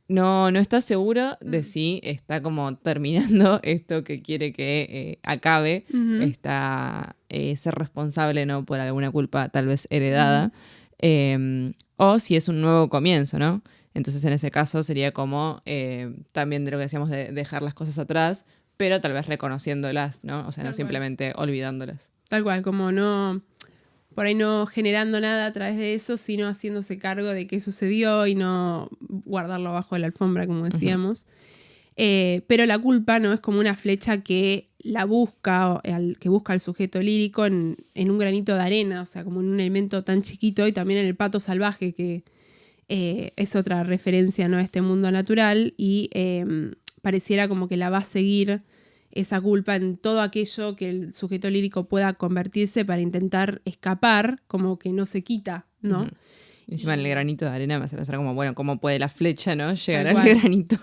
S2: no está seguro de si está como terminando esto que quiere que acabe, está ser responsable, ¿no? Por alguna culpa tal vez heredada, o si es un nuevo comienzo, ¿no? Entonces en ese caso sería como también de lo que decíamos de dejar las cosas atrás, pero tal vez reconociéndolas, ¿no? O sea, no simplemente olvidándolas.
S1: Tal cual, como no, por ahí no generando nada a través de eso, sino haciéndose cargo de qué sucedió y no guardarlo abajo de la alfombra, como decíamos. Pero la culpa no es como una flecha que la busca, que busca al sujeto lírico en un granito de arena, o sea, como en un elemento tan chiquito, y también en el pato salvaje, que es otra referencia, ¿no? A este mundo natural, y pareciera como que la va a seguir esa culpa en todo aquello que el sujeto lírico pueda convertirse para intentar escapar, como que no se quita, ¿no?
S2: Uh-huh. Y encima en el granito de arena me hace pensar como, bueno, ¿cómo puede la flecha, no llegar al granito?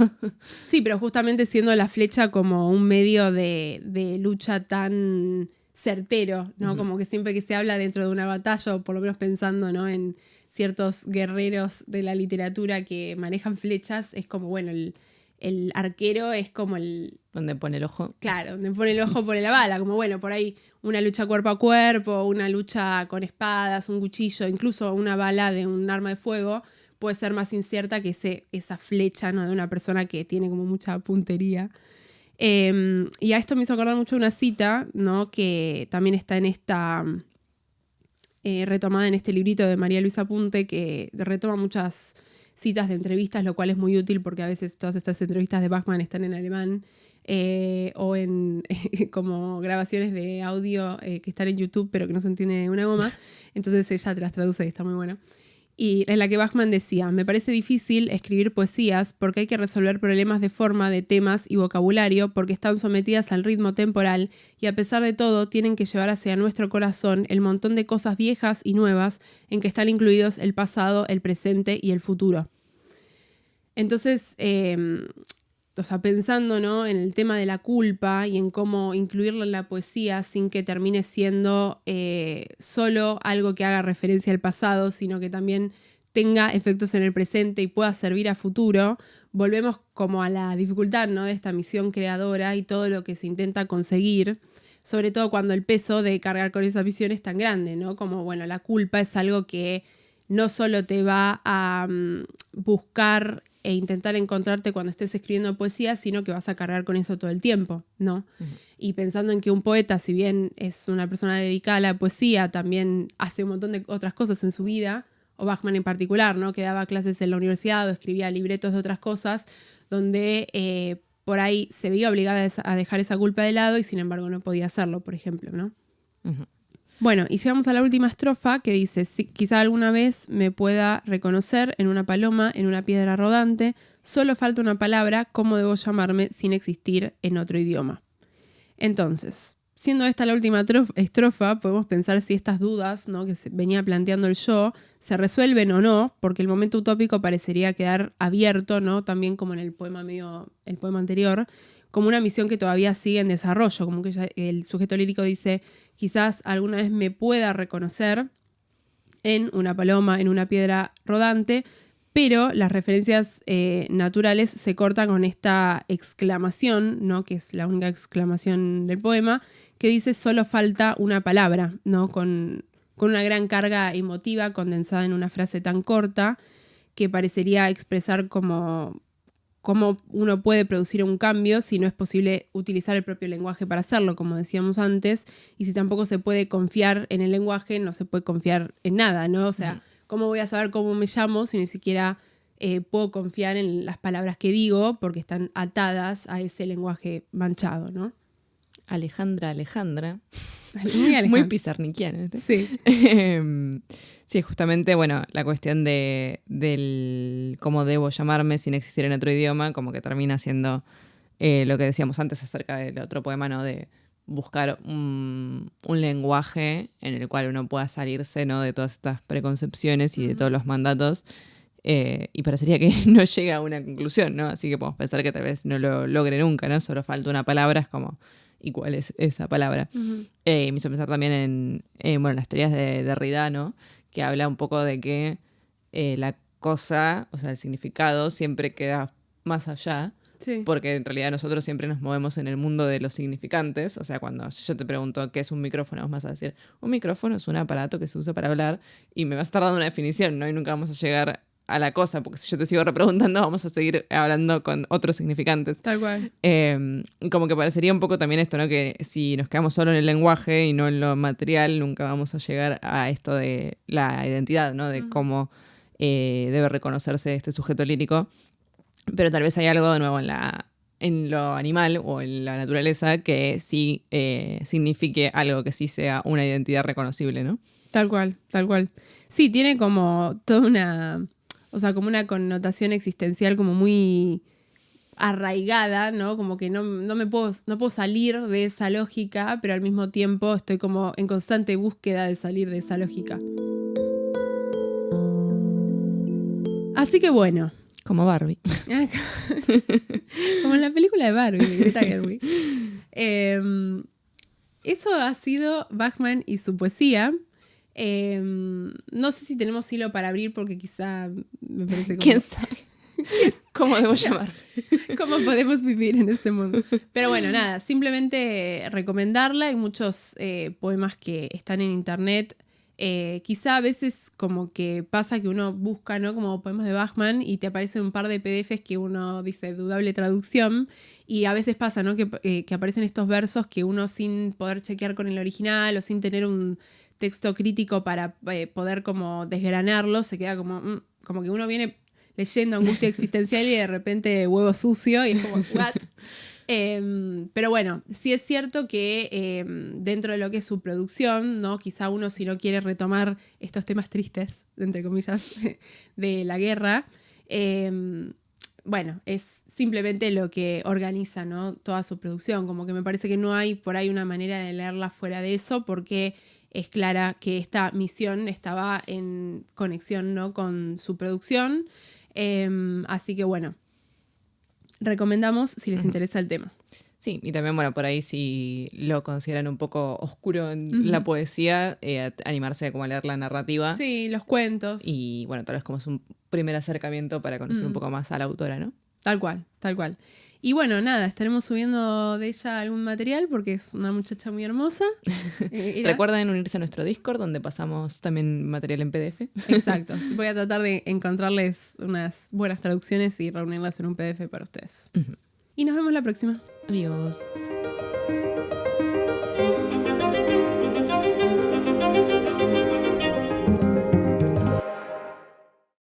S1: Sí, pero justamente siendo la flecha como un medio de lucha tan certero, ¿no? Como que siempre que se habla dentro de una batalla, o por lo menos pensando, ¿no? En ciertos guerreros de la literatura que manejan flechas, es como, bueno, el arquero es como el...
S2: Donde pone el ojo.
S1: Claro, donde pone el ojo pone la bala. Como, bueno, por ahí una lucha cuerpo a cuerpo, una lucha con espadas, un cuchillo, incluso una bala de un arma de fuego, puede ser más incierta que esa flecha, ¿no? De una persona que tiene como mucha puntería. Y a esto me hizo acordar mucho una cita, ¿no? Que también está en esta... retomada en este librito de María Luisa Punte, que retoma muchas citas de entrevistas, lo cual es muy útil porque a veces todas estas entrevistas de Bachmann están en alemán o en como grabaciones de audio que están en YouTube pero que no se entiende una goma, entonces ella te las traduce y está muy bueno. Y en la que Bachmann decía: me parece difícil escribir poesías porque hay que resolver problemas de forma, de temas y vocabulario, porque están sometidas al ritmo temporal y a pesar de todo tienen que llevar hacia nuestro corazón el montón de cosas viejas y nuevas en que están incluidos el pasado, el presente y el futuro. Entonces, o sea, pensando, ¿no?, en el tema de la culpa y en cómo incluirlo en la poesía sin que termine siendo solo algo que haga referencia al pasado, sino que también tenga efectos en el presente y pueda servir a futuro, volvemos como a la dificultad, ¿no?, de esta misión creadora y todo lo que se intenta conseguir, sobre todo cuando el peso de cargar con esa misión es tan grande, ¿no? Como, bueno, la culpa es algo que no solo te va a buscar e intentar encontrarte cuando estés escribiendo poesía, sino que vas a cargar con eso todo el tiempo, ¿no? Uh-huh. Y pensando en que un poeta, si bien es una persona dedicada a la poesía, también hace un montón de otras cosas en su vida, o Bachman en particular, ¿no?, que daba clases en la universidad o escribía libretos de otras cosas, donde por ahí se veía obligada a dejar esa culpa de lado y sin embargo no podía hacerlo, por ejemplo, ¿no? Uh-huh. Bueno, y llegamos a la última estrofa que dice: quizá alguna vez me pueda reconocer en una paloma, en una piedra rodante, solo falta una palabra, ¿cómo debo llamarme sin existir en otro idioma? Entonces, siendo esta la última estrofa, podemos pensar si estas dudas, ¿no?, que se venía planteando el yo se resuelven o no, porque el momento utópico parecería quedar abierto, ¿no?, también como en el poema anterior, como una misión que todavía sigue en desarrollo, como que ya el sujeto lírico dice: quizás alguna vez me pueda reconocer en una paloma, en una piedra rodante, pero las referencias naturales se cortan con esta exclamación, ¿no?, que es la única exclamación del poema, que dice: solo falta una palabra, ¿no?, con una gran carga emotiva condensada en una frase tan corta que parecería expresar cómo uno puede producir un cambio si no es posible utilizar el propio lenguaje para hacerlo, como decíamos antes, y si tampoco se puede confiar en el lenguaje, no se puede confiar en nada, ¿no? O sea, ¿cómo voy a saber cómo me llamo si ni siquiera puedo confiar en las palabras que digo porque están atadas a ese lenguaje manchado, ¿no?
S2: Alejandra.
S1: Muy
S2: pizarniquiana.
S1: Sí.
S2: Sí, justamente, bueno, la cuestión del cómo debo llamarme sin existir en otro idioma, como que termina siendo lo que decíamos antes acerca del otro poema, ¿no?, de buscar un lenguaje en el cual uno pueda salirse, ¿no?, de todas estas preconcepciones y de todos los mandatos. Y parecería que no llega a una conclusión, ¿no? Así que podemos pensar que tal vez no lo logre nunca, ¿no? Solo falta una palabra, es como... ¿Y cuál es esa palabra? Uh-huh. Me hizo pensar también en las teorías de Derrida, ¿no?, que habla un poco de que la cosa, o sea, el significado siempre queda más allá, sí, porque en realidad nosotros siempre nos movemos en el mundo de los significantes. O sea, cuando yo te pregunto qué es un micrófono, vos vas a decir: un micrófono es un aparato que se usa para hablar, y me vas a estar dando una definición, ¿no? Y nunca vamos a llegar a la cosa, porque si yo te sigo repreguntando vamos a seguir hablando con otros significantes.
S1: Tal cual.
S2: Como que parecería un poco también esto, ¿no?, que si nos quedamos solo en el lenguaje y no en lo material, nunca vamos a llegar a esto de la identidad, ¿no?, de cómo debe reconocerse este sujeto lírico. Pero tal vez hay algo de nuevo en lo animal o en la naturaleza que sí signifique algo, que sí sea una identidad reconocible, ¿no?
S1: Tal cual, tal cual. Sí, tiene como toda una... O sea, como una connotación existencial como muy arraigada, ¿no? Como que no puedo salir de esa lógica, pero al mismo tiempo estoy como en constante búsqueda de salir de esa lógica. Así que bueno.
S2: Como Barbie.
S1: Como en la película de Barbie, de Greta Gerwig. Eso ha sido Bachman y su poesía. No sé si tenemos hilo para abrir porque quizá me parece como...
S2: ¿Quién sabe? ¿Cómo debo llamarme?
S1: ¿Cómo podemos vivir en este mundo? Pero bueno, nada, simplemente recomendarla. Hay muchos poemas que están en internet. Quizá a veces como que pasa que uno busca, ¿no?, como poemas de Bachman y te aparecen un par de PDFs que uno dice dudable traducción, y a veces pasa, ¿no?, que aparecen estos versos que uno, sin poder chequear con el original o sin tener un texto crítico para poder como desgranarlo, se queda como que uno viene leyendo Angustia Existencial y de repente Huevo Sucio y es como, ¿what? Pero bueno, sí es cierto que dentro de lo que es su producción, ¿no?, quizá uno, si no quiere retomar estos temas tristes, entre comillas, de la guerra, bueno, es simplemente lo que organiza, ¿no?, toda su producción. Como que me parece que no hay por ahí una manera de leerla fuera de eso, porque es clara que esta misión estaba en conexión, ¿no?, con su producción. Así que bueno, recomendamos si les interesa el tema.
S2: Sí, y también, bueno, por ahí si lo consideran un poco oscuro en la poesía, animarse como a leer la narrativa.
S1: Sí, los cuentos.
S2: Y bueno, tal vez como es un primer acercamiento para conocer un poco más a la autora, ¿no?
S1: Tal cual, tal cual. Y bueno, nada, estaremos subiendo de ella algún material porque es una muchacha muy hermosa.
S2: Recuerden unirse a nuestro Discord donde pasamos también material en PDF.
S1: Exacto. Voy a tratar de encontrarles unas buenas traducciones y reunirlas en un PDF para ustedes. Y nos vemos la próxima.
S2: Adiós.